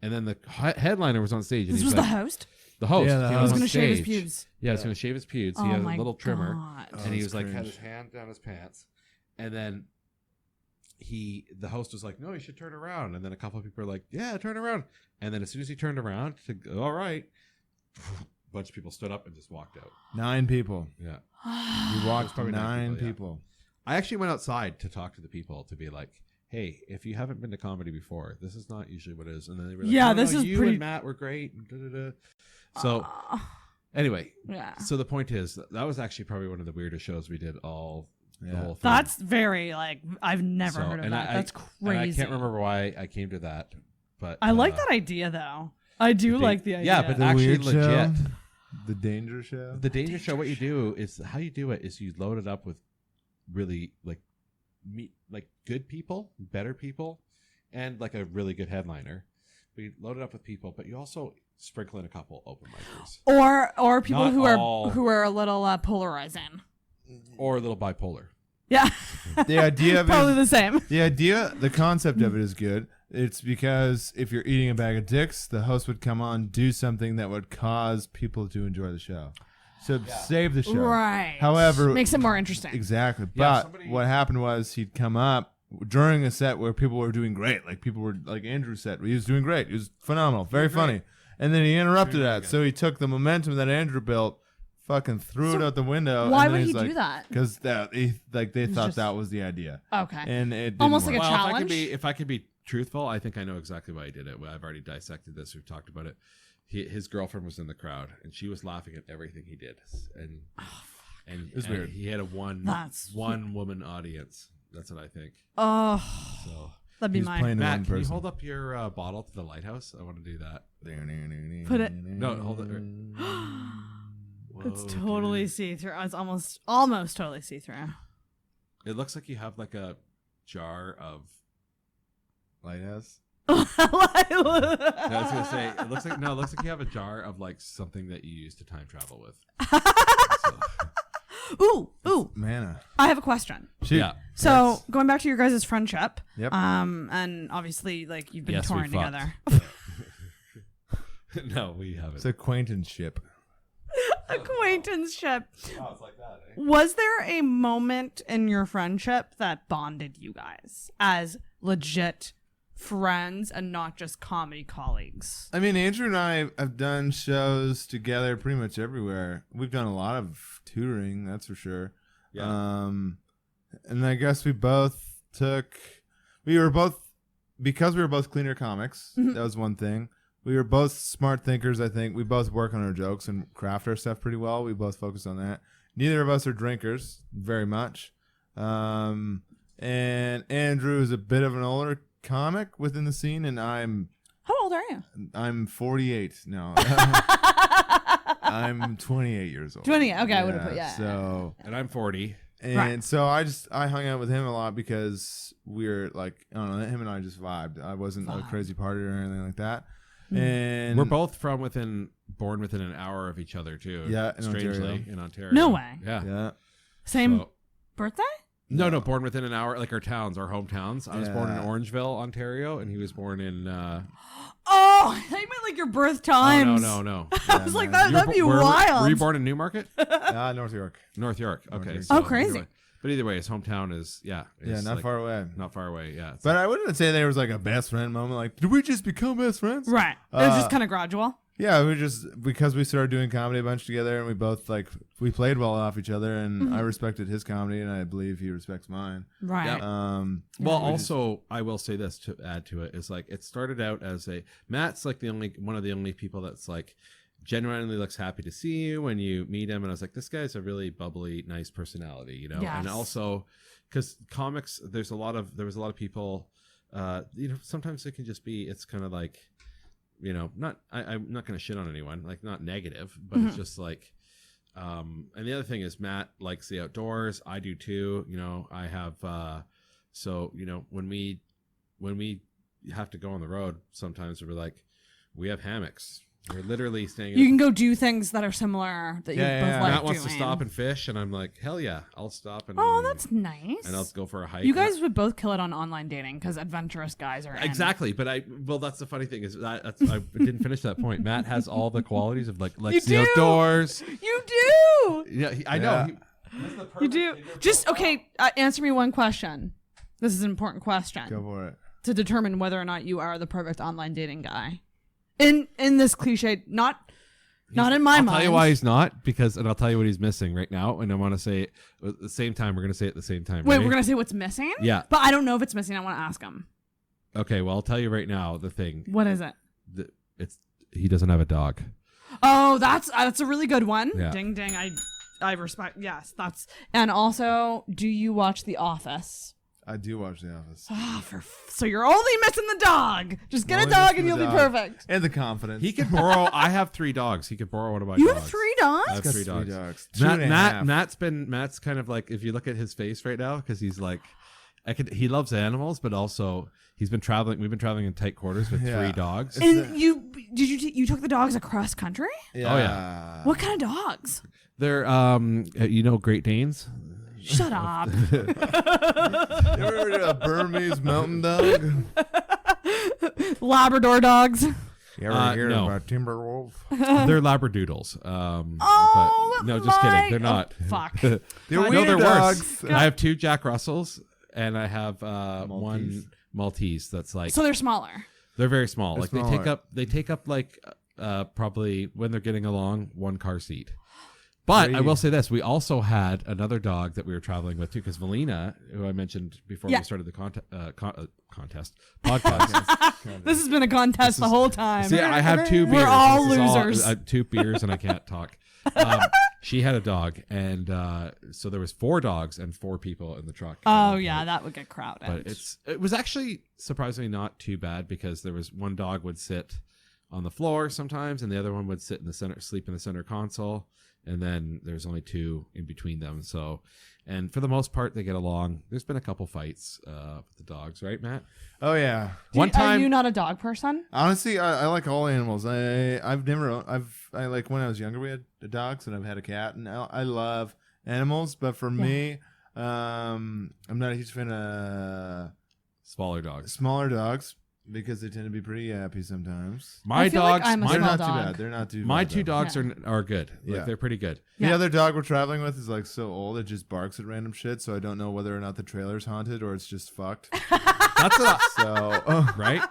And then the headliner was on stage. And This he's was like, the host? The host. Yeah, the came host. up He was on going to shave his stage. pubes. Yeah, he was going to shave his pubes. He Oh had my a little trimmer. God. And he that's was like, had cringe. his hand down his pants. And then the host was like, no, you should turn around. And then a couple of people were like, yeah, turn around. And then as soon as he turned around to go, all right, a bunch of people stood up and just walked out. 9 people. Yeah. You walked probably 9 9 people, yeah. people. I actually went outside to talk to the people to be like, hey, if you haven't been to comedy before, this is not usually what it is. And then they were like, Yeah, no, this is you pretty- and Matt were great. And da-da-da. So anyway, Yeah. so the point is that was actually probably one of the weirdest shows we did all the Yeah. whole thing. That's very, like, I've never So- heard of and that. That's and I crazy. can't remember why I came to that, but I like that idea, though. I do like the idea. Yeah, but The actually weird legit. show? The Danger Show? The Danger Show, what you do is, how you do it is you load it up with really like good people, better people, and like a really good headliner. We load it up with people, but you also sprinkle in a couple open micers Or people Not who all- are a little polarizing. or a little bipolar. Yeah. The idea of Probably it, the same. the concept of it is good. It's because if you're eating a bag of dicks, the host would come on, do something that would cause people to enjoy the show. So save the show. Right. However, Makes it more interesting. exactly. Yeah, But what happened was he'd come up during a set where people were doing great. Like people were like Andrew said, he was doing great. He was phenomenal, very funny. And then he interrupted that. So he took the momentum that Andrew built, fucking threw it out the window. Why and would then he he's do that? Because they thought just- that was the idea. Okay. And it didn't Almost work. like a Well, challenge. if I could be truthful, I think I know exactly why he did it. I've already dissected this. We've talked about it. His girlfriend was in the crowd, and she was laughing at everything he did. And It was weird. He had a one woman audience. That's what I think. Oh, So that'd be He's mine. playing the Matt, one can you person. hold up your bottle to the lighthouse? I want to do that. Put it- No, hold it. It's Whoa, totally dude. see through. It's almost totally see through. It looks like you have like a jar of. Lighthouse. I was gonna say it looks like you have a jar of like something that you use to time travel with. So, Ooh. Mana. I have a question. Shoot. yeah. So going back to your guys' friendship, Yep. and obviously like you've been Yes, we touring fucked. together. No, we haven't. It's acquaintanceship. Acquaintanceship. Oh, it's like that, eh? Was there a moment in your friendship that bonded you guys as legit friends and not just comedy colleagues? I mean, Andrew and I have done shows together pretty much everywhere. We've done a lot of tutoring, that's for sure. Yeah. And I guess we were both because we were both cleaner comics. That was one thing. We were both smart thinkers, I think. We both work on our jokes and craft our stuff pretty well. We both focus on that. Neither of us are drinkers, very much. And Andrew is a bit of an older comic within the scene, and I'm How old are you? 48 now. I'm 28 years old. 20. Okay, I would have put So And I'm 40. and Right. so I hung out with him a lot because we're like, I don't know, him and I just vibed. I wasn't a crazy partier or anything like that. And We're both born within an hour of each other too. Yeah, in strangely Ontario. in Ontario. No way. Yeah. yeah. Same So- birthday? no, born within an hour, like our hometowns. I was born in Yeah. Orangeville, Ontario, and he was born in. Oh, I thought you meant like your birth times. Oh, no. I was like, You were that'd be bo- were- wild. Were you born in Newmarket? North York. North York. Okay. York. Oh, either crazy. way. But either way, his hometown is Yeah, it's not like- far away. Not far away. Yeah. It's But I wouldn't say there was like a best friend moment. Like, did we just become best friends? Right. It was just kind of gradual. Yeah, we just because we started doing comedy a bunch together, and we both we played well off each other, and I respected his comedy, and I believe he respects mine. Right. Well, also, I will say this to add to it is like it started out as Matt's like one of the only people that's like genuinely looks happy to see you when you meet him, and I was like, this guy's a really bubbly, nice personality, you know. Yes. And also, because comics, there was a lot of people, sometimes it can just be it's kind of like, not I'm not going to shit on anyone, like not negative, but it's just like. And the other thing is Matt likes the outdoors. I do too. I have, so, when we have to go on the road, sometimes we're like, we have hammocks. We're literally staying. You can go do things that are similar that you both like Matt doing. wants to stop and fish, and I'm like, hell yeah, I'll stop and. Oh, that's nice. And I'll go for a hike. You guys would both kill it on online dating because adventurous guys are in. Exactly, but that's the funny thing is I didn't finish that point. Matt has all the qualities of likes the do. outdoors. You do. Yeah, I know. You do. Just okay. Answer me one question. This is an important question. Go for it. To determine whether or not you are the perfect online dating guy. In this cliche, not in my mind. I'll tell you why he's not, and I'll tell you what he's missing right now, and I want to say it at the same time. We're going to say it at the same time. Wait, ready? we're gonna say what's missing? Yeah. But I don't know if it's missing. I want to ask him. Okay, well, I'll tell you right now the thing. What is it? He doesn't have a dog. Oh, that's a really good one. Yeah. Ding ding. I respect. Yes, that's. And also, do you watch The Office? I do watch The Office. Oh, so you're only missing the dog. Just get a Only dog missing and the you'll be dog. perfect. And the confidence. He could borrow. I have 3 dogs. He could borrow one of my You dogs. have 3 dogs? I have Got 3 3 dogs. Two and a half. Matt's kind of like, if you look at his face right now, because he's like, he loves animals, but also we've been traveling in tight quarters with 3 dogs. And you took the dogs across country? Yeah. Oh, yeah. What kind of dogs? They're Great Danes. Shut up. You ever heard of a Burmese mountain dog? Labrador dogs. You ever hear no. about Timberwolf? They're Labradoodles. Oh, but no, just kidding. They're not. Oh, fuck. They're God. wiener they're dogs. worse. I have 2 Jack Russells, and I have one Maltese that's like. So they're smaller. They're very small. They're like smaller. they take up like probably when they're getting along, 1 car seat. But I will say this: we also had another dog that we were traveling with too, because Valina, who I mentioned before we started the contest podcast. This has been a contest the whole time. See, I have 2 beers. We're all This is losers. 2 beers, and I can't talk. She had a dog, and so there was 4 dogs and 4 people in the truck. Oh yeah, that would get crowded. But it was actually surprisingly not too bad, because there was one dog would sit on the floor sometimes, and the other one would sit in the center, sleep in the center console, and then there's only 2 in between them. So, and for the most part, they get along. There's been a couple fights with the dogs, right, Matt? Oh yeah. One time, are you not a dog person? Honestly, I like all animals. I like when I was younger, we had dogs, and I've had a cat, and I love animals. But for me, I'm not a huge fan of smaller dogs. Because they tend to be pretty happy sometimes. My dogs, like they're not too bad. They're not too bad. My 2 dogs are good. Like, they're pretty good. The other dog we're traveling with is like so old, it just barks at random shit. So I don't know whether or not the trailer's haunted or it's just fucked. That's a so right.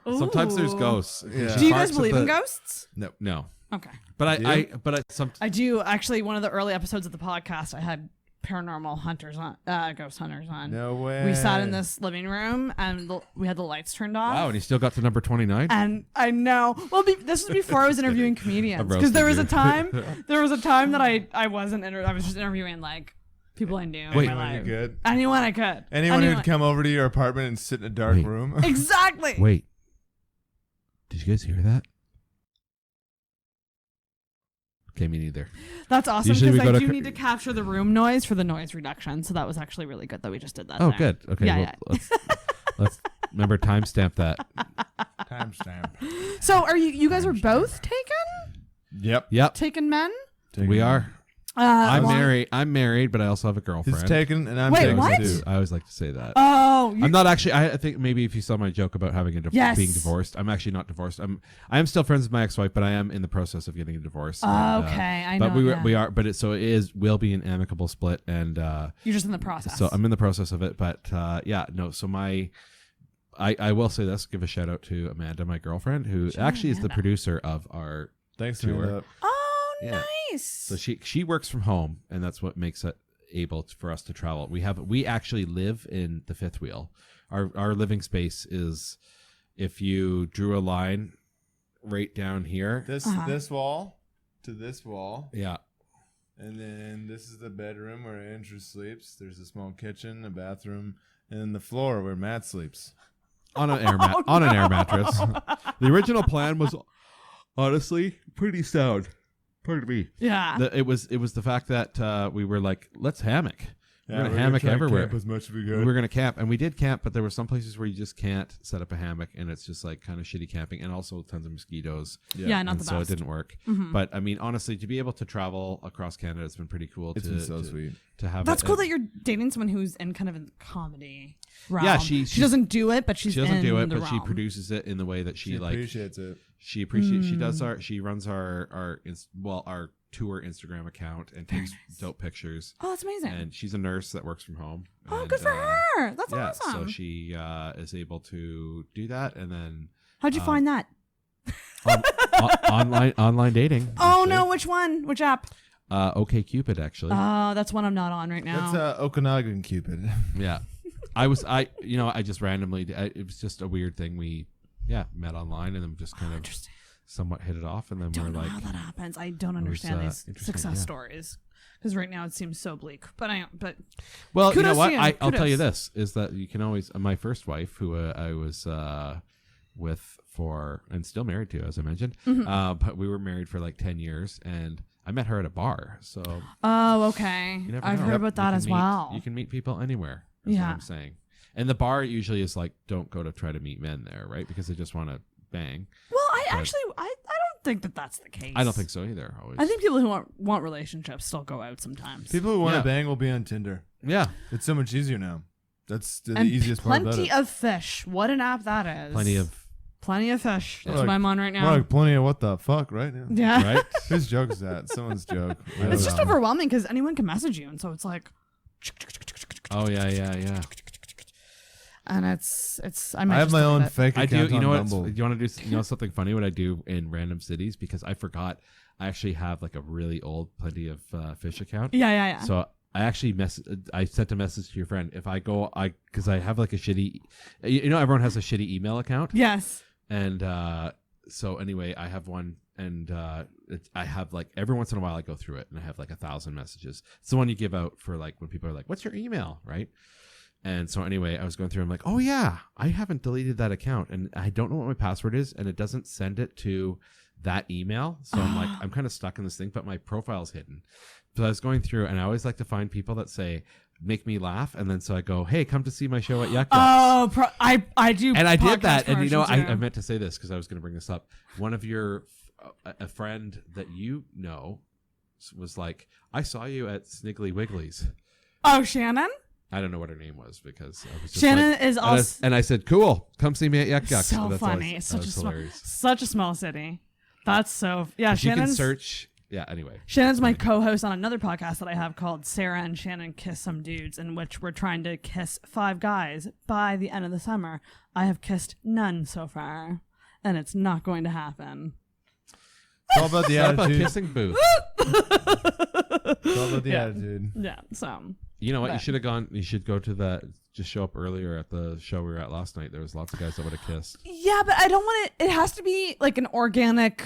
Sometimes there's ghosts. Yeah. Do you guys believe in ghosts? No. Okay. But I do actually. One of the early episodes of the podcast, I had paranormal hunters on, ghost hunters on. No way. We sat in this living room and we had the lights turned off. Wow, and he still got to number 29. And I know. Well, this was before I was interviewing comedians, because there was a time that I wasn't. I was just interviewing like people I knew. Wait, in my life. you could. Anyone I could. Anyone who'd come over to your apartment and sit in a dark room. Exactly. Wait. Did you guys hear that? Okay, me neither. That's awesome, Usually because we I go do to need to capture the room noise for the noise reduction. So that was actually really good that we just did that. Oh, there. good. Okay, Yeah, let's remember timestamp that. Timestamp. So are you guys were both taken? Yep. Taken men? We are. I'm married, but I also have a girlfriend. He's taken, and I'm Wait, taken what? too. I always like to say that. Oh, I'm not actually. I think maybe if you saw my joke about having Yes. being divorced, I'm actually not divorced. I am still friends with my ex-wife, but I am in the process of getting a divorce. Okay, I know. But we are. But it will be an amicable split, and You're just in the process. so I'm in the process of it. But no. So I will say this. Give a shout out to Amanda, my girlfriend, who actually is the producer of our Thanks, tour. Amanda. Oh, Yeah. nice. So she works from home, and that's what makes it able for us to travel. We actually live in the fifth wheel. Our living space is, if you drew a line right down here. This wall to this wall. Yeah. And then this is the bedroom where Andrew sleeps. There's a small kitchen, a bathroom, and then the floor where Matt sleeps. On an air air mattress. The original plan was honestly pretty sound. Pardon me. Yeah. It was the fact that we were like, let's hammock. Yeah, we're gonna hammock everywhere. Camp as much as we We could. were gonna camp, and we did camp, but there were some places where you just can't set up a hammock, and it's just like kind of shitty camping, and also tons of mosquitoes. Yeah, not and the so best. it didn't work. Mhm. But I mean, honestly, to be able to travel across Canada, it's been pretty cool. It's been so sweet to have. That's it. cool that you're dating someone who's in kind of in comedy realm. Yeah, she doesn't do it, but she doesn't do it, the but she realm. produces it in the way that she like appreciates it. She appreciates. She does she runs our tour Instagram account and takes dope pictures. Oh, that's amazing. And she's a nurse that works from home. Oh, and, good for her. That's yeah, awesome. So she is able to do that, and then How'd you find that? online dating. Oh actually. no, which one? Which app? OkCupid, actually. Oh, that's one I'm not on right now. That's Okanagan Cupid. Yeah, I just randomly. It was just a weird thing. We met online, and then just kind of somewhat hit it off, and then don't we're know like, how that happens. I don't understand these success stories because right now it seems so bleak. But well, you know what? to you. I'll tell you Kudos. this: is that you can always. My first wife, who I was with for and still married to, as I mentioned, but we were married for like 10 years, and I met her at a bar. So okay. you never I've know. heard about that as well. You can meet people anywhere. That's what I'm saying. And the bar usually is like, don't go to try to meet men there, right? Because they just want to bang. Well, I don't think that's the case. I don't think so either. Always. I think people who want relationships still go out sometimes. People who want to bang will be on Tinder. Yeah. It's so much easier now. That's the and easiest part about plenty it. of fish. What an app that is. Plenty of fish. That's what I'm on right now. Like plenty of what the fuck, right? Yeah. Right? Whose joke is that? Someone's joke. It's just overwhelming because anyone can message you, and so it's like. Oh yeah. and it's. I might I have just my delete own it. fake I account do. You on know what? Bumble. You want to do? You know something funny? What I do in random cities, because I forgot. I actually have like a really old Plenty of Fish account. Yeah. So I actually I sent a message to your friend. If I go, because I have like a shitty. You know, everyone has a shitty email account. Yes. And so anyway, I have one, and I have like every once in a while I go through it, and I have like 1,000 messages. It's the one you give out for like when people are like, "What's your email?" Right? And so anyway, I was going through. I'm like, "Oh yeah, I haven't deleted that account, and I don't know what my password is, and it doesn't send it to that email." So I'm like, I'm kind of stuck in this thing, but my profile's hidden. So I was going through, and I always like to find people that say, make me laugh, and then so I go, hey, come to see my show at Yuck Yucks. Oh, I do. And I did podcast that, and you know, promotion, too. I meant to say this because I was going to bring this up. One of your a friend that you know was like, I saw you at Sniggly Wiggly's. Oh, Shannon. I don't know what her name was because I was just Shannon like, is also and I said, cool, come see me at Yuck Yucks. so that's funny. always, Such a small city. That's so yeah. If you can Shannon's search. Yeah. Anyway, Shannon's my co-host on another podcast that I have called Sarah and Shannon Kiss Some Dudes, in which we're trying to kiss 5 guys by the end of the summer. I have kissed none so far, and it's not going to happen. It's all about the Set up a attitude. kissing booth. It's all about the attitude. Yeah. So You know what? You But- should have gone. You should go to the. Just show up earlier at the show we were at last night. There was lots of guys that would have kissed. yeah, but I don't want it. It has to be like an organic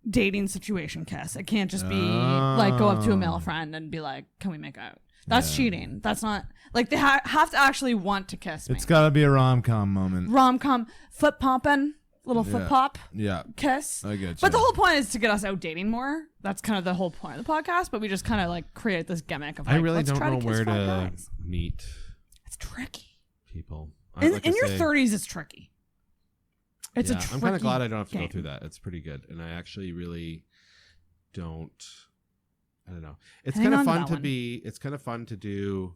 dating situation kiss. It can't just be like go up to a male friend and be like, "Can we make out?" That's cheating. That's not like they have to actually want to kiss me. It's got to be a rom-com moment. Rom-com, foot popping, little foot pop Yeah. kiss. I get you. But the whole point is to get us out dating more. That's kind of the whole point of the podcast. But we just kind of like create this gimmick of like, I really let's don't try know to kiss where 5 to guys. meet It's tricky. people. In Like I your say, 30s, it's tricky. It's a tricky I'm kind of glad I don't have to game. go through that. It's pretty good, and I actually really don't. I don't know. It's Hang kind of on to fun that to one. be. It's kind of fun to do.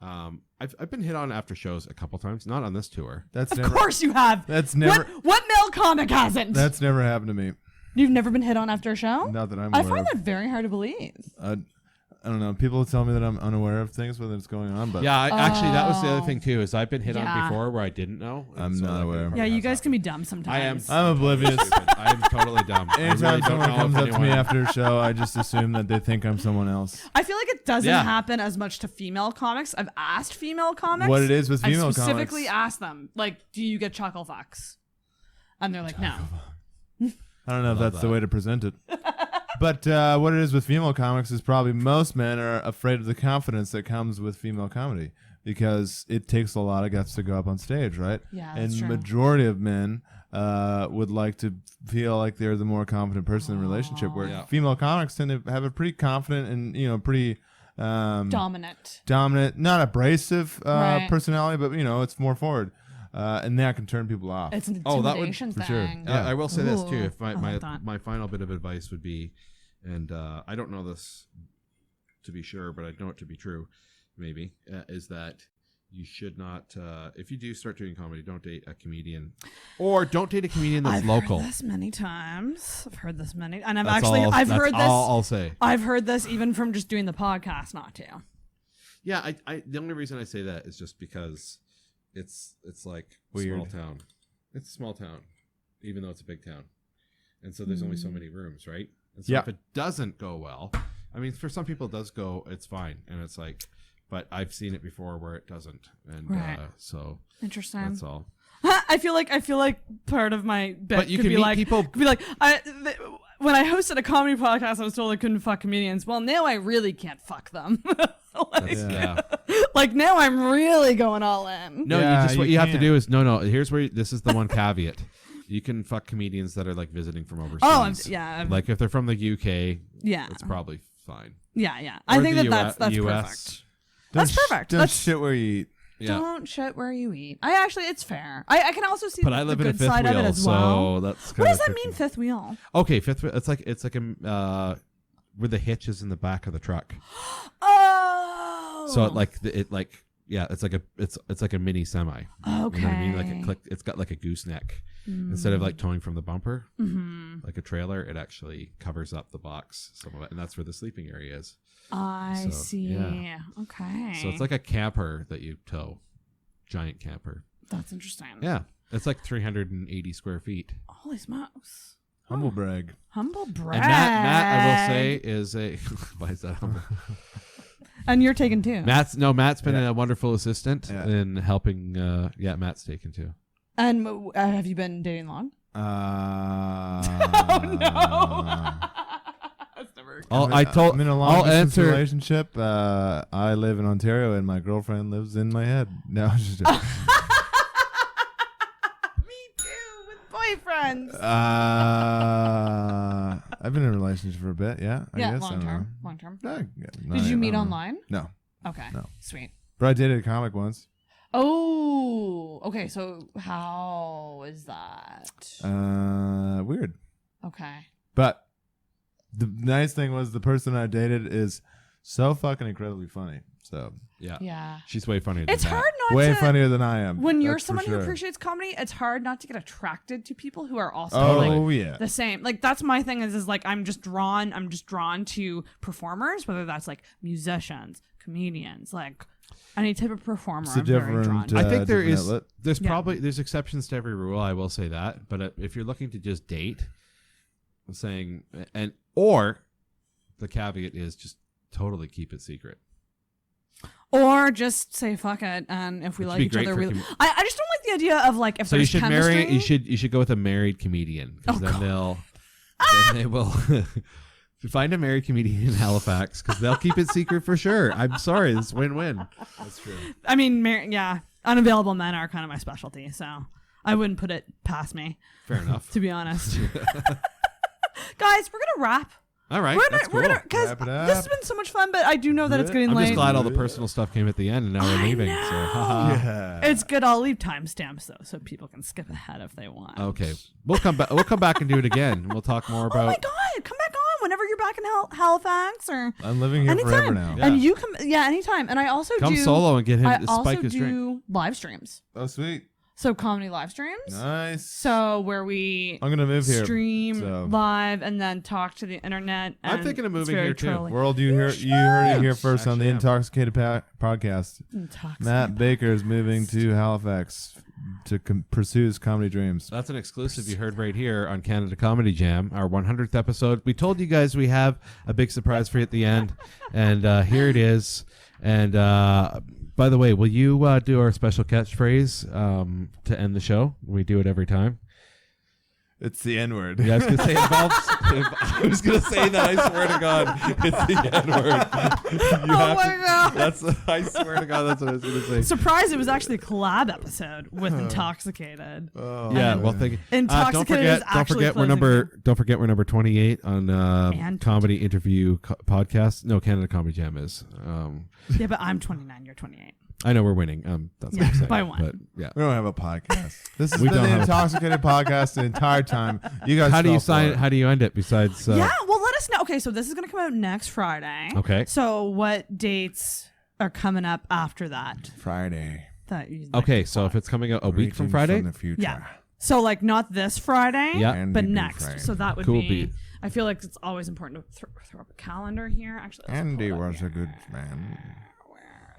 I've been hit on after shows a couple times, not on this tour. That's Of never. course you have. That's never. What male comic hasn't? That's never happened to me. You've never been hit on after a show? Not that I'm I aware find of. that very hard to believe. I don't know. People tell me that I'm unaware of things when it's going on, but Yeah, actually, that was the other thing too. Is I've been hit Yeah. on before where I didn't know. and I'm not that aware. probably Yeah, you has guys can happened. be dumb sometimes. I'm oblivious. I am totally dumb. I Anytime really don't someone know comes if up to me anyone- after a show, I just assume that they think I'm someone else. I feel like it doesn't Yeah. happen as much to female comics. I've asked female comics. What it is with female I've specifically comics. asked them, like, do you get chuckle fucks? And they're like, no. I don't know if that's the way to present it. But what it is with female comics is probably most men are afraid of the confidence that comes with female comedy because it takes a lot of guts to go up on stage, right? Yeah, and that's true. majority of men would like to feel like they're the more confident person in a relationship, where Yeah. female comics tend to have a pretty confident and pretty Dominant. not abrasive Right. personality, but it's more forward, and that can turn people off. It's an Oh, that would- intimidation for sure. thing. Yeah. I will say this too. Ooh, If I like that. my final bit of advice would be, and I don't know this to be sure, but I know it to be true, maybe, is that you should not, if you do start doing comedy, don't date a comedian, or don't date a comedian that's I've local. heard this many times. I've heard this many, and I've That's actually all- I've that's heard this. all I'll say. I've heard this even from just doing the podcast, not to. Yeah, I the only reason I say that is just because it's like Weird. small town. It's a small town, even though it's a big town, and so there's only so many rooms, right? And so Yeah. if it doesn't go well, I mean, for some people it does go, it's fine, and it's like, but I've seen it before where it doesn't, and Right. So Interesting. that's all. I feel like part of my bit But you could can be meet like people- could be like when I hosted a comedy podcast, I was told I couldn't fuck comedians. Well, now I really can't fuck them. like, Yeah. like now I'm really going all in. No, Yeah, you just what you you have to can't. do is no. Here's where this is the one caveat. You can fuck comedians that are like visiting from overseas. Oh, like if they're from the UK, yeah, it's probably fine. yeah. I Or think the that's US. perfect. That's perfect. Don't That's shit where you eat. Yeah. Don't shit where you eat. It's fair. I can also see But the, I live the in a good fifth side of it wheel, as so well. that's What kinda does that tricky. mean, fifth wheel? Okay, fifth wheel. It's like a where the hitch is in the back of the truck. Oh, So it's like a mini semi. okay. You know what I mean? It's got like a gooseneck instead of like towing from the bumper, like a trailer. It actually covers up the box, some of it, and that's where the sleeping area is. I So, see. yeah. Okay. So it's like a camper that you tow. giant camper. That's interesting. Yeah, it's like 380 square feet. Holy smokes. Humble brag. Humble brag. And Matt, I will say, is a why is that humble? And you're taken too. Matt's been a wonderful assistant in helping. Matt's taken too. And have you been dating long? Oh no. I'm in a long distance relationship. I live in Ontario and my girlfriend lives in my head. No, I'm just joking. Me too, with boyfriends. I've been in a relationship for a bit. Yeah, I guess. Long term. Long term. Did you meet online? No. Okay. No. Sweet. But I dated a comic once. Oh, okay. So how is that? Weird. Okay. But the nice thing was the person I dated is so fucking incredibly funny. So yeah, she's way funnier than it's that. hard not way to, funnier than I am. when you're that's for someone who sure. appreciates comedy. It's hard not to get attracted to people who are also the same. Like that's my thing is like I'm just drawn to performers, whether that's like musicians, comedians, like any type of performer. It's a I'm very drawn to. I think outlet. there's exceptions to every rule. I will say that, but if you're looking to just date, or the caveat is just totally keep it secret. Or just say fuck it, and if we like each other, I just don't like the idea of like if so there's you should chemistry. you should go with a married comedian because then they will find a married comedian in Halifax because they'll keep it secret for sure. I'm sorry, it's win-win. That's true. I mean, unavailable men are kind of my specialty, so I wouldn't put it past me. Fair enough. To be honest, guys, we're gonna wrap. All right, we're gonna because this has been so much fun, but I do know that it's getting I'm late. just glad all the personal stuff came at the end, and now we're leaving. So, it's good. I'll leave timestamps though, so people can skip ahead if they want. Okay, we'll come back. We'll come back and do it again. We'll talk more about. Oh my god, come back on whenever you're back in Halifax or. I'm living here anytime. forever now. And you come, anytime. And I also come solo and get him. I Spike also his do drink. live streams. Oh sweet. So comedy live streams. Nice. So where we I'm gonna move here. Stream live and then talk to the internet. And I'm thinking of moving here too. World, you heard it here first on the Intoxicated Podcast. Matt Baker is moving to Halifax to pursue his comedy dreams. That's an exclusive you heard right here on Canada Comedy Jam, our 100th episode. We told you guys we have a big surprise for you at the end, and here it is. And by the way, will you do our special catchphrase to end the show? We do it every time. It's the N-word. Yeah, I was gonna say I was gonna say that. I swear to God, it's the N-word. God! I swear to God, that's what I was gonna say. Surprise! It was actually a collab episode with Intoxicated. Yeah, well, thank you. Intoxicated Don't forget we're number 28 on comedy interview podcast. No, Canada Comedy Jam is. Yeah, but I'm 29. You're 28. I know we're winning. That's what I'm saying. By one. But yeah, we don't have a podcast. This has been the Intoxicated Podcast the entire time. You guys, how do you sign it? How do you end it? Besides, well, let us know. Okay, so this is going to come out next Friday. Okay. So what dates are coming up after that? Friday. Okay, so if it's coming out a week from Friday, from the future. Yeah. So like not this Friday, but next. Friday. So that would Cool be. beat. I feel like it's always important to throw up a calendar here. Actually, Andy was a good man.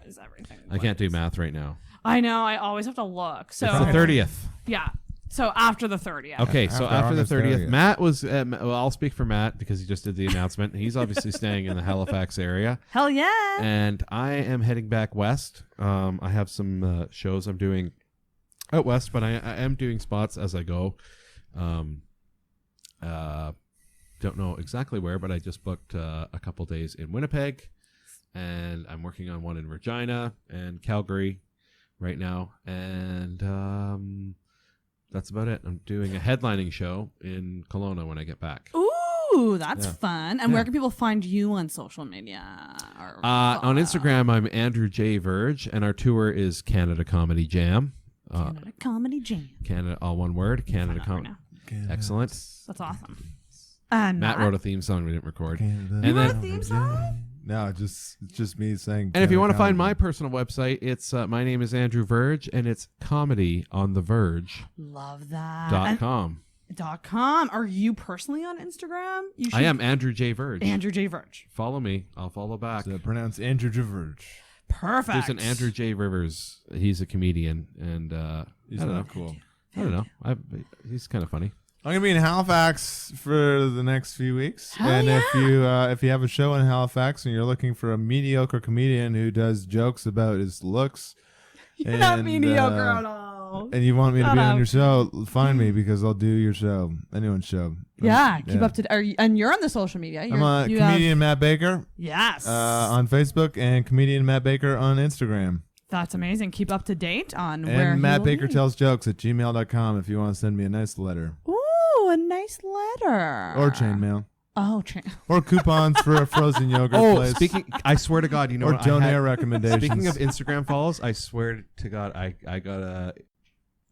Is everything? I can't do math right now. I know. I always have to look. So it's the 30th. Yeah. So after the 30th. Okay. So after the August 30th, Matt was. Well, I'll speak for Matt because he just did the announcement. He's obviously staying in the Halifax area. Hell yeah. And I am heading back west. I have some shows I'm doing out west, but I am doing spots as I go. Don't know exactly where, but I just booked a couple days in Winnipeg. And I'm working on one in Regina and Calgary right now. And that's about it. I'm doing a headlining show in Kelowna when I get back. Ooh, that's fun. And where can people find you on social media? On Instagram, I'm Andrew J. Verge, and our tour is Canada Comedy Jam. Canada Comedy Jam. Canada, all one word. Canada Comedy. Excellent. That's awesome. And Matt wrote a theme song we didn't record. Canada. You wrote a theme song? No, it's just me saying. And if you want to find my personal website, it's my name is Andrew Verge, and it's comedy on the Verge. Love that. .com. .com. Are you personally on Instagram? I am Andrew J. Verge. Andrew J. Verge. Follow me. I'll follow back. So pronounce Andrew J. Verge. Perfect. There's an Andrew J. Rivers. He's a comedian, and He's I don't not know. cool. I don't know. He's kind of funny. I'm gonna be in Halifax for the next few weeks, Hell and yeah. if you have a show in Halifax and you're looking for a mediocre comedian who does jokes about his looks, You're not mediocre at all. and you want me to Shut be on up. your show, find me because I'll do your show, anyone's show. Yeah, keep up to. And you're on the social media. I'm a comedian Matt Baker. Yes. On Facebook and comedian Matt Baker on Instagram. That's amazing. Keep up to date on where And Matt he will Baker be. tells jokes at gmail.com if you want to send me a nice letter Ooh, a nice letter. or chainmail Oh, or coupons for a frozen yogurt Oh, place. I swear to God, you know or what? donair recommendations. Speaking of Instagram follows, I swear to God, I got a.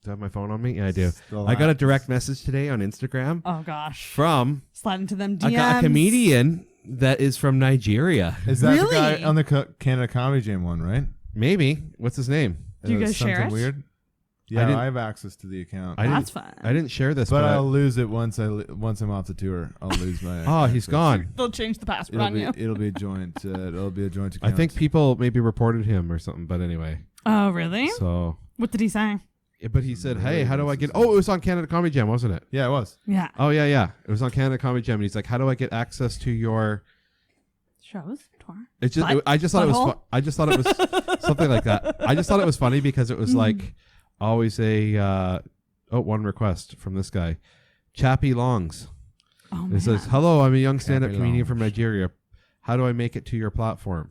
Do I have my phone on me? Yeah, I do. Still I got a active. direct message today on Instagram Oh gosh. from Slide into them DMs. I got a comedian that is from Nigeria. Is that Really? the guy on the Canada Comedy Jam one, right? Maybe. What's his name? Do you It was guys share something it? Weird. Yeah, didn't- I have access to the account. That's fun. I didn't share this, but but I'll lose it once I'm off the tour. I'll lose my. oh, he's access. gone. They'll change the password It'll on be you. it'll be a joint. It'll be a joint I account. think people maybe reported him or something, but anyway. Oh, really? So, What did he say? but he said, "Hey, how do I get?" Oh, it was on Canada Comedy Jam, wasn't it? Yeah, it was. Yeah. Oh yeah. It was on Canada Comedy Jam, and he's like, "How do I get access to your?" Shows? Tour? It's just. Butt? I just thought it was. Butthole? I just thought it was something like that. I just thought it was funny because it was like always a. One request from this guy, Chappie Longs. Oh, And man. it says, "Hello, I'm a young stand-up Chappie comedian Longs. from Nigeria. How do I make it to your platform?"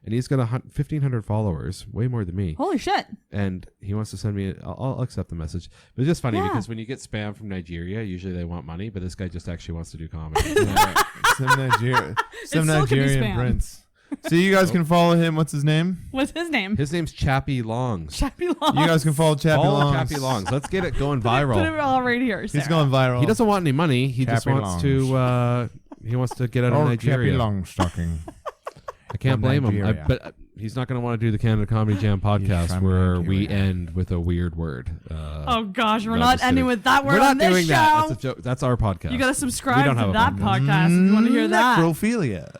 And he's got 1,500 followers, way more than me. Holy shit. And he wants to send me. I'll accept the message. But it's just funny Yeah. because when you get spam from Nigeria, usually they want money, but this guy just actually wants to do comedy. Yeah, some It Nigerian still could be Nigerian spam. prince. So you guys can follow him. What's his name? What's his name? His name's Chappie Longs. Chappie Long. You guys can follow Chappie Follow Longs. Chappie Longs. Let's get it going Put it viral. all right here. He's Sarah. going viral. He doesn't want any money. He just Chappie wants to. He wants to get out of Nigeria. Chappie Longstocking. I can't From blame him. Nigeria. But he's not going to want to do the Canada Comedy Jam podcast from where we Nigeria. end with a weird word. Oh gosh, we're no, not just ending kidding. with that word We're not on this doing show. that. That's a joke. That's our podcast. You gotta We subscribe don't to have a that podcast. podcast if you want to hear that. Necrophilia.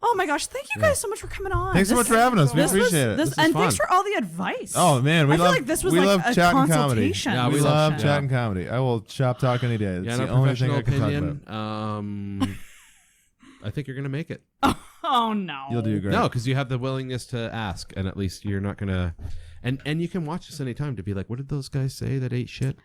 Oh my gosh, thank you guys so much for coming on. Thanks so much for having us. We This was- appreciate it. this- This is and fun. thanks for all the advice. Oh man, we I feel love like this was we like love a chatting comedy. consultation. Yeah, we we love love chat. chatting comedy. I will shop talk any day. It's Yeah, the in our only thing professional I can talk about. opinion, I think you're going to make it. Oh no. You'll do great. No, because you have the willingness to ask, and at least you're not going to. And you can watch this anytime to be like, what did those guys say that ate shit?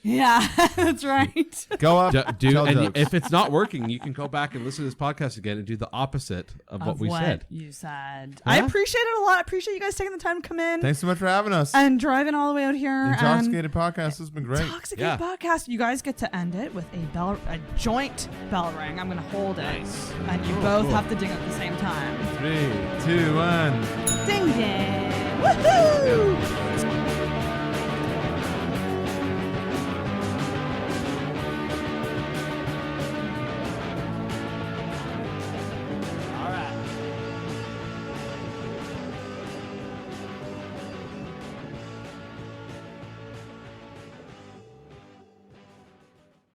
Yeah, that's right. Go up, tell And jokes. if it's not working, you can go back and listen to this podcast again and do the opposite of what we said. You said. Huh? I appreciate it a lot. I appreciate you guys taking the time to come in Thanks so much for having us. and driving all the way out here. Intoxicated Podcast has been great. Intoxicated Podcast. You guys get to end it with a joint bell ring. I'm gonna hold it, and you both have to ding at the same time. 3, 2, 1. Ding ding! Woohoo!